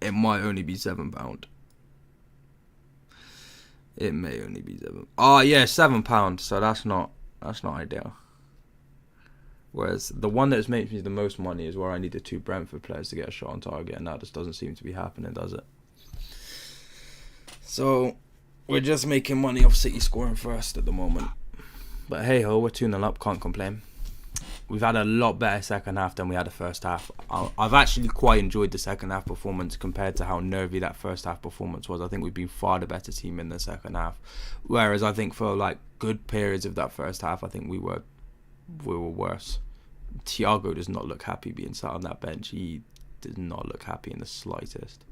It might only be £7. It may only be £7. Oh yeah, £7. So that's not ideal. Whereas the one that's makes me the most money is where I need the 2 Brentford players to get a shot on target, and that just doesn't seem to be happening, does it? So we're just making money off City scoring first at the moment. But hey ho, we're 2-0 up, can't complain. We've had a lot better second half than we had the first half. I've actually quite enjoyed the second half performance compared to how nervy that first half performance was. I think we've been far the better team in the second half. Whereas I think for like good periods of that first half, I think we were worse. Thiago does not look happy being sat on that bench. He does not look happy in the slightest.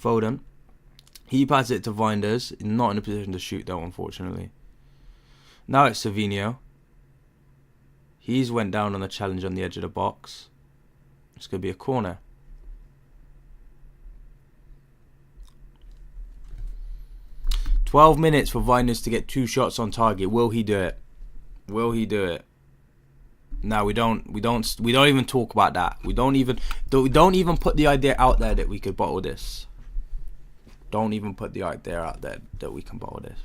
Foden. He passes it to Vinders. Not in a position to shoot though, unfortunately. Now it's Savinho. He's went down on the challenge on the edge of the box. It's going to be a corner. $12 minutes for Vinders to get 2 shots on target. Will he do it? Will he do it? No, we don't even talk about that. We don't even put the idea out there that we could bottle this. Don't even put the idea out there that we can bottle this.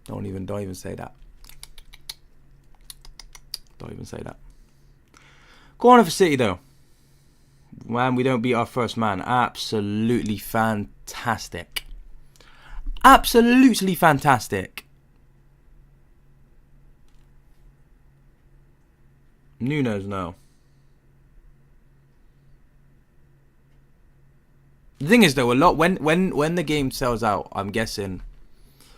Don't even say that. Don't even say that. Corner for City though. Man, we don't beat our first man. Absolutely fantastic. Absolutely fantastic. Nunes, no. The thing is though, a lot when the game sells out, I'm guessing.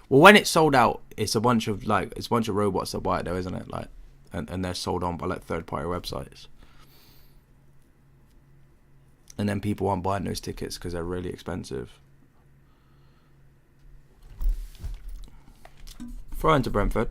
Well, when it's sold out, it's a bunch of robots that buy it though, isn't it? Like, and they're sold on by like third-party websites. And then people aren't buying those tickets because they're really expensive. Throw into Brentford.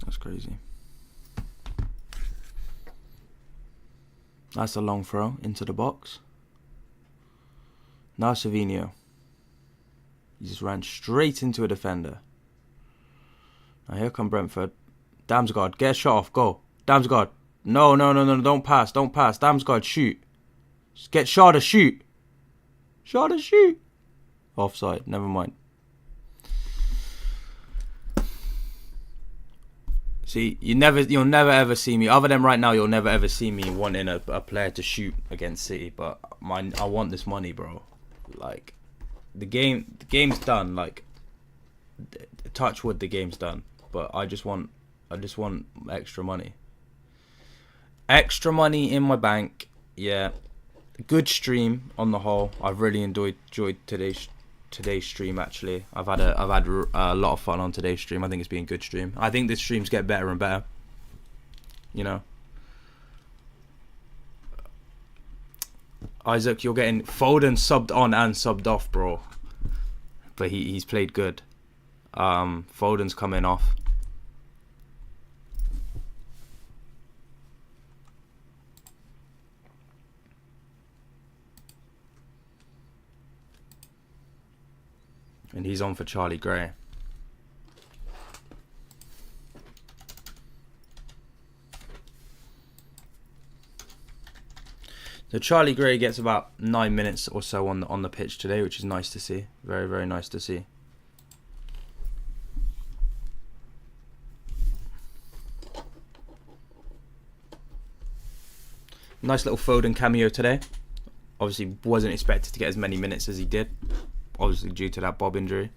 That's crazy. That's a long throw into the box. Now Savinho. He just ran straight into a defender. Now here come Brentford. Damsgaard, get a shot off, go. Damsgaard. No, don't pass. Damsgaard, shoot. Just get Shaw to shoot. Offside, never mind. See, you'll never ever see me, other than right now, you'll never ever see me wanting a player to shoot against City, but I want this money, bro. Like, the game's done, like, touch wood, the game's done, but I just want extra money. Extra money in my bank, yeah. Good stream on the whole. I've really enjoyed today's stream. Actually, I've had a lot of fun on today's stream. I think it's been a good stream. I think the streams get better and better. You know, Isaac, you're getting Foden subbed on and subbed off, bro. But he's played good. Foden's coming off. And he's on for Charlie Gray. So Charlie Gray gets about 9 minutes or so on the pitch today, which is nice to see. Very, very nice to see. Nice little Foden cameo today. Obviously wasn't expected to get as many minutes as he did. Obviously due to that Bob injury.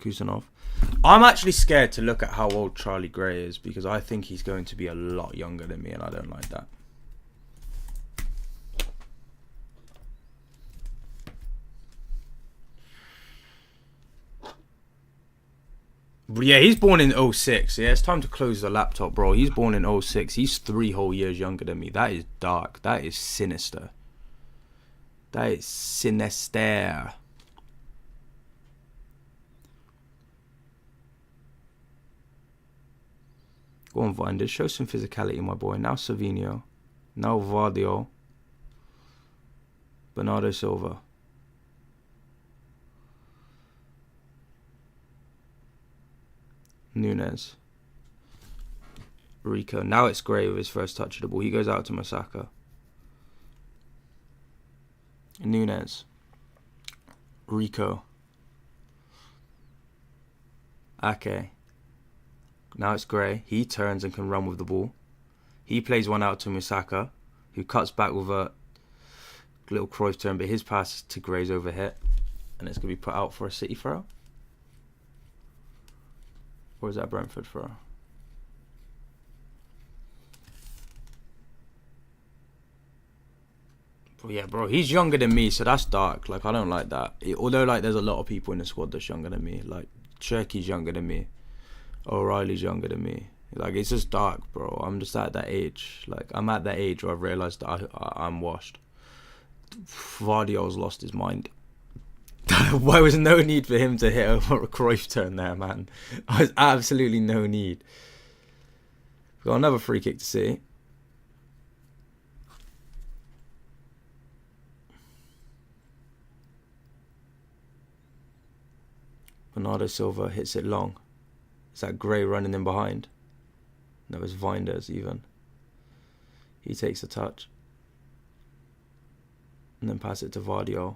Kusanov. I'm actually scared to look at how old Charlie Gray is because I think he's going to be a lot younger than me, and I don't like that. But yeah, he's born in 06. Yeah, it's time to close the laptop, bro. He's born in 06. He's 3 whole years younger than me. That is dark. That is sinister. That is sinister. Go on, Vinders. Show some physicality, my boy. Now Savinho. Now Vardio. Bernardo Silva. Nunes. Rico. Now it's Gray with his first touch of the ball. He goes out to Masaka. Nunes. Rico. Ake. Now it's Gray. He turns and can run with the ball. He plays one out to Musaka, who cuts back with a little Cruyff turn, but his pass to Gray's overhit. And it's going to be put out for a City throw. Or is that Brentford throw? But yeah, bro, he's younger than me, so that's dark. Like, I don't like that. Although, like, there's a lot of people in the squad that's younger than me. Like, Cherky's younger than me. O'Reilly's younger than me. Like, it's just dark, bro. I'm just at that age. Like, I'm at that age where I've realised that I'm washed. Vardio's lost his mind. There was no need for him to hit a Cruyff turn there, man. There's absolutely no need. We've got another free kick to see. Bernardo Silva hits it long. Is that Gray running in behind? No, it's Vinders even. He takes a touch. And then pass it to Vardio.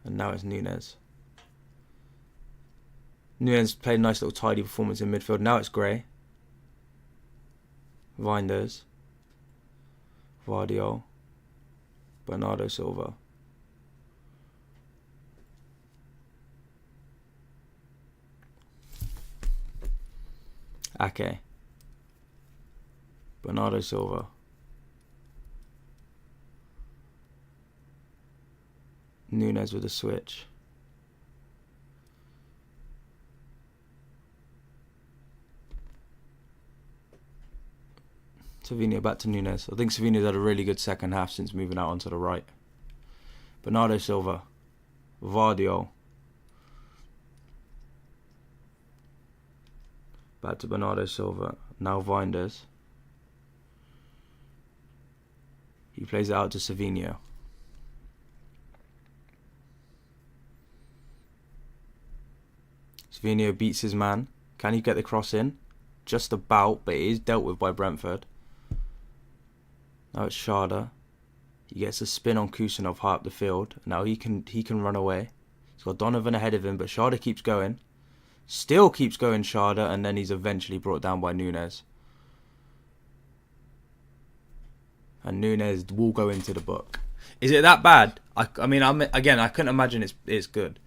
And now it's Nunes. Nunes played a nice little tidy performance in midfield. Now it's Gray. Vinders. Vardio. Bernardo Silva. Ake. Bernardo Silva. Nunes with a switch. Savinho back to Nunes. I think Savinho's had a really good second half since moving out onto the right. Bernardo Silva. Vardio. Back to Bernardo Silva. Now Vinders. He plays it out to Savinho. Savinho beats his man. Can he get the cross in? Just about, but it is dealt with by Brentford. Now it's Sharda. He gets a spin on Kusanov high up the field. Now he can run away. He's got Donovan ahead of him, but Sharda keeps going. Still keeps going, Sharda, and then he's eventually brought down by Nunes. And Nunes will go into the book. Is it that bad? I mean, I couldn't imagine it's good.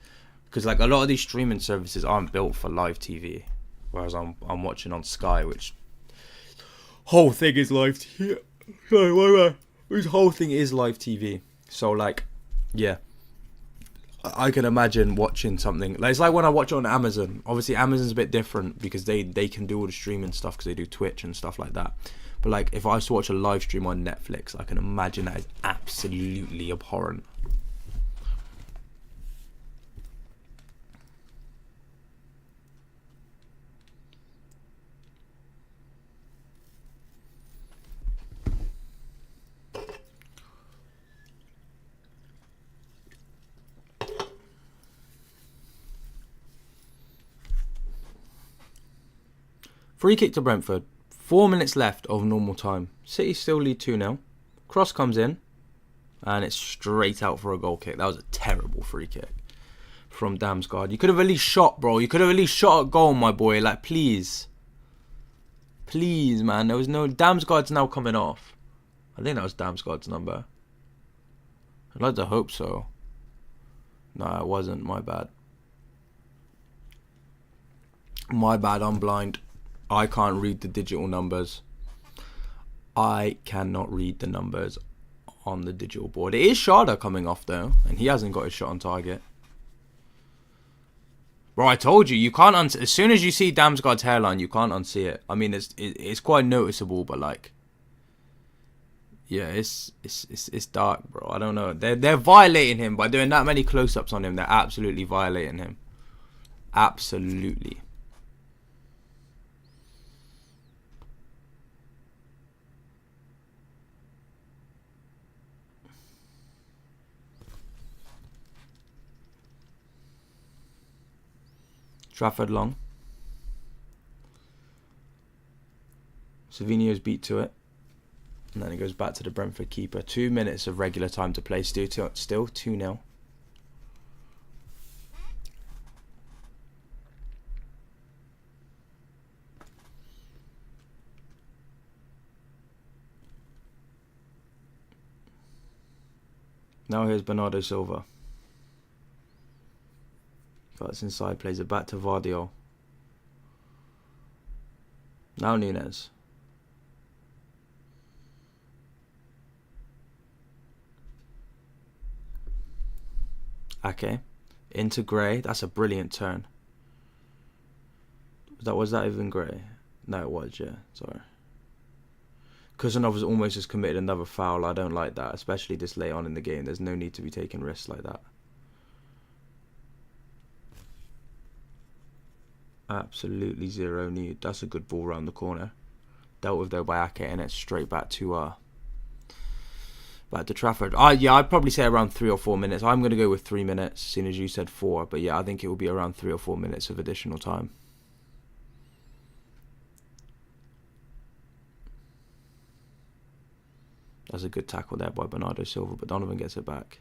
Because like a lot of these streaming services aren't built for live TV. Whereas I'm watching on Sky, which whole thing is live TV. This whole thing is live TV. So like, yeah. I can imagine watching something like, it's like when I watch it on Amazon. Obviously Amazon's a bit different because they can do all the streaming stuff because they do Twitch and stuff like that. But like if I was to watch a live stream on Netflix, I can imagine that is absolutely abhorrent. Free kick to Brentford. 4 minutes left of normal time. City still lead 2-0. Cross comes in. And it's straight out for a goal kick. That was a terrible free kick from Damsgaard. You could have at least shot, bro. You could have at least shot a goal, my boy. Like, please. Please, man. There was no... Damsgaard's now coming off. I think that was Damsgaard's number. I'd like to hope so. No, it wasn't. My bad. My bad, I'm blind. I can't read the digital numbers. I cannot read the numbers on the digital board. It is Sharda coming off though, and he hasn't got his shot on target. Bro, I told you, you can't as soon as you see Damsgaard's hairline, you can't unsee it. I mean, it's quite noticeable, but like, yeah, it's dark, bro. I don't know. They're violating him by doing that many close-ups on him. They're absolutely violating him. Absolutely. Trafford long. Savinio's beat to it. And then it goes back to the Brentford keeper. 2 minutes of regular time to play. Still 2-0. Now here's Bernardo Silva. Cuts inside, plays it back to Vardiol. Now Nunez. Ake. Into Gray. That's a brilliant turn. Was that even Gray? No, it was, yeah. Sorry. Kusanov has almost just committed another foul. I don't like that, especially this late on in the game. There's no need to be taking risks like that. Absolutely zero need. That's a good ball round the corner. Dealt with though by Ake, and it's straight back to Trafford. Yeah, I'd probably say around 3 or 4 minutes. I'm going to go with 3 minutes, seeing as you said 4. But yeah, I think it will be around 3 or 4 minutes of additional time. That's a good tackle there by Bernardo Silva, but Donovan gets it back.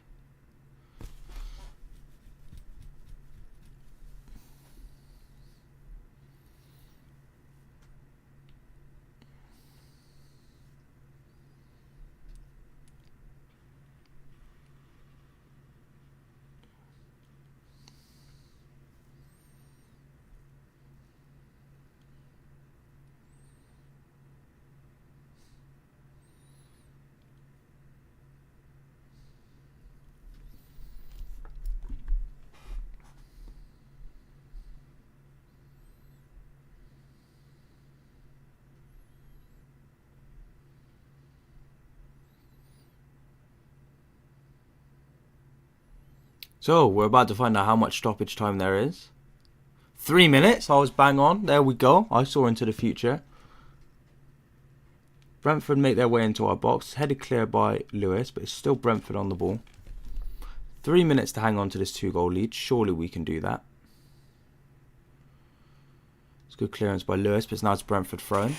So, we're about to find out how much stoppage time there is. 3 minutes, I was bang on. There we go. I saw into the future. Brentford make their way into our box. Headed clear by Lewis, but it's still Brentford on the ball. 3 minutes to hang on to this 2-goal lead. Surely we can do that. It's good clearance by Lewis, but now it's Brentford thrown.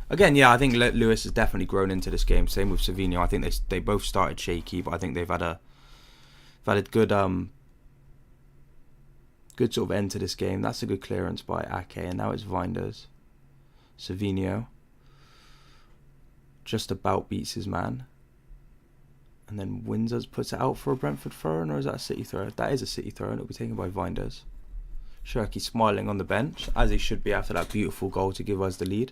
Again, yeah, I think Lewis has definitely grown into this game. Same with Savinio. I think they both started shaky, but I think they've had a good good sort of end to this game. That's a good clearance by Ake, and now it's Vinders. Savinio just about beats his man, and then Windsors puts it out for a Brentford throw-in, or is that a City throw? That is a City throw-in. It'll be taken by Vinders. Shirky smiling on the bench, as he should be after that beautiful goal to give us the lead,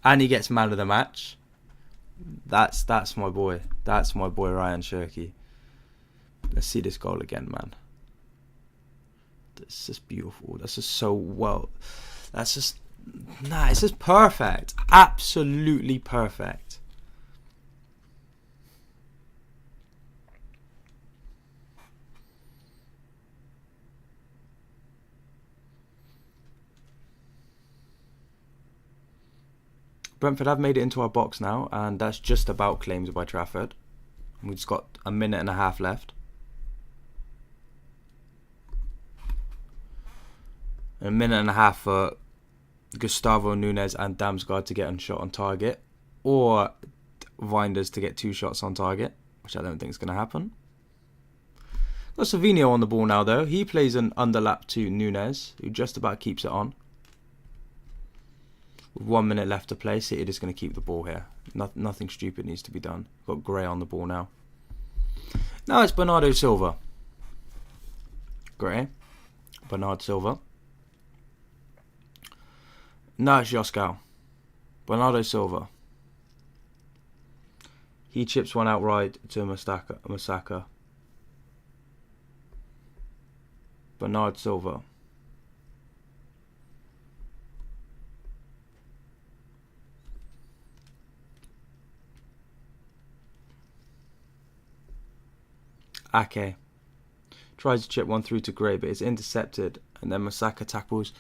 and he gets man of the match. That's my boy. That's my boy Ryan Shirky. Let's see this goal again, man. It's just beautiful. That's just so well. That's just it's just perfect. Absolutely perfect. Brentford have made it into our box now, and that's just about claimed by Trafford. We've just got a minute and a half left. A minute and a half for Gustavo Nunez and Damsgaard to get on shot on target, or Vinders to get 2 shots on target, which I don't think is going to happen. Got Savinio on the ball now though. He plays an underlap to Nunez, who just about keeps it on. With 1 minute left to play, City just going to keep the ball here. Nothing stupid needs to be done. Got Gray on the ball now. Now it's Bernardo Silva. Gray. Bernard Silva. No, it's Joskau. Bernardo Silva. He chips one outright to Masaka. Bernard Silva. Ake. Tries to chip one through to Gray, but it's intercepted. And then Masaka tackles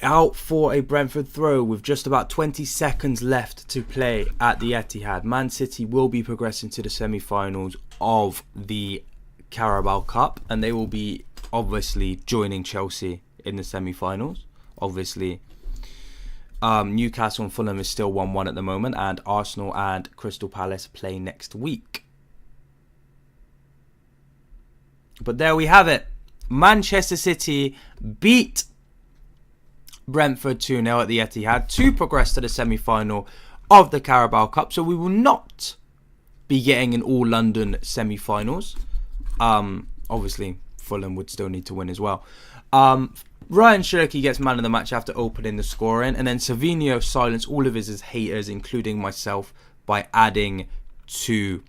out for a Brentford throw with just about 20 seconds left to play at the Etihad. Man City will be progressing to the semi-finals of the Carabao Cup, and they will be obviously joining Chelsea in the semi-finals. Obviously, Newcastle and Fulham is still 1-1 at the moment, and Arsenal and Crystal Palace play next week. But there we have it. Manchester City beat Brentford 2-0 at the Etihad to progress to the semi-final of the Carabao Cup. So we will not be getting an all-London semi-finals. Obviously, Fulham would still need to win as well. Ryan Shirky gets man of the match after opening the scoring. And then Savinho silenced all of his haters, including myself, by adding to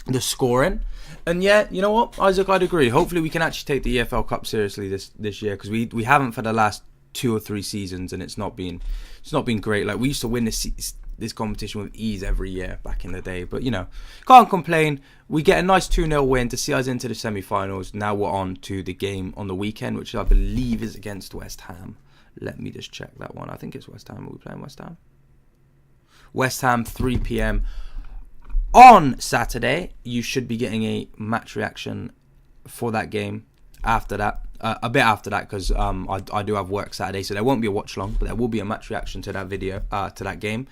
the scoring. And yeah, you know what, Isaac, I'd agree. Hopefully we can actually take the EFL Cup seriously this year, because we haven't for the last 2 or 3 seasons, and it's not been great. Like, we used to win this competition with ease every year back in the day, but you know, can't complain. We get a nice 2-0 win to see us into the semi-finals. Now we're on to the game on the weekend, which I believe is against West Ham. Let me just check that one. I think it's West Ham. Are we playing West Ham? West Ham, 3 p.m. on Saturday. You should be getting a match reaction for that game after that. A bit after that, because I do have work Saturday, so there won't be a watch along, but there will be a match reaction to that video, to that game.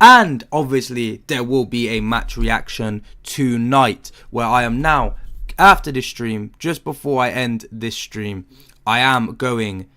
And obviously there will be a match reaction tonight, where I am now, after this stream, just before I end this stream, I am going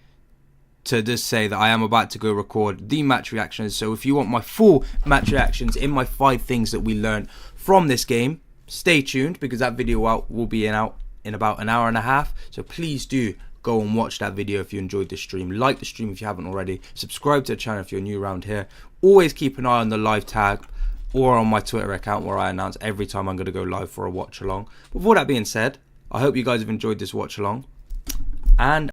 to just say that I am about to go record the match reactions. So if you want my full match reactions in my 5 things that we learned from this game, stay tuned, because that video will be out in about an hour and a half. So please do go and watch that video if you enjoyed the stream. Like the stream if you haven't already. Subscribe to the channel if you're new around here. Always keep an eye on the live tag or on my Twitter account, where I announce every time I'm going to go live for a watch along. But with all that being said, I hope you guys have enjoyed this watch along, and